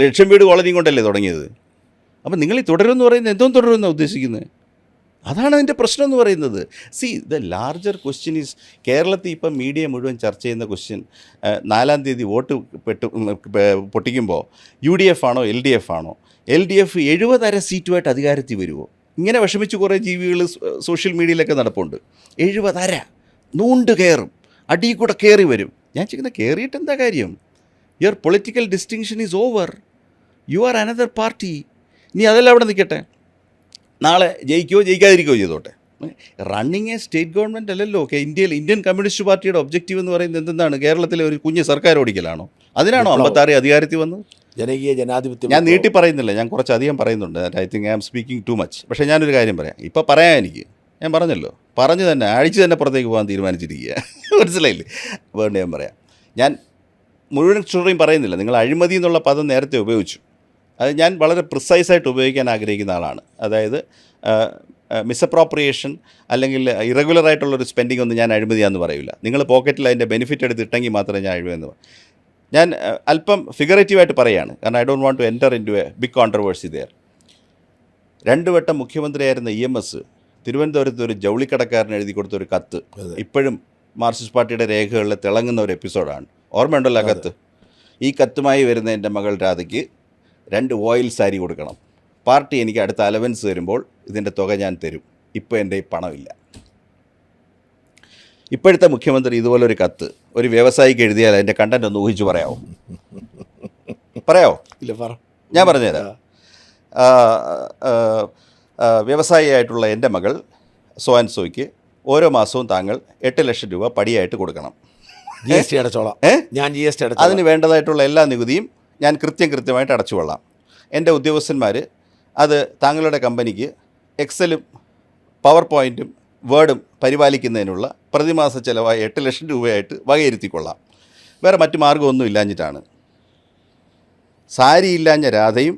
ലക്ഷം വീട് കോളനിയും കൊണ്ടല്ലേ തുടങ്ങിയത്. അപ്പം നിങ്ങൾ ഈ തുടരുമെന്ന് പറയുന്നത് എന്തോ തുടരുമെന്നാണ് ഉദ്ദേശിക്കുന്നത്? അതാണ് അതിൻ്റെ പ്രശ്നം എന്ന് പറയുന്നത്. C the larger question is, കേരളത്തിൽ ഇപ്പം മീഡിയ മുഴുവൻ ചർച്ച ചെയ്യുന്ന ക്വസ്റ്റ്യൻ, 4-ാം തീയതി വോട്ട് പൊട്ടിക്കുമ്പോൾ UDF ആണോ LDF ആണോ? LDF 70 സീറ്റുമായിട്ട് അധികാരത്തിൽ വരുമോ? ഇങ്ങനെ വിഷമിച്ച് കുറേ ജീവികൾ സോഷ്യൽ മീഡിയയിലൊക്കെ നടപ്പുണ്ട്. 70 നൂണ്ട് കയറും, അടിയിൽ കൂടെ കയറി വരും. ഞാൻ ചോദിക്കുന്നത്, കയറിയിട്ട് എന്താ കാര്യം? Your political distinction is over. You are another party. ഇനി അതെല്ലാം അവിടെ നിൽക്കട്ടെ, നാളെ ജയിക്കുകയോ ജയിക്കാതിരിക്കുകയോ ചെയ്തോട്ടെ. റണ്ണിങ് എ സ്റ്റേറ്റ് ഗവൺമെൻറ് അല്ലല്ലോ ഇന്ത്യൻ കമ്മ്യൂണിസ്റ്റ് പാർട്ടിയുടെ ഒബ്ജക്റ്റീവ് എന്ന് പറയുന്നത് എന്താണ്? കേരളത്തിലെ ഒരു കുഞ്ഞ് സർക്കാർ ഓടിക്കലാണോ? അതിനാണോ 56 അധികാരത്തിൽ വന്നത്? ജനകീയ ജനാധിപത്യം. ഞാൻ നീട്ടി പറയുന്നില്ല, ഞാൻ കുറച്ചധികം പറയുന്നുണ്ട്. I think I am speaking too much. പക്ഷേ ഞാനൊരു കാര്യം പറയാം, ഇപ്പോൾ പറയാൻ എനിക്ക്, ഞാൻ പറഞ്ഞല്ലോ, പറഞ്ഞു തന്നെ അഴിച്ച് തന്നെ പുറത്തേക്ക് പോകാൻ തീരുമാനിച്ചിരിക്കുക. മനസ്സിലായില്ലേ? വേണ്ട, ഞാൻ പറയാം. ഞാൻ മുഴുവൻ സ്റ്റോറിയും പറയുന്നില്ല. നിങ്ങൾ അഴിമതി എന്നുള്ള പദം നേരത്തെ ഉപയോഗിച്ചു. അത് ഞാൻ വളരെ പ്രിസൈസായിട്ട് ഉപയോഗിക്കാൻ ആഗ്രഹിക്കുന്ന ആളാണ്. അതായത് മിസ്അപ്രോപ്രിയേഷൻ അല്ലെങ്കിൽ ഇറഗുലറായിട്ടുള്ളൊരു സ്പെൻഡിങ് ഒന്നും ഞാൻ അഴിമതിയാണെന്ന് പറയില്ല. നിങ്ങൾ പോക്കറ്റിൽ അതിൻ്റെ ബെനിഫിറ്റ് എടുത്തിട്ടെങ്കിൽ മാത്രമേ ഞാൻ അഴിമതിയെന്ന് പറയും. ഞാൻ അല്പം ഫിഗറേറ്റീവായിട്ട് പറയുകയാണ്, കാരണം I don't want to enter in to a big controversy there. 2 വട്ടം മുഖ്യമന്ത്രിയായിരുന്ന EMS തിരുവനന്തപുരത്ത് ഒരു ജൗളിക്കടക്കാരന് എഴുതി കൊടുത്തൊരു കത്ത് ഇപ്പോഴും മാർക്സിസ്റ്റ് പാർട്ടിയുടെ രേഖകളിൽ തിളങ്ങുന്ന ഒരു എപ്പിസോഡാണ്. ഓർമ്മയുണ്ടല്ലോ ആ കത്ത്? ഈ കത്തുമായി വരുന്ന എൻ്റെ മകൾ രാധയ്ക്ക് 2 ഓയിൽ സാരി കൊടുക്കണം. പാർട്ടി എനിക്ക് അടുത്ത അലവൻസ് തരുമ്പോൾ ഇതിൻ്റെ തുക ഞാൻ തരും. ഇപ്പോൾ എൻ്റെ ഈ പണമില്ല. ഇപ്പോഴത്തെ മുഖ്യമന്ത്രി ഇതുപോലൊരു കത്ത് ഒരു വ്യവസായിക്ക് എഴുതിയാൽ അതിൻ്റെ കണ്ടന്റ് ഒന്ന് ഊഹിച്ച് പറയാമോ? ഇല്ല, പറ. ഞാൻ പറഞ്ഞുതരാം. വ്യവസായിയായിട്ടുള്ള എൻ്റെ മകൾ സോ ആൻഡ് സോയ്ക്ക് ഓരോ മാസവും താങ്കൾ 8 ലക്ഷം രൂപ പടിയായിട്ട് കൊടുക്കണം. GST അടച്ചോളാം. ഞാൻ GST അടച്ചോളാം. അതിന് വേണ്ടതായിട്ടുള്ള എല്ലാ നികുതിയും ഞാൻ കൃത്യമായിട്ട് അടച്ചുകൊള്ളാം. എൻ്റെ ഉദ്യോഗസ്ഥന്മാർ അത് താങ്കളുടെ കമ്പനിക്ക് എക്സലും പവർ പോയിൻറ്റും വേർഡും പരിപാലിക്കുന്നതിനുള്ള പ്രതിമാസ ചിലവായ 8 ലക്ഷം രൂപയായിട്ട് വകയിരുത്തിക്കൊള്ളാം. വേറെ മറ്റു മാർഗ്ഗമൊന്നും ഇല്ലാഞ്ഞിട്ടാണ്. സാരി ഇല്ലാഞ്ഞ രാധയും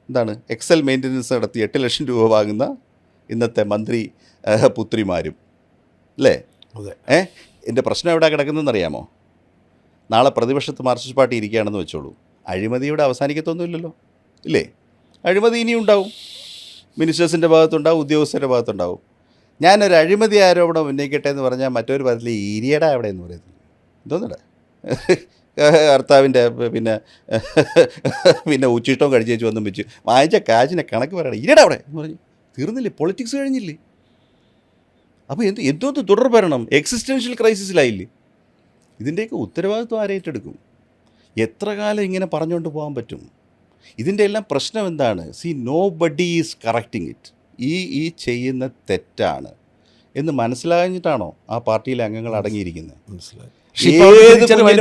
എന്താണ് എക്സൽ മെയിൻ്റനൻസ് നടത്തി 8 ലക്ഷം രൂപ വാങ്ങുന്ന ഇന്നത്തെ മന്ത്രി പുത്രിമാരും അല്ലേ? അതെ. എൻ്റെ പ്രശ്നം എവിടെ കിടക്കുന്നതെന്ന് അറിയാമോ? നാളെ പ്രതിപക്ഷത്ത് മാർക്സിസ്റ്റ് പാർട്ടി ഇരിക്കുകയാണെന്ന് വെച്ചോളൂ, അഴിമതിയുടെ അവസാനിക്കത്തൊന്നുമില്ലല്ലോ, ഇല്ലേ? അഴിമതി ഇനിയും ഉണ്ടാവും. മിനിസ്റ്റേഴ്സിൻ്റെ ഭാഗത്തുണ്ടാവും, ഉദ്യോഗസ്ഥരുടെ ഭാഗത്തുണ്ടാവും. ഞാനൊരു അഴിമതി ആരോപണം ഉന്നയിക്കട്ടെ എന്ന് പറഞ്ഞാൽ മറ്റൊരു പറഞ്ഞില്ല, ഈരിയടാ അവിടെ എന്ന് പറയുന്നത് എന്തോന്നടാ, ഭർത്താവിൻ്റെ പിന്നെ ഉച്ചിഷ്ടവും കഴിച്ചേച്ച് വന്നും വെച്ച് വാങ്ങിച്ച കാശിനെ കണക്ക് പറയണം, ഈരടാ അവിടെ എന്ന് പറഞ്ഞു. തീർന്നില്ലേ? പൊളിറ്റിക്സ് കഴിഞ്ഞില്ലേ? അപ്പോൾ എന്തോന്ന് തുടർ ഭരണം? എക്സിസ്റ്റൻഷ്യൽ ക്രൈസിസിലായില്ലേ? ഇതിൻ്റെയൊക്കെ ഉത്തരവാദിത്വം ആരേറ്റെടുക്കും? എത്ര കാലം ഇങ്ങനെ പറഞ്ഞുകൊണ്ട് പോകാൻ പറ്റും? ഇതിൻ്റെ എല്ലാം പ്രശ്നം എന്താണ്? See, nobody is correcting it. ഈ ചെയ്യുന്ന തെറ്റാണ് എന്ന് മനസ്സിലാഞ്ഞിട്ടാണോ ആ പാർട്ടിയിലെ അംഗങ്ങൾ അടങ്ങിയിരിക്കുന്നത്?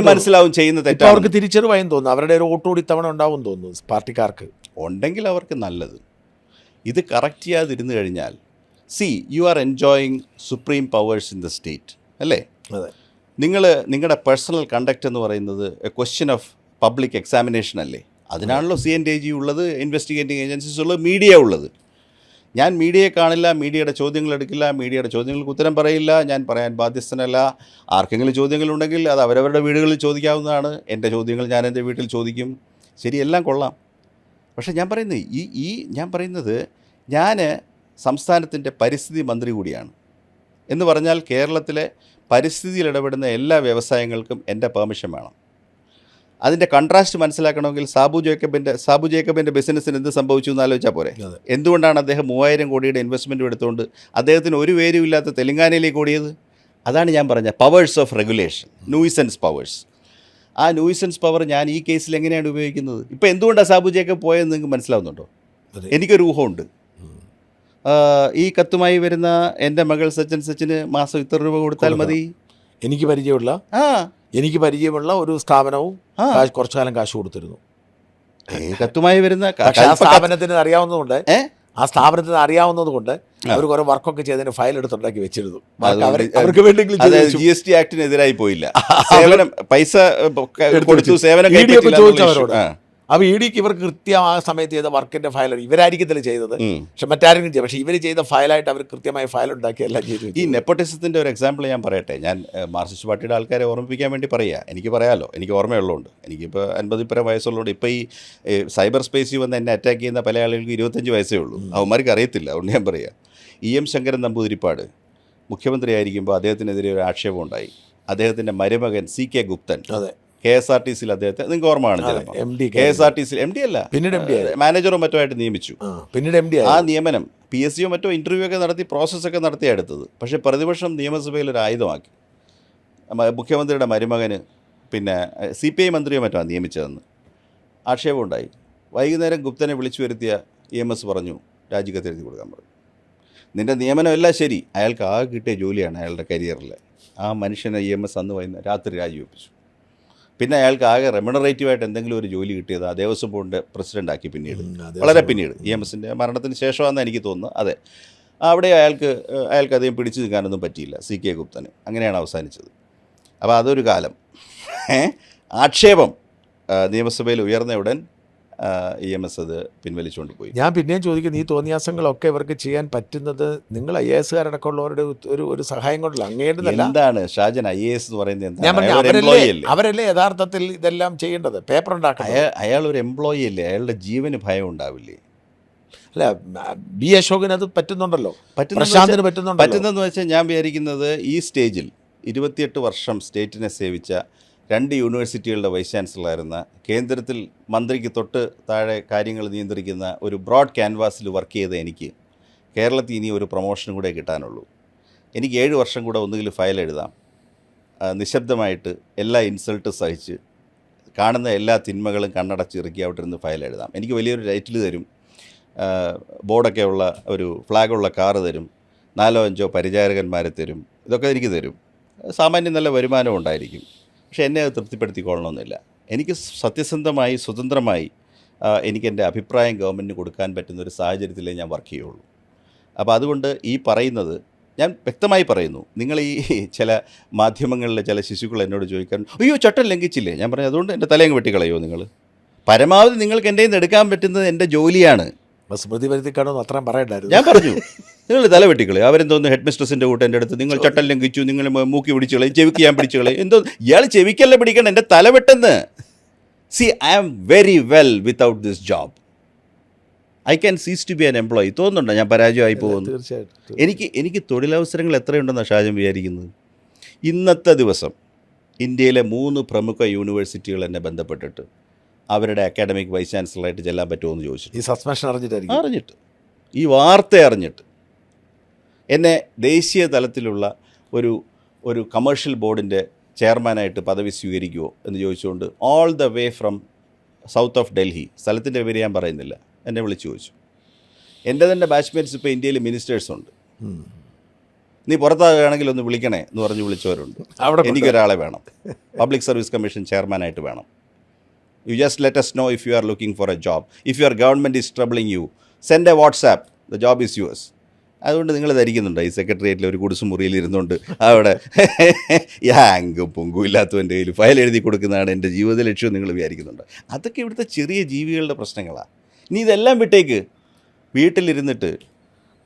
മനസ്സിലാവും ചെയ്യുന്ന തെറ്റ്. അവർക്ക് തിരിച്ചറിവായെന്ന് തോന്നുന്നു. അവരുടെ ഒരു വോട്ട് കൂടി തവണ ഉണ്ടാവും തോന്നുന്നു പാർട്ടിക്കാർക്ക്. ഉണ്ടെങ്കിൽ അവർക്ക് നല്ലത്. ഇത് കറക്റ്റ് ചെയ്യാതിരുന്നു കഴിഞ്ഞാൽ, C, you are enjoying supreme powers in the state അല്ലേ? അതെ. നിങ്ങളുടെ പേഴ്സണൽ കണ്ടക്റ്റ് എന്ന് പറയുന്നത് A question of public examination അല്ലേ? അതിനാണല്ലോ CNTG ഉള്ളത്, ഇൻവെസ്റ്റിഗേറ്റിംഗ് ഏജൻസീസ് ഉള്ളത്, മീഡിയ ഉള്ളത്. ഞാൻ മീഡിയയെ കാണില്ല, മീഡിയയുടെ ചോദ്യങ്ങൾ എടുക്കില്ല, മീഡിയയുടെ ചോദ്യങ്ങൾക്ക് ഉത്തരം പറയില്ല, ഞാൻ പറയാൻ ബാധ്യസ്ഥനല്ല. ആർക്കെങ്കിലും ചോദ്യങ്ങളുണ്ടെങ്കിൽ അത് അവരവരുടെ വീടുകളിൽ ചോദിക്കാവുന്നതാണ്. എൻ്റെ ചോദ്യങ്ങൾ ഞാൻ എൻ്റെ വീട്ടിൽ ചോദിക്കും. ശരി, എല്ലാം കൊള്ളാം. പക്ഷേ ഞാൻ പറയുന്നത് ഞാൻ സംസ്ഥാനത്തിൻ്റെ പരിസ്ഥിതി മന്ത്രി കൂടിയാണ്. എന്ന് പറഞ്ഞാൽ കേരളത്തിലെ പരിസ്ഥിതിയിൽ ഇടപെടുന്ന എല്ലാ വ്യവസായങ്ങൾക്കും എൻ്റെ പെർമിഷൻ വേണം. അതിൻ്റെ കൺട്രാസ്റ്റ് മനസ്സിലാക്കണമെങ്കിൽ സാബു ജേക്കബിൻ്റെ ബിസിനസ്സിന് എന്ത് സംഭവിച്ചു എന്ന് ആലോചിച്ചാൽ പോരെ? എന്തുകൊണ്ടാണ് അദ്ദേഹം 3000 കോടിയുടെ ഇൻവെസ്റ്റ്മെൻറ്റും എടുത്തുകൊണ്ട് അദ്ദേഹത്തിന് ഒരു പേരും ഇല്ലാത്ത തെലങ്കാനയിലേക്ക് ഓടിയത്? അതാണ് ഞാൻ പറഞ്ഞ powers of regulation, nuisance powers. ആ ന്യൂയിസൻസ് പവർ ഞാൻ ഈ കേസിൽ എങ്ങനെയാണ് ഉപയോഗിക്കുന്നത്? ഇപ്പോൾ എന്തുകൊണ്ടാണ് സാബു ജേക്കബ് പോയെന്ന് നിങ്ങൾക്ക് മനസ്സിലാവുന്നുണ്ടോ? എനിക്കൊരു ഊഹമുണ്ട്. ഈ കത്തുമായി വരുന്ന എൻ്റെ മകൾ സച്ചിന് മാസം ഇത്ര രൂപ കൊടുത്താൽ മതി. എനിക്ക് പരിചയമുള്ള എനിക്ക് പരിചയമുള്ള ഒരു സ്ഥാപനവും ആ. കുറച്ചു കാലം കാശ് കൊടുത്തിരുന്നു. കത്തുമായി വരുന്ന പക്ഷേ ആ സ്ഥാപനത്തിന് അറിയാവുന്നതുകൊണ്ട് ഏ? ആ സ്ഥാപനത്തിന് അറിയാവുന്നത് കൊണ്ട് അവർ കുറെ വർക്കൊക്കെ ചെയ്തതിന് ഫയൽ എടുത്തുണ്ടാക്കി വെച്ചിരുന്നു. അവർക്ക് വേണ്ടെങ്കിലും GST ആക്ടിനെതിരായി പോയില്ല. സേവനം പൈസ കൊടുത്തു, സേവനം ചോദിച്ചവരോട്. അപ്പോൾ EDക്ക് ഇവർക്ക് കൃത്യം ആ സമയത്ത് ചെയ്ത വർക്കിന്റെ ഫയൽ ഇവരായിരിക്കത്തില്ല ചെയ്തത്, പക്ഷെ മറ്റാരെങ്കിലും ചെയ്യും. പക്ഷേ ഇവർ ചെയ്ത ഫയലായിട്ട് അവർ കൃത്യമായി ഫയൽ ഉണ്ടാക്കി എല്ലാം ചെയ്തു. ഈ നെപ്പോട്ടിസത്തിൻ്റെ ഒരു എക്സാമ്പിൾ ഞാൻ പറയട്ടെ. ഞാൻ മാർക്സിസ്റ്റ് പാർട്ടിയുടെ ആൾക്കാരെ ഓർമ്മിപ്പിക്കാൻ വേണ്ടി പറയുക. എനിക്ക് പറയാമല്ലോ, എനിക്ക് ഓർമ്മയുള്ളതുകൊണ്ട്. എനിക്കിപ്പോൾ 50 പരം വയസ്സുള്ളതുകൊണ്ട് ഇപ്പോൾ ഈ സൈബർ സ്പേസിൽ വന്ന് എന്നെ അറ്റാക്ക് ചെയ്യുന്ന പല ആളുകൾക്ക് 25 വയസ്സേ ഉള്ളൂ. അവന്മാർക്ക് അറിയത്തില്ല. അതുകൊണ്ട് ഞാൻ പറയുക, EM ശങ്കരൻ നമ്പൂതിരിപ്പാട് മുഖ്യമന്ത്രിയായിരിക്കുമ്പോൾ അദ്ദേഹത്തിനെതിരെ ഒരു ആക്ഷേപം ഉണ്ടായി. അദ്ദേഹത്തിൻ്റെ മരുമകൻ CK ഗുപ്തൻ KSRTCയിൽ അദ്ദേഹത്തെ, നിങ്ങൾക്ക് ഓർമ്മയാണ് ചിലപ്പോൾ, KSRTCയിൽ MD അല്ല, പിന്നീട് മാനേജറോ മറ്റോ ആയിട്ട് നിയമിച്ചു. പിന്നീട് MD ആ നിയമനം PSCയോ മറ്റോ ഇൻ്റർവ്യൂ ഒക്കെ നടത്തി പ്രോസസ്സൊക്കെ നടത്തിയാണ് എടുത്തത്. പക്ഷേ പ്രതിപക്ഷം നിയമസഭയിൽ ഒരു ആയുധമാക്കി. മുഖ്യമന്ത്രിയുടെ മരുമകന് പിന്നെ CPI മന്ത്രിയോ മറ്റോ നിയമിച്ചതെന്ന് ആക്ഷേപമുണ്ടായി. വൈകുന്നേരം ഗുപ്തനെ വിളിച്ചു വരുത്തിയ EMS പറഞ്ഞു, രാജിക്കത്തെഴുതി കൊടുക്കാൻ പറഞ്ഞു. നിൻ്റെ നിയമനമെല്ലാം ശരി, അയാൾക്ക് ആകെ കിട്ടിയ ജോലിയാണ് അയാളുടെ കരിയറിൽ. ആ മനുഷ്യനെ EMS അന്ന് വൈകുന്നേരം രാത്രി രാജിവെപ്പിച്ചു. പിന്നെ അയാൾക്ക് ആകെ റെമ്യൂണറേറ്റീവായിട്ട് എന്തെങ്കിലും ഒരു ജോലി കിട്ടിയത് ആ ദേവസ്വം ബോർഡിൻ്റെ പ്രസിഡൻ്റാക്കി പിന്നീട്, വളരെ പിന്നീട്, EMSൻ്റെ മരണത്തിന് ശേഷമാണെന്ന് എനിക്ക് തോന്നുന്നു. അതെ, അവിടെ അയാൾക്ക് അധികം പിടിച്ചു നിൽക്കാനൊന്നും പറ്റിയില്ല CK ഗുപ്തന്. അങ്ങനെയാണ് അവസാനിച്ചത്. അപ്പോൾ അതൊരു കാലം. ആക്ഷേപം നിയമസഭയിൽ ഉയർന്ന ഉടൻ EMS അത് പിൻവലിച്ചുകൊണ്ട് പോയി. ഞാൻ പിന്നെയും ചോദിക്കുന്നു, ഈ തോന്നിയാസങ്ങളൊക്കെ ഇവർക്ക് ചെയ്യാൻ പറ്റുന്നത് നിങ്ങൾ IAS-കാരടക്കമുള്ളവരുടെ ഒരു സഹായം കൊണ്ടല്ല, അങ്ങേണ്ടതല്ല. എന്താണ് ഷാജൻ IAS എന്ന് പറയുന്നത്? ഞാൻ പറഞ്ഞു, അവരല്ലേ യഥാർത്ഥത്തിൽ ഇതെല്ലാം ചെയ്യേണ്ടത്, പേപ്പർ ഉണ്ടാക്കുന്നത്. അയാൾ ഒരു എംപ്ലോയി അല്ലേ, അയാളുടെ ജീവന് ഭയം ഉണ്ടാവില്ലേ? അല്ല, B അശോകിന് അത് പറ്റുന്നുണ്ടല്ലോ, പ്രശാന്തിന് പറ്റുന്നെന്ന് വെച്ചാൽ ഞാൻ വിചാരിക്കുന്നത് ഈ സ്റ്റേജിൽ 28 വർഷം സ്റ്റേറ്റിനെ സേവിച്ച 2 യൂണിവേഴ്സിറ്റികളുടെ വൈസ് ചാൻസലറായിരുന്ന, കേന്ദ്രത്തിൽ മന്ത്രിക്ക് തൊട്ട് താഴെ കാര്യങ്ങൾ നിയന്ത്രിക്കുന്ന ഒരു ബ്രോഡ് ക്യാൻവാസിൽ വർക്ക് ചെയ്ത എനിക്ക് കേരളത്തിൽ ഇനി ഒരു പ്രൊമോഷനും കൂടെ കിട്ടാനുള്ളൂ. എനിക്ക് 7 വർഷം കൂടെ ഒന്നുകിൽ ഫയൽ എഴുതാം, നിശബ്ദമായിട്ട് എല്ലാ ഇൻസൾട്ട് സഹിച്ച് കാണുന്ന എല്ലാ തിന്മകളും കണ്ണടച്ചിറക്കി അവിടെ ഇരുന്ന് ഫയൽ എഴുതാം. എനിക്ക് വലിയൊരു ടൈറ്റിൽ തരും, ബോർഡൊക്കെ ഉള്ള ഒരു ഫ്ലാഗുള്ള കാറ് തരും, 4-5 പരിചാരകന്മാരെ തരും, ഇതൊക്കെ എനിക്ക് തരും. സാമാന്യം നല്ല വരുമാനം ഉണ്ടായിരിക്കും. പക്ഷേ എന്നെ അത് തൃപ്തിപ്പെടുത്തിക്കൊള്ളണമെന്നില്ല. എനിക്ക് സത്യസന്ധമായി സ്വതന്ത്രമായി എനിക്ക് എൻ്റെ അഭിപ്രായം ഗവൺമെൻറ്റിന് കൊടുക്കാൻ പറ്റുന്ന ഒരു സാഹചര്യത്തിലേ ഞാൻ വർക്ക് ചെയ്യുള്ളൂ. അപ്പോൾ അതുകൊണ്ട് ഈ പറയുന്നത് ഞാൻ വ്യക്തമായി പറയുന്നു. നിങ്ങൾ ഈ ചില മാധ്യമങ്ങളിലെ ചില ശിശുക്കൾ എന്നോട് ചോദിക്കാൻ, അയ്യോ ചട്ടം ലംഘിച്ചില്ലേ? ഞാൻ പറഞ്ഞു, അതുകൊണ്ട് എൻ്റെ തലയും വെട്ടിക്കളയോ നിങ്ങൾ? പരമാവധി നിങ്ങൾക്ക് എൻ്റെ നിന്ന് എടുക്കാൻ പറ്റുന്നത് എൻ്റെ ജോലിയാണ്. സ്മൃതി വരുത്തിക്കാണോ അത്രയും പറയണ്ടായിരുന്നു. ഞാൻ പറഞ്ഞു, നിങ്ങൾ തല വെട്ടിക്കളെ. അവരെന്തോന്ന് ഹെഡ് മിസ്ട്രസിൻ്റെ കൂട്ട് എൻ്റെ അടുത്ത്, നിങ്ങൾ ചട്ടം ലംഘിച്ചു, നിങ്ങൾ മൂക്കി പിടിച്ചുകളെ, ചെവിക്ക് ഞാൻ പിടിച്ചുകളെ. എന്തോ ഇയാൾ ചെവിക്കല്ല പിടിക്കണം, എൻ്റെ തല വെട്ടെന്ന്. See, I am very well without this job. I can cease to be an employee. തോന്നുന്നുണ്ടോ ഞാൻ പരാജയമായി പോകുന്നു? തീർച്ചയായിട്ടും. എനിക്ക് തൊഴിലവസരങ്ങൾ എത്രയുണ്ടെന്നാണ് ഷാജൻ വിചാരിക്കുന്നത്? ഇന്നത്തെ ദിവസം ഇന്ത്യയിലെ 3 പ്രമുഖ യൂണിവേഴ്സിറ്റികൾ എന്നെ ബന്ധപ്പെട്ടിട്ട് അവരുടെ അക്കാഡമിക് വൈസ് ചാൻസലറായിട്ട് ചെല്ലാൻ പറ്റുമോ എന്ന് ചോദിച്ചു. ഈ സസ്പെൻഷൻ അറിഞ്ഞിട്ട് ഈ വാർത്ത അറിഞ്ഞിട്ട് എന്നെ ദേശീയ തലത്തിലുള്ള ഒരു കമേഴ്ഷ്യൽ ബോർഡിൻ്റെ ചെയർമാനായിട്ട് പദവി സ്വീകരിക്കുമോ എന്ന് ചോദിച്ചുകൊണ്ട് all the way from south of Delhi, സ്ഥലത്തിൻ്റെ പേര് ഞാൻ പറയുന്നില്ല, എന്നെ വിളിച്ചു ചോദിച്ചു. എൻ്റെ തന്നെ ബാച്ച്മേറ്റ്സ് ഇപ്പോൾ ഇന്ത്യയിൽ മിനിസ്റ്റേഴ്സുണ്ട്. നീ പുറത്താകുകയാണെങ്കിൽ ഒന്ന് വിളിക്കണേ എന്ന് പറഞ്ഞ് വിളിച്ചവരുണ്ട്. എനിക്കൊരാളെ വേണം, പബ്ലിക് സർവീസ് കമ്മീഷൻ ചെയർമാനായിട്ട് വേണം. You just let us know if you are looking for a job. If your government is troubling you, send a WhatsApp. The job is yours. അതുകൊണ്ട് നിങ്ങൾ ധരിക്കുന്നുണ്ടോ ഈ സെക്രട്ടേറിയറ്റിൽ ഒരു കുടിസ് മുറിയിൽ ഇരുന്നുകൊണ്ട് അവിടെ യാങ്കും പൊങ്കും ഇല്ലാത്തവൻ്റെ കയ്യിൽ ഫയൽ എഴുതി കൊടുക്കുന്നതാണ് എൻ്റെ ജീവിത ലക്ഷ്യം നിങ്ങൾ വിചാരിക്കുന്നുണ്ട്? അതൊക്കെ ഇവിടുത്തെ ചെറിയ ജീവികളുടെ പ്രശ്നങ്ങളാണ്. ഇനി ഇതെല്ലാം വിട്ടേക്ക്, വീട്ടിലിരുന്നിട്ട്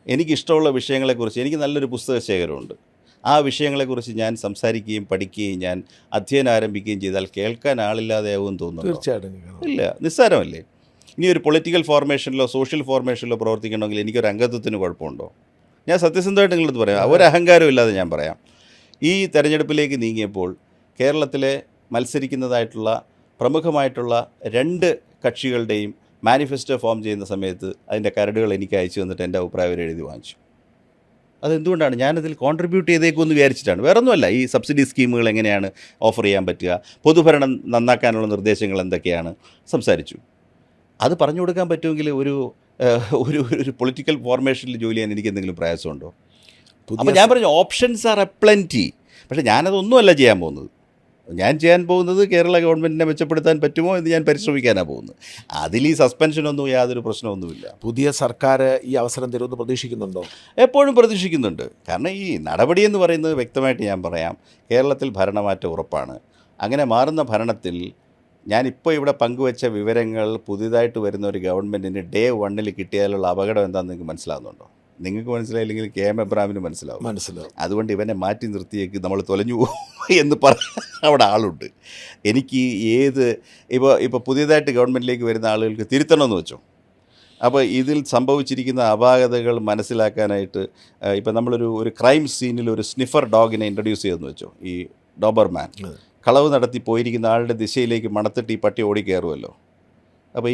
എനിക്കിഷ്ടമുള്ള വിഷയങ്ങളെക്കുറിച്ച്, എനിക്ക് നല്ലൊരു പുസ്തക ശേഖരമുണ്ട്, ആ വിഷയങ്ങളെക്കുറിച്ച് ഞാൻ സംസാരിക്കുകയും പഠിക്കുകയും ഞാൻ അധ്യയനം ആരംഭിക്കുകയും ചെയ്താൽ കേൾക്കാൻ ആളില്ലാതെയാവുമെന്ന് തോന്നുന്നു. തീർച്ചയായിട്ടും ഇല്ല, നിസ്സാരമല്ലേ? ഇനി ഒരു പൊളിറ്റിക്കൽ ഫോർമേഷനിലോ സോഷ്യൽ ഫോർമേഷനിലോ പ്രവർത്തിക്കണമെങ്കിൽ എനിക്കൊരു അംഗത്വത്തിന് കുഴപ്പമുണ്ടോ? ഞാൻ സത്യസന്ധമായിട്ട് നിങ്ങളത് പറയാം, ഒരു അഹങ്കാരം ഇല്ലാതെ ഞാൻ പറയാം. ഈ തെരഞ്ഞെടുപ്പിലേക്ക് നീങ്ങിയപ്പോൾ കേരളത്തിലെ മത്സരിക്കുന്നതായിട്ടുള്ള പ്രമുഖമായിട്ടുള്ള 2 കക്ഷികളുടെയും മാനിഫെസ്റ്റോ ഫോം ചെയ്യുന്ന സമയത്ത് അതിൻ്റെ കരടുകൾ എനിക്ക് അയച്ചു തന്നിട്ട് എൻ്റെ അഭിപ്രായം എഴുതി വാങ്ങിച്ചു. അതെന്തുകൊണ്ടാണ്? ഞാനതിൽ കോൺട്രിബ്യൂട്ട് ചെയ്തേക്കുമെന്ന് വിചാരിച്ചിട്ടാണ്, വേറെ ഒന്നുമല്ല. ഈ സബ്സിഡി സ്കീമുകൾ എങ്ങനെയാണ് ഓഫർ ചെയ്യാൻ പറ്റുക, പൊതുഭരണം നന്നാക്കാനുള്ള നിർദ്ദേശങ്ങൾ എന്തൊക്കെയാണ് സംസാരിച്ചു. അത് പറഞ്ഞു കൊടുക്കാൻ പറ്റുമെങ്കിൽ ഒരു പൊളിറ്റിക്കൽ ഫോർമേഷനിൽ ജോലി ചെയ്യാൻ എനിക്ക് എന്തെങ്കിലും പ്രയാസമുണ്ടോ? അപ്പോൾ ഞാൻ പറഞ്ഞു, ഓപ്ഷൻസ് ആർ എ പ്ലെൻറ്റി. പക്ഷേ ഞാനതൊന്നുമല്ല ചെയ്യാൻ പോകുന്നത്. ഞാൻ ചെയ്യാൻ പോകുന്നത് കേരള ഗവൺമെൻറ്റിനെ മെച്ചപ്പെടുത്താൻ പറ്റുമോ എന്ന് ഞാൻ പരിശ്രമിക്കാനാണ് പോകുന്നത്. അതിൽ ഈ സസ്പെൻഷനൊന്നും യാതൊരു പ്രശ്നമൊന്നുമില്ല. പുതിയ സർക്കാർ ഈ അവസരം തരുമെന്ന് പ്രതീക്ഷിക്കുന്നുണ്ടോ? എപ്പോഴും പ്രതീക്ഷിക്കുന്നുണ്ട്. കാരണം ഈ നടപടി എന്ന് പറയുന്നത് വ്യക്തമായിട്ട് ഞാൻ പറയാം, കേരളത്തിൽ ഭരണമാറ്റം ഉറപ്പാണ്. അങ്ങനെ മാറുന്ന ഭരണത്തിൽ ഞാനിപ്പോൾ ഇവിടെ പങ്കുവെച്ച വിവരങ്ങൾ പുതിയതായിട്ട് വരുന്ന ഒരു ഗവൺമെൻറ്റിന് ഡേ 1 കിട്ടിയാലുള്ള അപകടം എന്താണെന്ന് നിങ്ങൾക്ക് മനസ്സിലാകുന്നുണ്ടോ? നിങ്ങൾക്ക് മനസ്സിലായില്ലെങ്കിൽ KM എബ്രാഹിമിന് മനസ്സിലാവും. അതുകൊണ്ട് ഇവനെ മാറ്റി നിർത്തിയേക്ക്, നമ്മൾ തൊലഞ്ഞു പോകും എന്ന് അവിടെ ആളുണ്ട്. എനിക്ക് ഇപ്പോൾ പുതിയതായിട്ട് ഗവൺമെൻറ്റിലേക്ക് വരുന്ന ആളുകൾക്ക് തിരുത്തണമെന്ന് വെച്ചോ. അപ്പോൾ ഇതിൽ സംഭവിച്ചിരിക്കുന്ന അപാകതകൾ മനസ്സിലാക്കാനായിട്ട് ഇപ്പോൾ നമ്മളൊരു ക്രൈം സീനിൽ ഒരു സ്നിഫർ ഡോഗിനെ ഇൻട്രൊഡ്യൂസ് ചെയ്തെന്ന് വെച്ചോ. ഈ ഡോബർമാൻ കളവ് നടത്തി പോയിരിക്കുന്ന ആളുടെ ദിശയിലേക്ക് മണത്തിട്ട് ഈ പട്ടി ഓടിക്കയറുമല്ലോ. അപ്പോൾ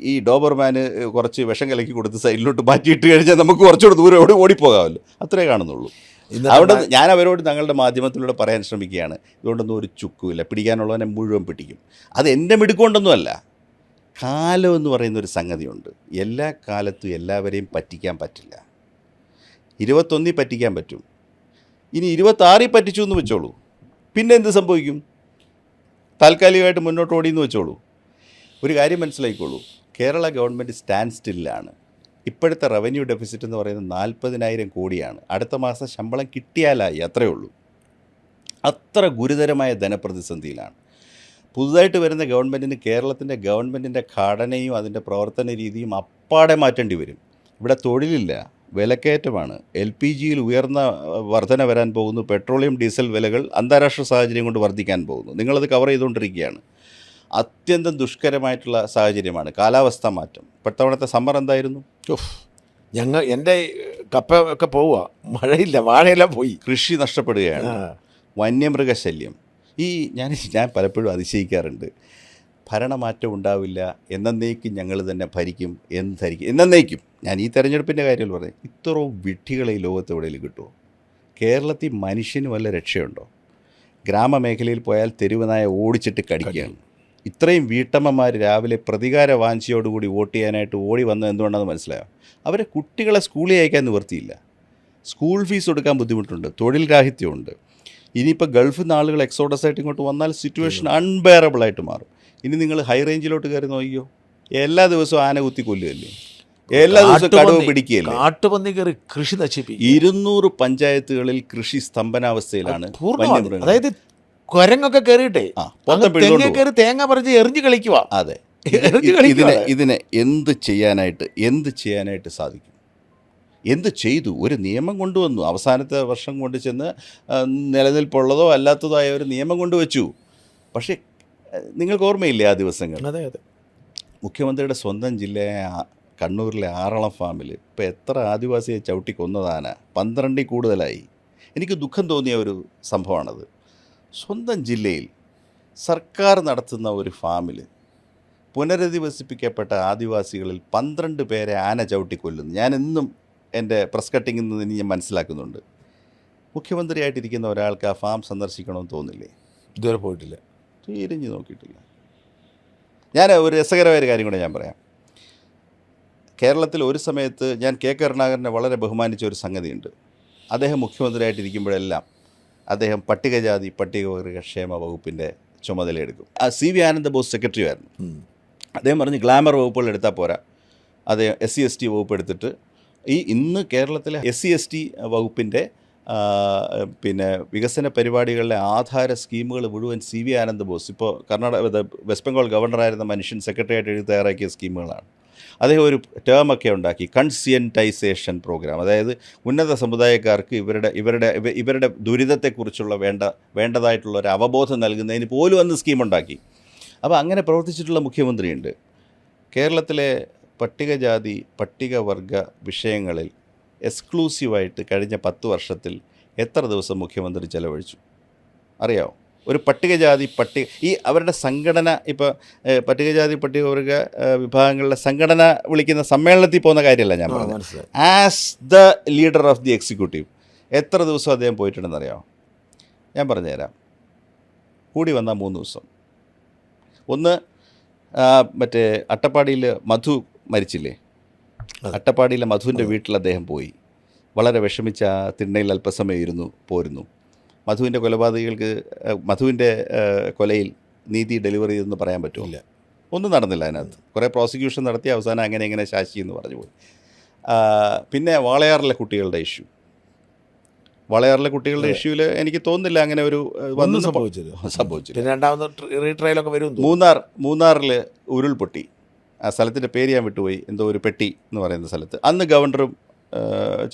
ഈ ഡോബർമാന് കുറച്ച് വിഷം കലക്കി കൊടുത്ത് സൈഡിലോട്ട് മാറ്റിയിട്ട് കഴിഞ്ഞാൽ നമുക്ക് കുറച്ചുകൂടെ ദൂരം ഓടിപ്പോകാമല്ലോ. അത്രേ കാണുന്നുള്ളൂ. അവിടെ ഞാൻ അവരോട് ഞങ്ങളുടെ മാധ്യമത്തിലൂടെ പറയാൻ ശ്രമിക്കുകയാണ്, ഇതുകൊണ്ടൊന്നും ഒരു ചുക്കുമില്ല, പിടിക്കാനുള്ളവനെ മുഴുവൻ പിടിക്കും. അത് എൻ്റെ മിടുക്കൊണ്ടൊന്നുമല്ല. കാലം എന്ന് പറയുന്നൊരു സംഗതിയുണ്ട്. എല്ലാ കാലത്തും എല്ലാവരെയും പറ്റിക്കാൻ പറ്റില്ല. 21 പറ്റിക്കാൻ പറ്റും. ഇനി 26 പറ്റിച്ചു എന്ന് വെച്ചോളൂ, പിന്നെ എന്ത് സംഭവിക്കും? താൽക്കാലികമായിട്ട് മുന്നോട്ട് ഓടിയെന്ന് വെച്ചോളൂ. ഒരു കാര്യം മനസ്സിലാക്കിക്കോളൂ, കേരള ഗവൺമെൻറ് സ്റ്റാൻഡ് സ്റ്റില്ലാണ്. ഇപ്പോഴത്തെ റവന്യൂ ഡെഫിസിറ്റ് എന്ന് പറയുന്നത് 40,000 കോടിയാണ്. അടുത്ത മാസം ശമ്പളം കിട്ടിയാലായി, അത്രയേ ഉള്ളൂ. അത്ര ഗുരുതരമായ ധനപ്രതിസന്ധിയിലാണ്. പുതുതായിട്ട് വരുന്ന ഗവൺമെൻറ്റിന് കേരളത്തിൻ്റെ ഗവൺമെൻറ്റിൻ്റെ ഘടനയും അതിൻ്റെ പ്രവർത്തന രീതിയും അപ്പാടെ മാറ്റേണ്ടി വരും. ഇവിടെ തൊഴിലില്ല, വിലക്കയറ്റമാണ്, LPGയിൽ ഉയർന്ന വർധന വരാൻ പോകുന്നു, പെട്രോളിയം ഡീസൽ വിലകൾ അന്താരാഷ്ട്ര സാഹചര്യം കൊണ്ട് വർദ്ധിക്കാൻ പോകുന്നു. നിങ്ങളത് കവർ ചെയ്തുകൊണ്ടിരിക്കുകയാണ്. അത്യന്തം ദുഷ്കരമായിട്ടുള്ള സാഹചര്യമാണ്. കാലാവസ്ഥ മാറ്റം. ഇപ്പോഴത്തെ സമ്മർ എന്തായിരുന്നു? എൻ്റെ കപ്പ ഒക്കെ പോവുക, മഴയില്ല, വാഴയെല്ലാം പോയി, കൃഷി നഷ്ടപ്പെടുകയാണ്, വന്യമൃഗശല്യം. ഞാൻ പലപ്പോഴും അതിശയിക്കാറുണ്ട്. ഭരണമാറ്റം ഉണ്ടാവില്ല, എന്നേക്കും ഞങ്ങൾ തന്നെ ഭരിക്കും എന്ന് ധരിക്കും, എന്നേക്കും. ഞാൻ ഈ തെരഞ്ഞെടുപ്പിൻ്റെ കാര്യത്തിൽ പറഞ്ഞു, ഇത്രയും വിഡ്ഢികളെ ഈ ലോകത്ത് എവിടെയെങ്കിലും കിട്ടുമോ? കേരളത്തിൽ മനുഷ്യന് വല്ല രക്ഷയുണ്ടോ? ഗ്രാമമേഖലയിൽ പോയാൽ തെരുവ് നായ ഓടിച്ചിട്ട് കടിക്കുകയാണ്. ഇത്രയും വീട്ടമ്മമാർ രാവിലെ പ്രതികാര വാഞ്ചയോടുകൂടി വോട്ട് ചെയ്യാനായിട്ട് ഓടി വന്നത് എന്തുകൊണ്ടാണെന്ന് മനസ്സിലായോ? അവരെ കുട്ടികളെ സ്കൂളിൽ അയക്കാൻ നിവർത്തിയില്ല, സ്കൂൾ ഫീസ് കൊടുക്കാൻ ബുദ്ധിമുട്ടുണ്ട്, തൊഴിൽ രാഹിത്യമുണ്ട്. ഇനിയിപ്പോൾ ഗൾഫിൽ നിന്ന് ആളുകൾ എക്സോഡസ് ആയിട്ട് ഇങ്ങോട്ട് വന്നാൽ സിറ്റുവേഷൻ അൺബെയറബിളായിട്ട് മാറും. ഇനി നിങ്ങൾ ഹൈ റേഞ്ചിലോട്ട് കയറി നോക്കിയോ, എല്ലാ ദിവസവും ആന കുത്തി കൊല്ലുകയല്ലേ, എല്ലാ ദിവസവും കടുവ പിടിക്കുകയല്ലേ, കാട്ടുപന്നി കയറി കൃഷി നശിപ്പിക്കും. 200 പഞ്ചായത്തുകളിൽ കൃഷി സ്തംഭനാവസ്ഥയിലാണ്. അതായത് കുരങ്ങൊക്കെ കയറിയിട്ടേ കയറി തേങ്ങ പറിച്ച് എറിഞ്ഞു കളിക്കുക. അതെ, ഇതിനെ എന്ത് ചെയ്യാനായിട്ട് സാധിക്കും? എന്ത് ചെയ്തു? ഒരു നിയമം കൊണ്ടുവന്നു, അവസാനത്തെ വർഷം കൊണ്ട് ചെന്ന് നിലനിൽപ്പുള്ളതോ അല്ലാത്തതോ ആയ ഒരു നിയമം കൊണ്ടുവച്ചു. പക്ഷേ നിങ്ങൾക്ക് ഓർമ്മയില്ലേ ആ ദിവസങ്ങൾ? അതെ, മുഖ്യമന്ത്രിയുടെ സ്വന്തം ജില്ലയായ കണ്ണൂരിലെ ആറളം ഫാമിൽ ഇപ്പോൾ എത്ര ആദിവാസിയെ ചവിട്ടി കൊന്നതാന? 12 കൂടുതലായി. എനിക്ക് ദുഃഖം തോന്നിയ ഒരു സംഭവമാണത്. സ്വന്തം ജില്ലയിൽ സർക്കാർ നടത്തുന്ന ഒരു ഫാമിൽ പുനരധിവസിപ്പിക്കപ്പെട്ട ആദിവാസികളിൽ 12 പേരെ ആന ചവിട്ടി കൊല്ലുന്നു. ഞാനെന്നും എൻ്റെ പ്രസ് കട്ടിങ്ങിൽ നിന്ന് ഞാൻ മനസ്സിലാക്കുന്നുണ്ട്. മുഖ്യമന്ത്രിയായിട്ടിരിക്കുന്ന ഒരാൾക്ക് ആ ഫാം സന്ദർശിക്കണമെന്ന് തോന്നില്ലേ? ഇതുവരെ പോയിട്ടില്ല, തിരിഞ്ഞ് നോക്കിയിട്ടില്ല. ഞാൻ ഒരു രസകരമായ ഒരു കാര്യം കൂടെ ഞാൻ പറയാം. കേരളത്തിൽ ഒരു സമയത്ത് ഞാൻ K കരുണാകരനെ വളരെ ബഹുമാനിച്ച ഒരു സംഗതിയുണ്ട്. അദ്ദേഹം മുഖ്യമന്ത്രിയായിട്ടിരിക്കുമ്പോഴെല്ലാം അദ്ദേഹം പട്ടികജാതി പട്ടികവർഗ ക്ഷേമ വകുപ്പിൻ്റെ ചുമതലയെടുക്കും. CV ആനന്ദബോസ് സെക്രട്ടറി ആയിരുന്നു. അദ്ദേഹം പറഞ്ഞ് ഗ്ലാമർ വകുപ്പുകൾ എടുത്താൽ പോരാ, അദ്ദേഹം SC/ST വകുപ്പ് എടുത്തിട്ട് ഇന്ന് കേരളത്തിലെ SC/ST വകുപ്പിൻ്റെ വികസന പരിപാടികളിലെ ആധാര സ്കീമുകൾ മുഴുവൻ CV ആനന്ദബോസ്, ഇപ്പോൾ വെസ്റ്റ് ബംഗാൾ ഗവർണറായിരുന്ന മനുഷ്യൻ സെക്രട്ടറി ആയിട്ട് എഴുതി തയ്യാറാക്കിയ സ്കീമുകളാണ്. അദ്ദേഹം ഒരു ടേമൊക്കെ ഉണ്ടാക്കി, കൺസിയൻറ്റൈസേഷൻ പ്രോഗ്രാം. അതായത് ഉന്നത സമുദായക്കാർക്ക് ഇവരുടെ ദുരിതത്തെക്കുറിച്ചുള്ള വേണ്ടതായിട്ടുള്ള ഒരു അവബോധം നൽകുന്നതിന് പോലും അന്ന് സ്കീമുണ്ടാക്കി. അപ്പോൾ അങ്ങനെ പ്രവർത്തിച്ചിട്ടുള്ള മുഖ്യമന്ത്രിയുണ്ട്. കേരളത്തിലെ പട്ടികജാതി പട്ടികവർഗ വിഷയങ്ങളിൽ എക്സ്ക്ലൂസീവായിട്ട് കഴിഞ്ഞ 10 വർഷത്തിൽ എത്ര ദിവസം മുഖ്യമന്ത്രി ചെലവഴിച്ചു അറിയാമോ? ഒരു പട്ടികജാതി അവരുടെ സംഘടന, ഇപ്പോൾ പട്ടികജാതി പട്ടികവർഗ വിഭാഗങ്ങളുടെ സംഘടന വിളിക്കുന്ന സമ്മേളനത്തിൽ പോകുന്ന കാര്യമല്ല ഞാൻ പറഞ്ഞത്. As the leader of the executive എത്ര ദിവസം അദ്ദേഹം പോയിട്ടുണ്ടെന്ന് അറിയാമോ? ഞാൻ പറഞ്ഞുതരാം. കൂടി വന്നാൽ 3 ദിവസം. ഒന്ന്, മറ്റേ അട്ടപ്പാടിയിൽ മധു മരിച്ചില്ലേ, അട്ടപ്പാടിയിലെ മധുവിൻ്റെ വീട്ടിൽ അദ്ദേഹം പോയി. വളരെ വിഷമിച്ച തിണ്ണയിൽ അല്പസമയം പോരുന്നു. മധുവിൻ്റെ കൊലപാതകികൾക്ക് മധുവിൻ്റെ കൊലയിൽ നീതി ഡെലിവറി ചെയ്തെന്ന് പറയാൻ പറ്റുമില്ല. ഒന്നും നടന്നില്ല അതിനകത്ത്. കുറേ പ്രോസിക്യൂഷൻ നടത്തി അവസാനം അങ്ങനെ ശാശി എന്ന് പറഞ്ഞു പോയി. പിന്നെ വാളയാറിലെ കുട്ടികളുടെ ഇഷ്യൂവിൽ എനിക്ക് തോന്നുന്നില്ല അങ്ങനെ ഒരു സംഭവിച്ചില്ല. രണ്ടാമത് റീട്രയലൊക്കെ വരും. മൂന്നാറിൽ ഉരുൾപൊട്ടി. ആ സ്ഥലത്തിൻ്റെ പേര് ഞാൻ വിട്ടുപോയി, എന്തോ ഒരു പെട്ടി എന്ന് പറയുന്ന സ്ഥലത്ത്. അന്ന് ഗവർണറും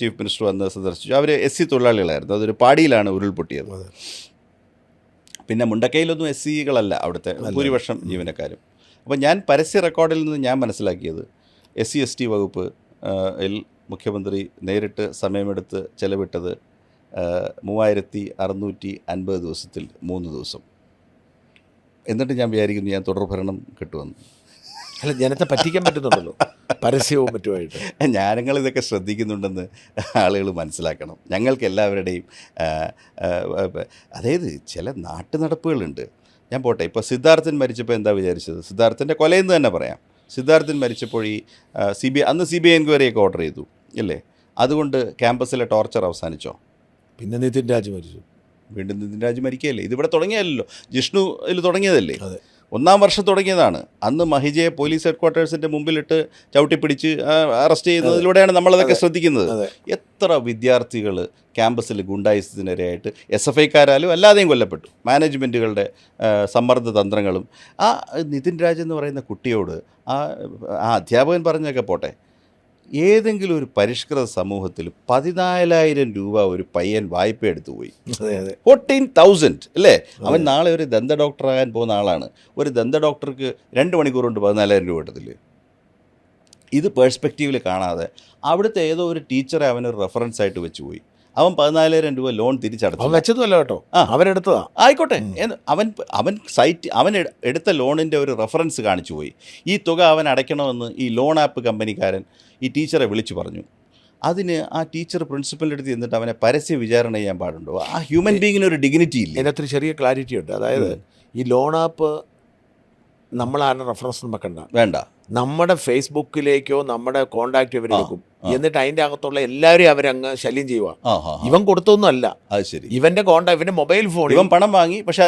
ചീഫ് മിനിസ്റ്ററും അന്ന് സന്ദർശിച്ചു. അവർ SC തൊഴിലാളികളായിരുന്നു. അതൊരു പാടിയിലാണ് ഉരുൾപൊട്ടിയത്. പിന്നെ മുണ്ടക്കയിലൊന്നും SCകളല്ല അവിടുത്തെ ഭൂരിപക്ഷം ജീവനക്കാരും. അപ്പോൾ ഞാൻ പരസ്യ റെക്കോർഡിൽ നിന്ന് ഞാൻ മനസ്സിലാക്കിയത് SC/ST വകുപ്പ് മുഖ്യമന്ത്രി നേരിട്ട് സമയമെടുത്ത് ചെലവിട്ടത് 3650 ദിവസത്തിൽ 3 ദിവസം. എന്നിട്ട് ഞാൻ വിചാരിക്കുന്നു ഞാൻ തുടർഭരണം കിട്ടുമെന്ന്. അല്ല, ജനത്തെ പറ്റിക്കാൻ പറ്റുന്നുണ്ടല്ലോ പരസ്യവും മറ്റുമായിട്ട്. ഞങ്ങളിതൊക്കെ ശ്രദ്ധിക്കുന്നുണ്ടെന്ന് ആളുകൾ മനസ്സിലാക്കണം. ഞങ്ങൾക്ക് എല്ലാവരുടെയും അതായത് ചില നാട്ടുനടപ്പുകളുണ്ട്. ഞാൻ പോട്ടെ, ഇപ്പോൾ സിദ്ധാർത്ഥൻ മരിച്ചപ്പോൾ എന്താ വിചാരിച്ചത്? സിദ്ധാർത്ഥൻ്റെ കൊലയെന്ന് തന്നെ പറയാം. സിദ്ധാർത്ഥൻ മരിച്ചപ്പോൾ ഈ അന്ന് CBI എൻക്വയറിയൊക്കെ ഓർഡർ ചെയ്തു അല്ലേ? അതുകൊണ്ട് ക്യാമ്പസിലെ ടോർച്ചർ അവസാനിച്ചോ? പിന്നെ നിതിൻ രാജ് മരിച്ചു. വീണ്ടും നിതിൻ രാജ് മരിക്കുകയല്ലേ? ഇതിവിടെ തുടങ്ങിയല്ലോ. ജിഷ്ണു ഇതിൽ തുടങ്ങിയതല്ലേ? അതെ, 1-ാം വർഷം തുടങ്ങിയതാണ്. അന്ന് മഹിജയെ പോലീസ് ഹെഡ്ക്വാർട്ടേഴ്സിൻ്റെ മുമ്പിലിട്ട് ചവിട്ടിപ്പിടിച്ച് അറസ്റ്റ് ചെയ്യുന്നതിലൂടെയാണ് നമ്മളതൊക്കെ ശ്രദ്ധിക്കുന്നത്. എത്ര വിദ്യാർത്ഥികൾ ക്യാമ്പസിൽ ഗുണ്ടായിസത്തിനിരയായിട്ട് SFIക്കാരാലും അല്ലാതെയും കൊല്ലപ്പെട്ടു. മാനേജ്മെൻറ്റുകളുടെ സമ്മർദ്ദ തന്ത്രങ്ങളും. ആ നിതിൻ രാജ് എന്ന് പറയുന്ന കുട്ടിയോട് ആ അധ്യാപകൻ പറഞ്ഞൊക്കെ പോട്ടെ, ഏതെങ്കിലും ഒരു പരിഷ്കൃത സമൂഹത്തിൽ 14,000 രൂപ ഒരു പയ്യൻ വായ്പ എടുത്തു പോയി. 14,000 അല്ലേ? അവൻ നാളെ ഒരു ദന്ത ഡോക്ടറാകാൻ പോകുന്ന ആളാണ്. ഒരു ദന്ത ഡോക്ടർക്ക് 2 മണിക്കൂർ കൊണ്ട് 14,000 രൂപ കിട്ടത്തില്ലേ? ഇത് പേഴ്സ്പെക്റ്റീവിൽ കാണാതെ അവിടുത്തെ ഏതോ ഒരു ടീച്ചറെ അവനൊരു റെഫറൻസ് ആയിട്ട് വെച്ച് പോയി. അവൻ 14,000 രൂപ ലോൺ തിരിച്ചടച്ചു. അവൻ വെച്ചതുമല്ല കേട്ടോ, അവനെടുത്തതാ. ആയിക്കോട്ടെ, അവൻ എടുത്ത ലോണിൻ്റെ ഒരു റെഫറൻസ് കാണിച്ചു പോയി. ഈ തുക അവൻ അടയ്ക്കണമെന്ന് ഈ ലോൺ ആപ്പ് കമ്പനിക്കാരൻ ഈ ടീച്ചറെ വിളിച്ചു പറഞ്ഞു. അതിന് ആ ടീച്ചർ പ്രിൻസിപ്പലിൻ്റെ അടുത്ത് ചെന്നിട്ട് അവനെ പരസ്യ വിചാരണ ചെയ്യാൻ പാടുണ്ടോ? ആ ഹ്യൂമൻ ബീങ്ങിന് ഒരു ഡിഗ്നിറ്റി ഇല്ല. ഇതിനകത്തൊരു ചെറിയ ക്ലാരിറ്റി ഉണ്ട്. അതായത് ഈ ലോൺ ആപ്പ് നമ്മളാരുടെ റെഫറൻസ് വെക്കണ്ട, വേണ്ട. നമ്മുടെ ഫേസ്ബുക്കിലേക്കോ നമ്മുടെ കോണ്ടാക്ട് ഇവരെടുക്കും. എന്നിട്ട് അതിൻ്റെ അകത്തുള്ള എല്ലാവരെയും അവരങ്ങ് ശല്യം ചെയ്യുക. ഇവൻ കൊടുത്തൊന്നും അല്ല, അത് ശരി. ഇവന്റെ കോണ്ടാക്ട്, ഇവന്റെ മൊബൈൽ ഫോണിൽ ഇവൻ പണം വാങ്ങി, പക്ഷേ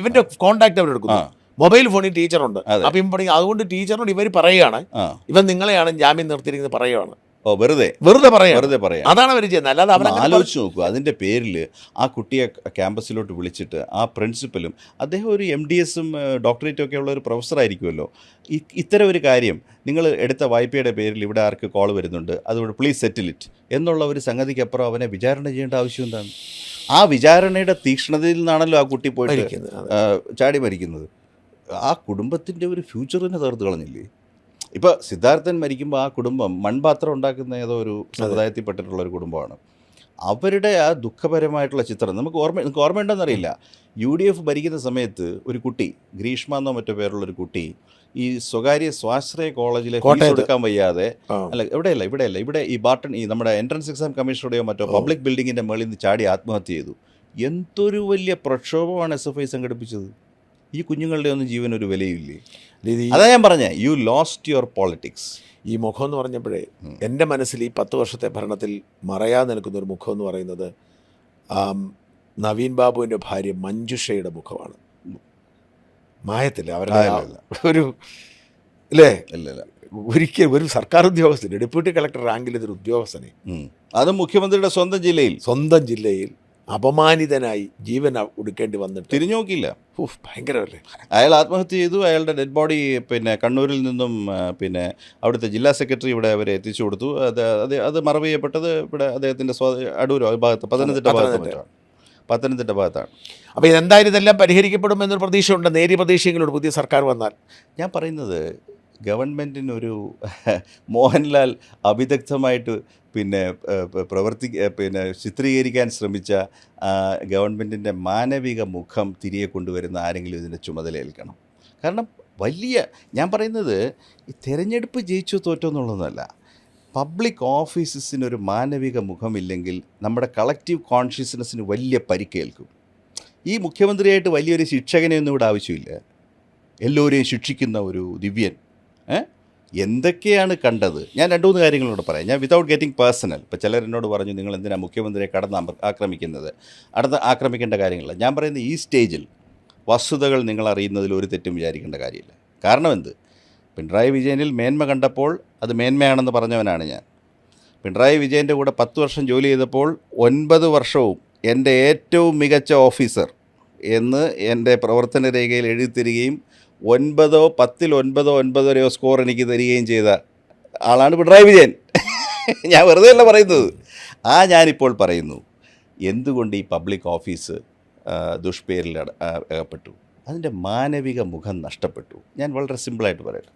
ഇവന്റെ കോണ്ടാക്ട് അവരെടുക്കുന്നു. മൊബൈൽ ഫോണിൽ ടീച്ചറുണ്ട്. അപ്പം ഇവൻ പറയും, അതുകൊണ്ട് ടീച്ചറിനോട് ഇവർ പറയുകയാണ്, ഇവൻ നിങ്ങളെയാണ് ജാമ്യം നിർത്തിയിരിക്കുന്നത് പറയുകയാണ്. വെറുതെ പറയാം. അതാണ് അവർ ചെയ്യുന്നത്. അല്ലാതെ അവർ ആലോചിച്ച് നോക്കുക. അതിൻ്റെ പേരിൽ ആ കുട്ടിയെ ക്യാമ്പസിലോട്ട് വിളിച്ചിട്ട് ആ പ്രിൻസിപ്പലും അദ്ദേഹം ഒരു MDSഉം ഡോക്ടറേറ്റും ഒക്കെ ഉള്ള ഒരു പ്രൊഫസറായിരിക്കുമല്ലോ. ഇത്തരം ഒരു കാര്യം, നിങ്ങൾ എടുത്ത വായ്പയുടെ പേരിൽ ഇവിടെ ആർക്ക് കോൾ വരുന്നുണ്ട്, അതുകൊണ്ട് പ്ലീസ് സെറ്റിൽ ഇറ്റ് എന്നുള്ള ഒരു സംഗതിക്കപ്പുറം അവനെ വിചാരണ ചെയ്യേണ്ട ആവശ്യം എന്താണ്? ആ വിചാരണയുടെ തീക്ഷ്ണതയിൽ നിന്നാണല്ലോ ആ കുട്ടി പോയിട്ട് ചാടി മരിക്കുന്നത്. ആ കുടുംബത്തിൻ്റെ ഒരു ഫ്യൂച്ചറിനെ തകർത്ത് കളഞ്ഞില്ലേ? ഇപ്പോൾ സിദ്ധാർത്ഥൻ മരിക്കുമ്പോൾ ആ കുടുംബം മൺപാത്രം ഉണ്ടാക്കുന്ന ഏതോ ഒരു സമുദായത്തിൽപ്പെട്ടിട്ടുള്ളൊരു കുടുംബമാണ്. അവരുടെ ആ ദുഃഖപരമായിട്ടുള്ള ചിത്രം നിങ്ങൾക്ക് ഓർമ്മയുണ്ടെന്നറിയില്ല. UDF ഭരിക്കുന്ന സമയത്ത് ഒരു കുട്ടി, ഗ്രീഷ്മ എന്നോ മറ്റോ പേരുള്ളൊരു കുട്ടി, ഈ സ്വകാര്യ സ്വാശ്രയ കോളേജിലെ ഫീസ് കൊടുക്കാൻ വയ്യാതെ, ഇവിടെ ഈ ബാർട്ടൺ, ഈ നമ്മുടെ എൻട്രൻസ് എക്സാം കമ്മീഷനുടെയോ മറ്റോ പബ്ലിക് ബിൽഡിങ്ങിൻ്റെ മുകളിൽ നിന്ന് ചാടി ആത്മഹത്യ ചെയ്തു. എന്തൊരു വലിയ പ്രക്ഷോഭമാണ് SFI സംഘടിപ്പിച്ചത്. ഈ കുഞ്ഞുങ്ങളുടെ ഒന്നും ജീവൻ ഒരു വിലയില്ലേ? അതാ ഞാൻ പറഞ്ഞേ, യു ലോസ്റ്റ് യുവർ പോളിറ്റിക്സ്. ഈ മുഖം എന്ന് പറഞ്ഞപ്പോഴേ എൻ്റെ മനസ്സിൽ ഈ 10 വർഷത്തെ ഭരണത്തിൽ മറയാതെ നിൽക്കുന്ന ഒരു മുഖം എന്ന് പറയുന്നത് നവീൻ ബാബുവിൻ്റെ ഭാര്യ മഞ്ജുഷയുടെ മുഖമാണ്. മായത്തില്ല അവരുടെ ഒരു ഇല്ലേ? ഒരിക്കലും ഒരു സർക്കാർ ഉദ്യോഗസ്ഥന്, ഡെപ്യൂട്ടി കളക്ടർ റാങ്കിൽ ഇതൊരു ഉദ്യോഗസ്ഥനെ, അത് മുഖ്യമന്ത്രിയുടെ സ്വന്തം ജില്ലയിൽ അപമാനിതനായി ജീവൻ ഒടുക്കേണ്ടി വന്നിട്ട് തിരിഞ്ഞു നോക്കിയില്ല. ഭയങ്കരമല്ലേ? അയാൾ ആത്മഹത്യ ചെയ്തു. അയാളുടെ ഡെഡ് ബോഡി പിന്നെ കണ്ണൂരിൽ നിന്നും പിന്നെ അവിടുത്തെ ജില്ലാ സെക്രട്ടറി ഇവിടെ അവരെ എത്തിച്ചു കൊടുത്തു. അത് മറവ് ചെയ്യപ്പെട്ടത് ഇവിടെ അദ്ദേഹത്തിൻ്റെ അടൂരോ ഭാഗത്ത്, പത്തനംതിട്ട ഭാഗത്താണ്. അപ്പോൾ ഇതെന്തായാലും ഇതെല്ലാം പരിഹരിക്കപ്പെടുമെന്നൊരു പ്രതീക്ഷയുണ്ട്. നേരിയ പ്രതീക്ഷകളോട് പുതിയ സർക്കാർ വന്നാൽ. ഞാൻ പറയുന്നത്, ഗവൺമെൻറ്റിനൊരു മോഹൻലാൽ അവിദഗ്ധമായിട്ട് പിന്നെ ചിത്രീകരിക്കാൻ ശ്രമിച്ച ഗവൺമെൻറ്റിൻ്റെ മാനവിക മുഖം തിരികെ കൊണ്ടുവരുന്ന ആരെങ്കിലും ഇതിൻ്റെ ചുമതലയേൽക്കണം. കാരണം ഞാൻ പറയുന്നത് ഈ തെരഞ്ഞെടുപ്പ് ജയിച്ചോ തോറ്റോ എന്നുള്ളതല്ല. പബ്ലിക് ഓഫീസസിനൊരു മാനവിക മുഖമില്ലെങ്കിൽ നമ്മുടെ കളക്റ്റീവ് കോൺഷ്യസ്നെസ്സിന് വലിയ പരിക്കേൽക്കും. ഈ മുഖ്യമന്ത്രിയായിട്ട് വലിയൊരു ശിക്ഷകനെയൊന്നും ഇവിടെ ആവശ്യമില്ല. എല്ലാവരെയും ശിക്ഷിക്കുന്ന ഒരു ദിവ്യൻ. എന്തൊക്കെയാണ് കണ്ടത്? ഞാൻ 2-3 കാര്യങ്ങളോട് പറയാം. ഞാൻ വിതൗട്ട് ഗെറ്റിംഗ് പേഴ്സണൽ. ഇപ്പോൾ ചിലർ എന്നോട് പറഞ്ഞു, നിങ്ങൾ എന്തിനാണ് മുഖ്യമന്ത്രിയെ ആക്രമിക്കുന്നത്? ആക്രമിക്കേണ്ട കാര്യങ്ങളില്ല. ഞാൻ പറയുന്നത് ഈ സ്റ്റേജിൽ വസ്തുതകൾ നിങ്ങൾ അറിയുന്നതിൽ ഒരു തെറ്റും വിചാരിക്കേണ്ട കാര്യമില്ല. കാരണം എന്ത്? പിണറായി വിജയനിൽ മേന്മ കണ്ടപ്പോൾ അത് മേന്മയാണെന്ന് പറഞ്ഞവനാണ് ഞാൻ. പിണറായി വിജയൻ്റെ കൂടെ 10 വർഷം ജോലി ചെയ്തപ്പോൾ 9 വർഷവും എൻ്റെ ഏറ്റവും മികച്ച ഓഫീസർ എന്ന് എൻ്റെ പ്രവർത്തന രേഖയിൽ എഴുതി തരികയും 9 10 9 സ്കോർ എനിക്ക് തരികയും ചെയ്ത ആളാണ് പിണറായി വിജയൻ. ഞാൻ വെറുതെ അല്ല പറയുന്നത്. ഞാനിപ്പോൾ പറയുന്നു, എന്തുകൊണ്ട് ഈ പബ്ലിക് ഓഫീസ് ദുഷ്പേരിൽ അകപ്പെട്ടു? അതിൻ്റെ മാനവിക മുഖം നഷ്ടപ്പെട്ടു. ഞാൻ വളരെ സിമ്പിളായിട്ട് പറയട്ടെ.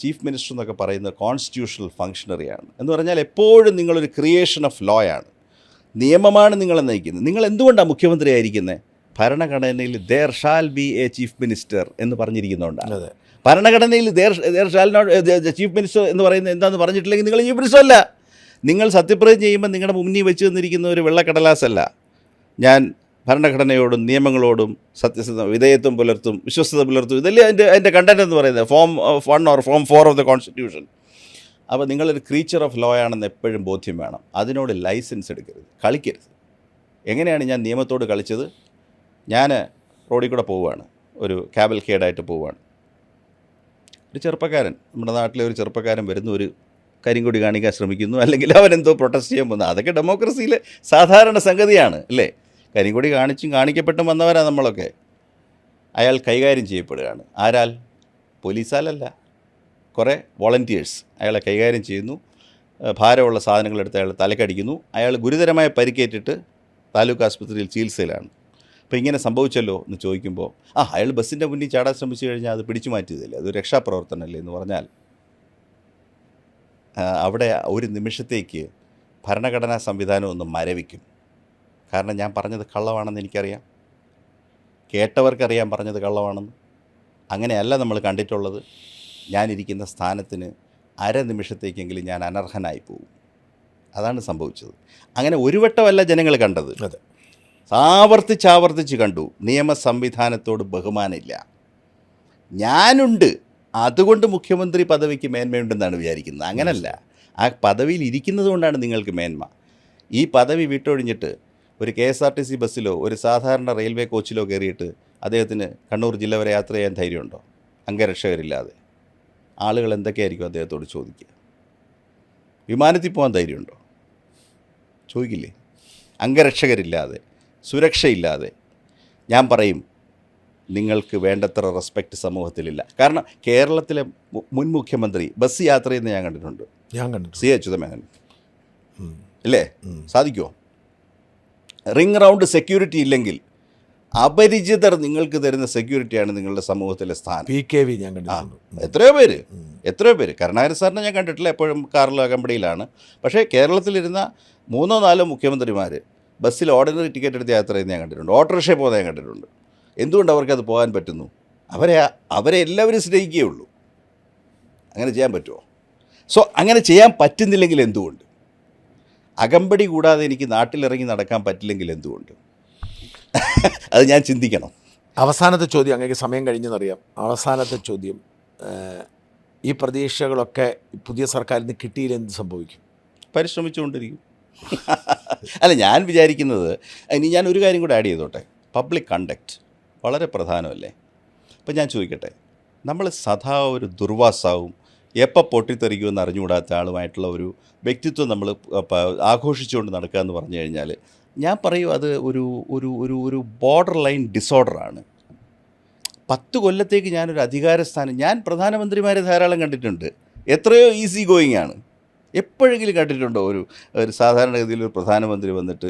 ചീഫ് മിനിസ്റ്റർ എന്നൊക്കെ പറയുന്നത് കോൺസ്റ്റിറ്റ്യൂഷണൽ ഫങ്ഷണറിയാണ്. എന്ന് പറഞ്ഞാൽ എപ്പോഴും നിങ്ങളൊരു ക്രിയേഷൻ ഓഫ് ലോ ആണ്. നിയമമാണ് നിങ്ങളെ നയിക്കുന്നത്. നിങ്ങൾ എന്തുകൊണ്ടാണ് മുഖ്യമന്ത്രി ആയിരിക്കുന്നത്? ഭരണഘടനയിൽ there shall be a chief minister എന്ന് പറഞ്ഞിരിക്കുന്നതുകൊണ്ടാണ്. ഭരണഘടനയിൽ there shall not chief minister എന്ന് പറയുന്നത് എന്താണെന്ന് പറഞ്ഞിട്ടില്ലെങ്കിൽ നിങ്ങൾ ചീഫ് മിനിസ്റ്റർ അല്ല. നിങ്ങൾ സത്യപ്രതിജ്ഞ ചെയ്യുമ്പോൾ നിങ്ങളുടെ മുന്നിൽ വെച്ച് തന്നിരിക്കുന്ന ഒരു വെള്ളക്കടലാസല്ല, ഞാൻ ഭരണഘടനയോടും നിയമങ്ങളോടും സത്യസന്ധ വിധേയത്വം പുലർത്തും, വിശ്വസ്തത പുലർത്തും. ഇതല്ലേ അതിൻ്റെ കണ്ടന്റ് എന്ന് പറയുന്നത്. Form 1 or form 4 of the constitution. അപ്പോൾ നിങ്ങളൊരു ക്രീച്ചർ ഓഫ് ലോ ആണെന്ന് എപ്പോഴും ബോധ്യം വേണം. അതിനോട് ലൈസൻസ് എടുക്കരുത്, കളിക്കരുത്. എങ്ങനെയാണ് ഞാൻ നിയമത്തോട് കളിച്ചത്? ഞാൻ റോഡിൽ കൂടെ പോവുകയാണ്, ഒരു കാബൽക്കേഡായിട്ട് പോവുകയാണ്. ഒരു ചെറുപ്പക്കാരൻ, നമ്മുടെ നാട്ടിലെ ഒരു ചെറുപ്പക്കാരൻ വരുന്നു, ഒരു കരിങ്കൊടി കാണിക്കാൻ ശ്രമിക്കുന്നു, അല്ലെങ്കിൽ അവനെന്തോ പ്രൊട്ടസ്റ്റ് ചെയ്യാൻ പോകുന്നു. അതൊക്കെ ഡെമോക്രസിയിൽ സാധാരണ സംഗതിയാണ് അല്ലേ? കരിങ്കൊടി കാണിക്കപ്പെട്ടും വന്നവരാണ് നമ്മളൊക്കെ. അയാൾ കൈകാര്യം ചെയ്യപ്പെടുകയാണ്. ആരാൽ? പോലീസാലല്ല, കുറേ വോളണ്ടിയേഴ്സ് അയാളെ കൈകാര്യം ചെയ്യുന്നു. ഭാരമുള്ള സാധനങ്ങളെടുത്ത് അയാൾ തലക്കടിക്കുന്നു. അയാൾ ഗുരുതരമായ പരിക്കേറ്റിട്ട് താലൂക്ക് ആശുപത്രിയിൽ ചികിത്സയിലാണ്. അപ്പോൾ ഇങ്ങനെ സംഭവിച്ചല്ലോ എന്ന് ചോദിക്കുമ്പോൾ, അയാൾ ബസ്സിൻ്റെ മുന്നിൽ ചാടാൻ ശ്രമിച്ചു കഴിഞ്ഞാൽ അത് പിടിച്ചു മാറ്റിയതല്ലേ, അത് രക്ഷാപ്രവർത്തനമല്ലേ എന്ന് പറഞ്ഞാൽ, അവിടെ ഒരു നിമിഷത്തേക്ക് ഭരണഘടനാ സംവിധാനം ഒന്ന് മരവിക്കും. കാരണം ഞാൻ പറഞ്ഞത് കള്ളമാണെന്ന് എനിക്കറിയാം, കേട്ടവർക്കറിയാൻ പറഞ്ഞത് കള്ളമാണെന്ന്. അങ്ങനെയല്ല നമ്മൾ കണ്ടിട്ടുള്ളത്. ഞാനിരിക്കുന്ന സ്ഥാനത്തിന് നിമിഷത്തേക്കെങ്കിലും ഞാൻ അനർഹനായി പോകും. അതാണ് സംഭവിച്ചത്. അങ്ങനെ ഒരു വട്ടമല്ല ജനങ്ങൾ കണ്ടത്, ആവർത്തിച്ച് കണ്ടു. നിയമ സംവിധാനത്തോട് ബഹുമാനമില്ല. ഞാനുണ്ട്, അതുകൊണ്ട് മുഖ്യമന്ത്രി പദവിക്ക് മേന്മയുണ്ടെന്നാണ് വിചാരിക്കുന്നത്. അങ്ങനല്ല, ആ പദവിയിൽ ഇരിക്കുന്നത് കൊണ്ടാണ് നിങ്ങൾക്ക് മേന്മ. ഈ പദവി വിട്ടൊഴിഞ്ഞിട്ട് ഒരു KSRTC ബസ്സിലോ ഒരു സാധാരണ റെയിൽവേ കോച്ചിലോ കയറിയിട്ട് അദ്ദേഹത്തിന് കണ്ണൂർ ജില്ല വരെ യാത്ര ചെയ്യാൻ ധൈര്യമുണ്ടോ? അംഗരക്ഷകരില്ലാതെ ആളുകൾ എന്തൊക്കെയായിരിക്കും അദ്ദേഹത്തോട് ചോദിക്കുക? വിമാനത്തിൽ പോകാൻ ധൈര്യമുണ്ടോ? ചോദിക്കില്ലേ? അംഗരക്ഷകരില്ലാതെ, സുരക്ഷയില്ലാതെ ഞാൻ പറയും, നിങ്ങൾക്ക് വേണ്ടത്ര റെസ്പെക്റ്റ് സമൂഹത്തിലില്ല. കാരണം കേരളത്തിലെ മുൻ മുഖ്യമന്ത്രി ബസ് യാത്ര ചെയ്യുന്ന ഞാൻ കണ്ടിട്ടുണ്ട്. സി അച്യുതമേനോൻ അല്ലേ? സാധിക്കുമോ? റിംഗ് റൗണ്ട് സെക്യൂരിറ്റി ഇല്ലെങ്കിൽ അപരിചിതർ നിങ്ങൾക്ക് തരുന്ന സെക്യൂരിറ്റിയാണ് നിങ്ങളുടെ സമൂഹത്തിലെ സ്ഥാനം. PKV ഞാൻ കണ്ടിട്ടുണ്ട്. എത്രയോ പേര്. കരുണാകരൻ സാറിനെ ഞാൻ കണ്ടിട്ടില്ല, എപ്പോഴും കാറിൽ അകമ്പടിയിലാണ്. പക്ഷേ കേരളത്തിലിരുന്ന 3-4 മുഖ്യമന്ത്രിമാർ ബസ്സിൽ ഓർഡിനറി ടിക്കറ്റ് എടുത്ത് യാത്ര ചെയ്യുന്ന ഞാൻ കണ്ടിട്ടുണ്ട്. ഓട്ടോറിക്ഷയിൽ പോകുന്നത് ഞാൻ കണ്ടിട്ടുണ്ട്. എന്തുകൊണ്ട് അവർക്കത് പോകാൻ പറ്റുന്നു? അവരെ എല്ലാവരും സ്നേഹിക്കുകയുള്ളൂ. അങ്ങനെ ചെയ്യാൻ പറ്റുമോ? സോ അങ്ങനെ ചെയ്യാൻ പറ്റുന്നില്ലെങ്കിൽ എന്തുകൊണ്ട്? അകമ്പടി കൂടാതെ എനിക്ക് നാട്ടിലിറങ്ങി നടക്കാൻ പറ്റില്ലെങ്കിൽ എന്തുകൊണ്ട്? അത് ഞാൻ ചിന്തിക്കണം. അവസാനത്തെ ചോദ്യം, അങ്ങേക്ക് സമയം കഴിഞ്ഞെന്നറിയാം. അവസാനത്തെ ചോദ്യം, ഈ പ്രതീക്ഷകളൊക്കെ പുതിയ സർക്കാരിൽ നിന്ന് കിട്ടിയില്ല, എന്ത് സംഭവിക്കും? പരിശ്രമിച്ചുകൊണ്ടിരിക്കും. അല്ല, ഞാൻ വിചാരിക്കുന്നത്, ഇനി ഞാൻ ഒരു കാര്യം കൂടെ ആഡ് ചെയ്തോട്ടെ. പബ്ലിക് കണ്ടക്റ്റ് വളരെ പ്രധാനമല്ലേ? അപ്പം ഞാൻ ചോദിക്കട്ടെ, നമ്മൾ സദാ ഒരു ദുർവാസാവും എപ്പോൾ പൊട്ടിത്തെറിക്കുമെന്ന് അറിഞ്ഞുകൂടാത്ത ആളുമായിട്ടുള്ള ഒരു വ്യക്തിത്വം നമ്മൾ ആഘോഷിച്ചുകൊണ്ട് നടക്കുക എന്ന് പറഞ്ഞു കഴിഞ്ഞാൽ, ഞാൻ പറയും അത് ഒരു ഒരു ഒരു ഒരു ബോർഡർ ലൈൻ ഡിസോർഡറാണ്. 10 കൊല്ലത്തേക്ക് ഞാനൊരു അധികാരസ്ഥാനം, ഞാൻ പ്രധാനമന്ത്രിമാരെ ധാരാളം കണ്ടിട്ടുണ്ട്, എത്രയോ ഈസി ഗോയിങ് ആണ്. എപ്പോഴെങ്കിലും കണ്ടിട്ടുണ്ടോ ഒരു സാധാരണഗതിയിൽ ഒരു പ്രധാനമന്ത്രി വന്നിട്ട്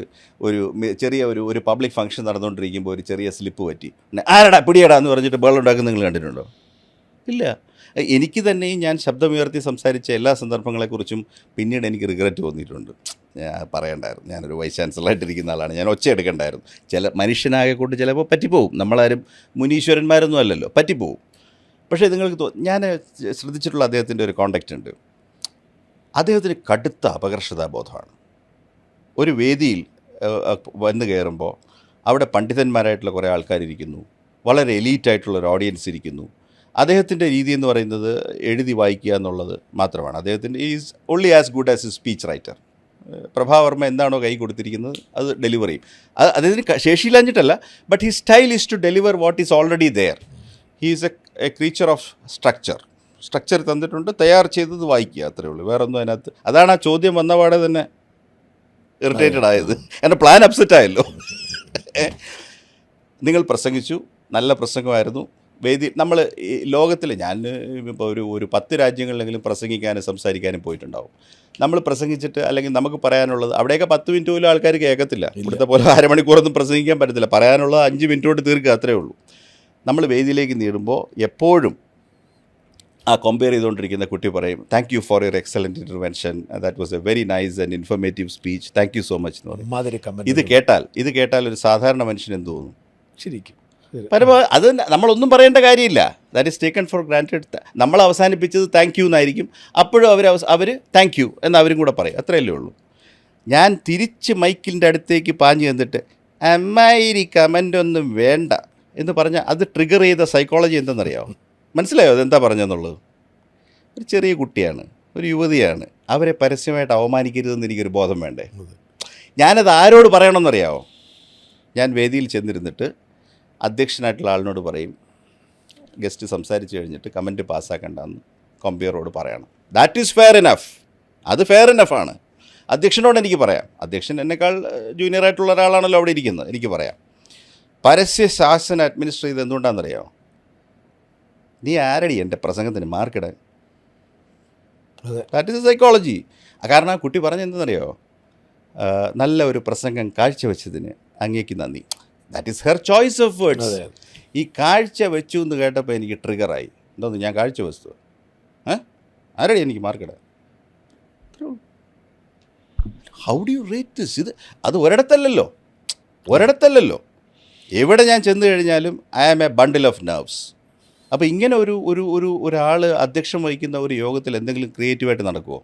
ചെറിയ ഒരു പബ്ലിക് ഫംഗ്ഷൻ നടന്നുകൊണ്ടിരിക്കുമ്പോൾ ഒരു ചെറിയ സ്ലിപ്പ് പറ്റി ആരടാ പിടിയടാ എന്ന് പറഞ്ഞിട്ട് ബഹളം ഉണ്ടാക്കുന്നത് നിങ്ങൾ കണ്ടിട്ടുണ്ടോ? ഇല്ല. എനിക്ക് തന്നെയും ഞാൻ ശബ്ദമുയർത്തി സംസാരിച്ച എല്ലാ സന്ദർഭങ്ങളെക്കുറിച്ചും പിന്നീട് എനിക്ക് റിഗ്രറ്റ് തോന്നിയിട്ടുണ്ട്. ഞാൻ പറയണ്ടായിരുന്നു, ഞാനൊരു വൈസ് ചാൻസലറായിട്ടിരിക്കുന്ന ആളാണ്, ഞാൻ ഒച്ച എടുക്കണ്ടായിരുന്നു. മനുഷ്യനാകെ കൊണ്ട് ചിലപ്പോൾ പറ്റിപ്പോവും. നമ്മളാരും മുനീശ്വരന്മാരൊന്നും അല്ലല്ലോ, പറ്റിപ്പോവും. പക്ഷേ നിങ്ങൾക്ക് ഞാൻ ശ്രദ്ധിച്ചിട്ടുള്ള അദ്ദേഹത്തിൻ്റെ ഒരു കോണ്ടക്റ്റ് ഉണ്ട്. അദ്ദേഹത്തിന് കടുത്ത അപകർഷതാബോധമാണ്. ഒരു വേദിയിൽ വന്നു കയറുമ്പോൾ അവിടെ പണ്ഡിതന്മാരായിട്ടുള്ള കുറേ ആൾക്കാരിയ്ക്കുന്നു, വളരെ എലീറ്റായിട്ടുള്ളൊരു ഓഡിയൻസ് ഇരിക്കുന്നു. അദ്ദേഹത്തിൻ്റെ രീതി എന്ന് പറയുന്നത് എഴുതി വായിക്കുക എന്നുള്ളത് മാത്രമാണ്. അദ്ദേഹത്തിൻ്റെ is only as good as a speech writer. Prabhavarma എന്താണോ കൈ കൊടുത്തിരിക്കുന്നത് അത് ഡെലിവർ ചെയ്യും. അദ്ദേഹത്തിന് ശേഷിയില്ലാഞ്ഞിട്ടല്ല, but he style is to deliver what is already there. He is a creature of structure തന്നിട്ടുണ്ട്, തയ്യാർ ചെയ്തത് വായിക്കുക, അത്രയേ ഉള്ളൂ, വേറെ ഒന്നും അതിനകത്ത്. അതാണ് ആ ചോദ്യം വന്ന പാടെ തന്നെ ഇറിറ്റേറ്റഡ് ആയത്. എൻ്റെ പ്ലാൻ അപ്സെറ്റ് ആയല്ലോ. നിങ്ങൾ പ്രസംഗിച്ചു, നല്ല പ്രസംഗമായിരുന്നു. വേദി നമ്മൾ ഈ ലോകത്തിൽ ഞാൻ ഇപ്പോൾ ഒരു 10 രാജ്യങ്ങളിലെങ്കിലും പ്രസംഗിക്കാനും സംസാരിക്കാനും പോയിട്ടുണ്ടാവും. നമ്മൾ പ്രസംഗിച്ചിട്ട് അല്ലെങ്കിൽ നമുക്ക് പറയാനുള്ളത് അവിടെയൊക്കെ 10 മിനിറ്റ് പോലും ആൾക്കാർ കേൾക്കത്തില്ല. ഇവിടുത്തെ പോലെ അരമണിക്കൂറൊന്നും പ്രസംഗിക്കാൻ പറ്റത്തില്ല. പറയാനുള്ളത് 5 മിനിറ്റ് കൊണ്ട് തീർക്കുക, അത്രയേ ഉള്ളൂ. നമ്മൾ വേദിയിലേക്ക് നീടുമ്പോൾ എപ്പോഴും ആ കമ്പയർ ചെയ്തുകൊണ്ടിരിക്കുന്ന കുട്ടി പറയും, thank you for your excellent intervention, that was A very nice and informative speech, thank you so much എന്ന് പറയും. ഇത് കേട്ടാൽ ഒരു സാധാരണ മനുഷ്യൻ എന്ത് തോന്നും? ശരിക്കും അത് നമ്മളൊന്നും പറയേണ്ട കാര്യമില്ല. That is taken four granted. നമ്മൾ അവസാനിപ്പിച്ചത് താങ്ക് യു എന്നായിരിക്കും. അപ്പോഴും അവർ താങ്ക് യു എന്ന് അവരും കൂടെ പറയും, അത്രയല്ലേ ഉള്ളൂ. ഞാൻ തിരിച്ച് മൈക്കിൻ്റെ അടുത്തേക്ക് പാഞ്ഞു ചെന്നിട്ട് അമ്മായി കമൻ്റ് ഒന്നും വേണ്ട എന്ന് പറഞ്ഞാൽ അത് ട്രിഗർ ചെയ്ത സൈക്കോളജി എന്തെന്നറിയാമോ? മനസ്സിലായോ അതെന്താ പറഞ്ഞെന്നുള്ളത്? ഒരു ചെറിയ കുട്ടിയാണ്, ഒരു യുവതിയാണ്, അവരെ പരസ്യമായിട്ട് അവമാനിക്കരുതെന്ന് എനിക്കൊരു ബോധം വേണ്ടേ? ഞാനത് ആരോട് പറയണമെന്നറിയാമോ? ഞാൻ വേദിയിൽ ചെന്നിരുന്നിട്ട് അധ്യക്ഷനായിട്ടുള്ള ആളിനോട് പറയും, ഗസ്റ്റ് സംസാരിച്ച് കഴിഞ്ഞിട്ട് കമൻറ്റ് പാസ്സാക്കണ്ടെന്ന് കമ്പയറോട് പറയണം. That is fair enough. അത് ഫെയർ ഇനഫാണ്. അധ്യക്ഷനോട് എനിക്ക് പറയാം. അധ്യക്ഷൻ എന്നെക്കാൾ ജൂനിയറായിട്ടുള്ള ഒരാളാണല്ലോ അവിടെ ഇരിക്കുന്നത്, എനിക്ക് പറയാം. പരസ്യ ശാസന അഡ്മിനിസ്റ്റർ ചെയ്ത് എന്തുകൊണ്ടാണെന്നറിയാമോ? നീ ആരടി എൻ്റെ പ്രസംഗത്തിന് മാർക്കിടാൻ? That is a psychology. കാരണം ആ കുട്ടി പറഞ്ഞെന്തെന്നറിയോ? നല്ല ഒരു പ്രസംഗം കാഴ്ചവെച്ചതിന് അങ്ങേക്ക് നന്ദി. That is her choice of words. ഈ കാഴ്ച വെച്ചു എന്ന് കേട്ടപ്പോൾ എനിക്ക് ട്രിഗറായി. എന്തോന്ന് ഞാൻ കാഴ്ച വെച്ചു? ആരടി എനിക്ക് മാർക്കിടാൻ? How do you rate this? ഇത് അത് ഒരിടത്തല്ലല്ലോ. എവിടെ ഞാൻ ചെന്ന് കഴിഞ്ഞാലും I am a bundle of nerves. അപ്പോൾ ഇങ്ങനെ ഒരാൾ അധ്യക്ഷം വഹിക്കുന്ന ഒരു യോഗത്തിൽ എന്തെങ്കിലും ക്രിയേറ്റീവായിട്ട് നടക്കുമോ?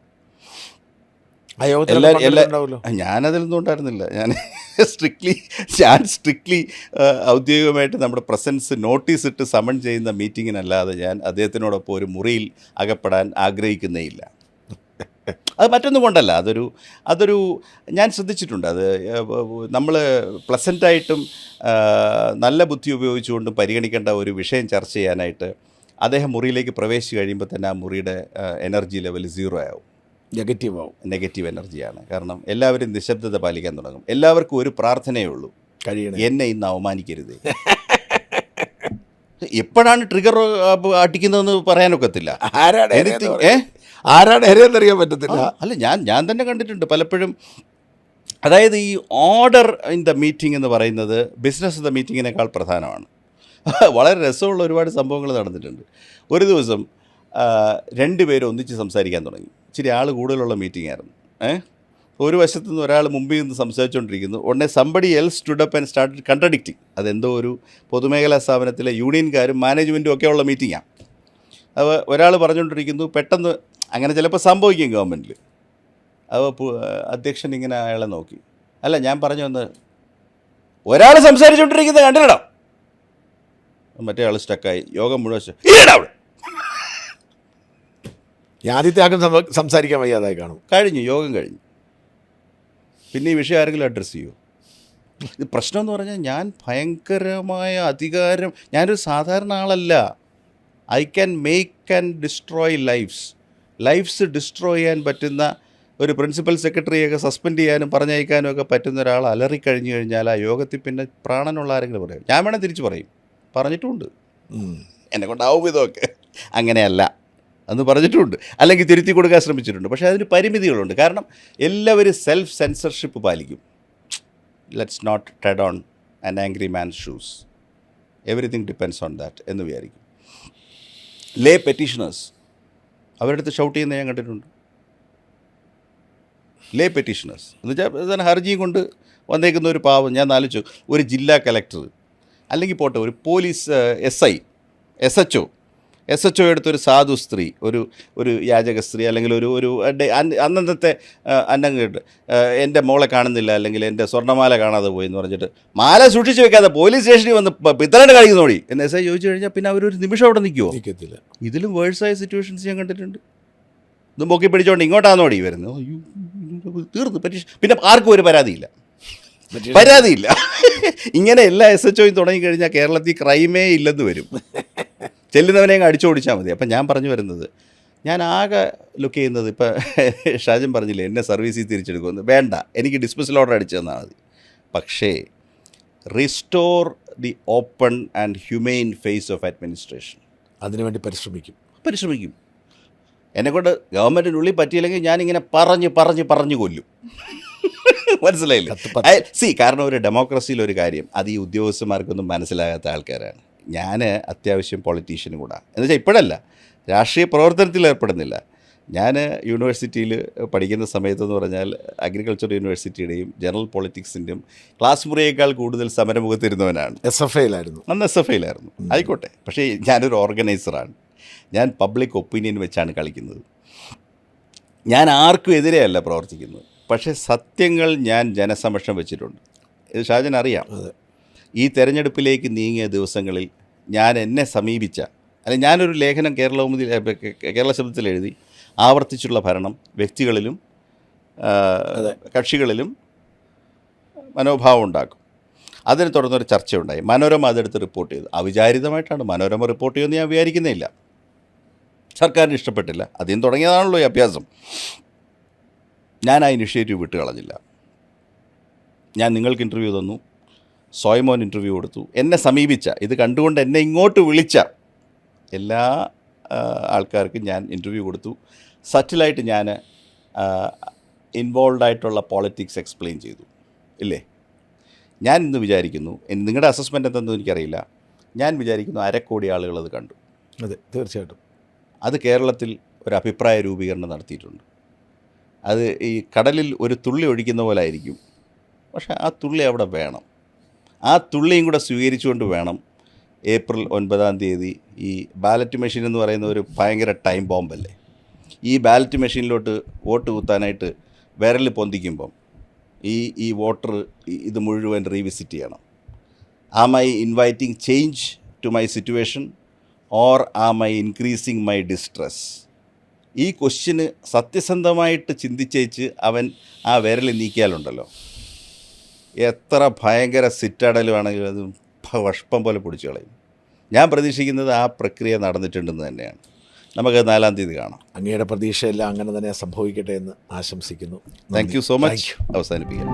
ഞാനതിലൊന്നും ഉണ്ടായിരുന്നില്ല. ഞാൻ സ്ട്രിക്ട്ലി ഔദ്യോഗികമായിട്ട് നമ്മുടെ പ്രസൻസ് നോട്ടീസ് ഇട്ട് സമൺ ചെയ്യുന്ന മീറ്റിങ്ങിനല്ലാതെ ഞാൻ അദ്ദേഹത്തിനോടൊപ്പം ഒരു മുറിയിൽ അകപ്പെടാൻ ആഗ്രഹിക്കുന്നേ ഇല്ല. അത് മറ്റൊന്നും കൊണ്ടല്ല, അതൊരു ഞാൻ ശ്രദ്ധിച്ചിട്ടുണ്ട്. അത് നമ്മൾ പ്ലസൻ്റായിട്ടും നല്ല ബുദ്ധി ഉപയോഗിച്ചുകൊണ്ടും പരിഗണിക്കേണ്ട ഒരു വിഷയം ചർച്ച ചെയ്യാനായിട്ട് അദ്ദേഹം മുറിയിലേക്ക് പ്രവേശിച്ച് കഴിയുമ്പോൾ തന്നെ ആ മുറിയുടെ എനർജി ലെവൽ 0 ആവും, നെഗറ്റീവ് എനർജിയാണ്. കാരണം എല്ലാവരും നിശബ്ദത പാലിക്കാൻ തുടങ്ങും. എല്ലാവർക്കും ഒരു പ്രാർത്ഥനയേ ഉള്ളൂ, എന്നെ ഇന്ന് അവമാനിക്കരുത്. എപ്പോഴാണ് ട്രിഗർ അടിക്കുന്നതെന്ന് പറയാനൊക്കത്തില്ല. ആരാണ് അറിയാൻ പറ്റത്തില്ല. അല്ല, ഞാൻ തന്നെ കണ്ടിട്ടുണ്ട് പലപ്പോഴും. അതായത് ഈ ഓർഡർ ഇൻ ദ മീറ്റിംഗ് എന്ന് പറയുന്നത് ബിസിനസ് ദ മീറ്റിങ്ങിനേക്കാൾ പ്രധാനമാണ്. വളരെ രസമുള്ള ഒരുപാട് സംഭവങ്ങൾ നടന്നിട്ടുണ്ട്. ഒരു ദിവസം 2 പേര് ഒന്നിച്ച് സംസാരിക്കാൻ തുടങ്ങി. ഇച്ചിരി ആൾ കൂടുതലുള്ള മീറ്റിംഗ് ആയിരുന്നു. ഒരു വശത്തു നിന്ന് ഒരാൾ മുമ്പിൽ നിന്ന് സംസാരിച്ചുകൊണ്ടിരിക്കുന്നു. ഉടനെ somebody else stood up and started contradicting. അതെന്തോ ഒരു പൊതുമേഖലാ സ്ഥാപനത്തിലെ യൂണിയൻകാരും മാനേജ്മെൻറ്റും ഒക്കെ ഉള്ള മീറ്റിംഗാണ്. അപ്പോൾ ഒരാൾ പറഞ്ഞുകൊണ്ടിരിക്കുന്നു, പെട്ടെന്ന് അങ്ങനെ ചിലപ്പോൾ സംഭവിക്കും ഗവൺമെൻറ്റിൽ. അപ്പോൾ അധ്യക്ഷൻ ഇങ്ങനെ അയാളെ നോക്കി, അല്ല ഞാൻ പറഞ്ഞു വന്ന് ഒരാൾ സംസാരിച്ചുകൊണ്ടിരിക്കുന്നത് കണ്ടില്ലടോ. മറ്റേ ആൾ സ്റ്റക്കായി. യോഗം മുഴുവൻ അവിടെ ആദ്യത്തെ ആക്കും സംസാരിക്കാൻ വയ്യാതായി കാണും. യോഗം കഴിഞ്ഞു. പിന്നെ ഈ വിഷയം ആരെങ്കിലും അഡ്രസ്സ് ചെയ്യുമോ? ഇത് പ്രശ്നമെന്ന് പറഞ്ഞാൽ ഞാൻ ഭയങ്കരമായ അധികാരം, ഞാനൊരു സാധാരണ ആളല്ല. I can make and destroy lives destroy ചെയ്യാൻ പറ്റുന്ന ഒരു പ്രിൻസിപ്പൽ സെക്രട്ടറിയൊക്കെ സസ്പെൻഡ് ചെയ്യാനും പറഞ്ഞയക്കാനും ഒക്കെ പറ്റുന്ന ഒരാൾ അലറിക്കഴിഞ്ഞു കഴിഞ്ഞാൽ ആ യോഗത്തിൽ പിന്നെ പ്രാണനുള്ള ആരെങ്കിലും പറയും. ഞാൻ വേണം തിരിച്ച് പറയും, പറഞ്ഞിട്ടുമുണ്ട്, എന്നെ കൊണ്ടാവും ഇതൊക്കെ അങ്ങനെയല്ല എന്ന് പറഞ്ഞിട്ടുണ്ട്, അല്ലെങ്കിൽ തിരുത്തി കൊടുക്കാൻ ശ്രമിച്ചിട്ടുണ്ട്. പക്ഷേ അതിന് പരിമിതികളുണ്ട്. കാരണം എല്ലാവരും സെൽഫ് സെൻസർഷിപ്പ് പാലിക്കും. Let's not tread on an angry man's shoes, everything depends on that എന്ന് വിചാരിക്കും. ലേ പെറ്റീഷണേഴ്സ് അവരുടെ അടുത്ത് ഷൗട്ട് ചെയ്യുന്നത് ഞാൻ കണ്ടിട്ടുണ്ട്. ലേ പെറ്റീഷണേഴ്സ് എന്ന് വെച്ചാൽ ഹർജിയും കൊണ്ട് വന്നേക്കുന്ന ഒരു പാവം. ഞാൻ ആലോചിച്ചു, ഒരു ജില്ലാ കലക്ടർ അല്ലെങ്കിൽ പോട്ടെ ഒരു പോലീസ് SI SHO SHO എടുത്തൊരു സാധു സ്ത്രീ, ഒരു യാചക സ്ത്രീ, അല്ലെങ്കിൽ ഒരു അന്നത്തെ അന്നം കേട്ട് എൻ്റെ മോളെ കാണുന്നില്ല, അല്ലെങ്കിൽ എൻ്റെ സ്വർണ്ണമാല കാണാതെ പോയി എന്ന് പറഞ്ഞിട്ട് മാല സൂക്ഷിച്ച് വെക്കാതെ പോലീസ് സ്റ്റേഷനിൽ വന്ന് പിത്തരണ്ട് കളിക്കുന്നോടി എന്ന് SI ചോദിച്ചു കഴിഞ്ഞാൽ പിന്നെ അവരൊരു നിമിഷം അവിടെ നിൽക്കുമോ? നിൽക്കത്തില്ല. ഇതിലും വേഴ്സായ സിറ്റുവേഷൻസ് ഞാൻ കണ്ടിട്ടുണ്ട്. ഇതും പൊക്കി പിടിച്ചോണ്ട് ഇങ്ങോട്ടാന്നോടി വരുന്നത്. അയ്യോ തീർന്നു പരീക്ഷ. പിന്നെ ആർക്കും ഒരു പരാതിയില്ല. ഇങ്ങനെ എല്ലാ SHOയും തുടങ്ങിക്കഴിഞ്ഞാൽ കേരളത്തിൽ ക്രൈമേ ഇല്ലെന്ന് വരും. ചെല്ലുന്നവനെ അടിച്ചോടിച്ചാൽ മതി. അപ്പം ഞാൻ പറഞ്ഞു വരുന്നത്, ഞാൻ ആകെ ലുക്ക് ചെയ്യുന്നത്, ഇപ്പം ഷാജൻ പറഞ്ഞില്ലേ എന്നെ സർവീസിൽ തിരിച്ചെടുക്കുമെന്ന്. വേണ്ട, എനിക്ക് ഡിസ്മിസൽ ഓർഡർ അടിച്ചു തന്നാൽ മതി. പക്ഷേ restore the open and humane face of administration, അതിനുവേണ്ടി പരിശ്രമിക്കും. എന്നെക്കൊണ്ട് ഗവൺമെൻറ്റിനുള്ളിൽ പറ്റിയില്ലെങ്കിൽ ഞാനിങ്ങനെ പറഞ്ഞു കൊല്ലും. മനസ്സിലായില്ല? കാരണം ഒരു ഡെമോക്രസിയിൽ ഒരു കാര്യം, അത് ഈ ഉദ്യോഗസ്ഥന്മാർക്കൊന്നും മനസ്സിലാകാത്ത ആൾക്കാരാണ്. ഞാൻ അത്യാവശ്യം പൊളിറ്റീഷ്യനും കൂടാ. എന്നുവെച്ചാൽ ഇപ്പോഴല്ല, രാഷ്ട്രീയ പ്രവർത്തനത്തിൽ ഏർപ്പെടുന്നില്ല. ഞാൻ യൂണിവേഴ്സിറ്റിയിൽ പഠിക്കുന്ന സമയത്തെന്ന് പറഞ്ഞാൽ അഗ്രികൾച്ചർ യൂണിവേഴ്സിറ്റിയുടെയും ജനറൽ പൊളിറ്റിക്സിൻ്റെയും ക്ലാസ് മുറിയേക്കാൾ കൂടുതൽ സമരമുഖത്തിരുന്നവനാണ്. അന്ന് SFIയിലായിരുന്നു. ആയിക്കോട്ടെ, പക്ഷേ ഞാനൊരു ഓർഗനൈസറാണ്. ഞാൻ പബ്ലിക് ഒപ്പീനിയൻ വെച്ചാണ് കളിക്കുന്നത്. ഞാൻ ആർക്കും എതിരെയല്ല പ്രവർത്തിക്കുന്നത്. പക്ഷേ സത്യങ്ങൾ ഞാൻ ജനസമക്ഷം വെച്ചിട്ടുണ്ട്. ഇത് ഷാജൻ അറിയാം. ഈ തെരഞ്ഞെടുപ്പിലേക്ക് നീങ്ങിയ ദിവസങ്ങളിൽ എന്നെ സമീപിച്ച, അല്ലെങ്കിൽ ഞാനൊരു ലേഖനം കേരള ശബ്ദത്തിൽ എഴുതി, ആവർത്തിച്ചുള്ള ഭരണം വ്യക്തികളിലും കക്ഷികളിലും മനോഭാവം ഉണ്ടാക്കും. അതിനെ തുടർന്നൊരു ചർച്ചയുണ്ടായി. മനോരമ അതെടുത്ത് റിപ്പോർട്ട് ചെയ്തു. അവിചാരിതമായിട്ടാണ് മനോരമ റിപ്പോർട്ട് ചെയ്യുമെന്ന് ഞാൻ വിചാരിക്കുന്നില്ല. സർക്കാരിന് ഇഷ്ടപ്പെട്ടില്ല. അതിന് തുടങ്ങിയതാണല്ലോ ഈ അഭ്യാസം. ഞാൻ ആ ഇനിഷ്യേറ്റീവ് വിട്ട് കളഞ്ഞില്ല. ഞാൻ നിങ്ങൾക്ക് ഇൻ്റർവ്യൂ തന്നു, സോയ്മോൻ ഇൻ്റർവ്യൂ കൊടുത്തു. എന്നെ സമീപിച്ച, ഇത് കണ്ടുകൊണ്ട് എന്നെ ഇങ്ങോട്ട് വിളിച്ച എല്ലാ ആൾക്കാർക്കും ഞാൻ ഇൻ്റർവ്യൂ കൊടുത്തു. സറ്റിലായിട്ട് ഞാൻ ഇൻവോൾവ് ആയിട്ടുള്ള പോളിറ്റിക്സ് എക്സ്പ്ലെയിൻ ചെയ്തു. ഇല്ലേ? ഞാൻ ഇന്ന് വിചാരിക്കുന്നു, നിങ്ങളുടെ അസസ്മെൻ്റ് എന്തെന്ന് എനിക്കറിയില്ല, ഞാൻ വിചാരിക്കുന്നു 1/2 കോടി ആളുകൾ അത് കണ്ടു. അതെ, തീർച്ചയായിട്ടും. അത് കേരളത്തിൽ ഒരു അഭിപ്രായ രൂപീകരണം നടത്തിയിട്ടുണ്ട്. അത് ഈ കടലിൽ ഒരു തുള്ളി ഒഴിക്കുന്ന പോലെ ആയിരിക്കും, പക്ഷേ ആ തുള്ളി അവിടെ വേണം. ആ തുള്ളിയും കൂടെ സ്വീകരിച്ചുകൊണ്ട് വേണം ഏപ്രിൽ 9 ഈ ബാലറ്റ് മെഷീൻ എന്ന് പറയുന്ന ഒരു ഭയങ്കര ടൈം ബോംബല്ലേ. ഈ ബാലറ്റ് മെഷീനിലോട്ട് വോട്ട് കുത്താനായിട്ട് വിരൽ പൊന്തിക്കുമ്പം ഈ വോട്ടർ ഇത് മുഴുവൻ റീവിസിറ്റ് ചെയ്യണം. Am I inviting change to my situation or am I increasing my distress? ഈ ക്വസ്റ്റ്യന് സത്യസന്ധമായിട്ട് ചിന്തിച്ചേച്ച് അവൻ ആ വിരൽ നീക്കിയാലുണ്ടല്ലോ, എത്ര ഭയങ്കര സിറ്റടലുമാണെങ്കിലും അത് പുഷ്പം പോലെ പൊടിച്ചു കളയും. ഞാൻ പ്രതീക്ഷിക്കുന്നത് ആ പ്രക്രിയ നടന്നിട്ടുണ്ടെന്ന് തന്നെയാണ്. നമുക്ക് 4-ാം തീയതി കാണാം. അങ്ങയുടെ പ്രതീക്ഷയെല്ലാം അങ്ങനെ തന്നെ സംഭവിക്കട്ടെ എന്ന് ആശംസിക്കുന്നു. Thank you so much. അവസാനിപ്പിക്കാം.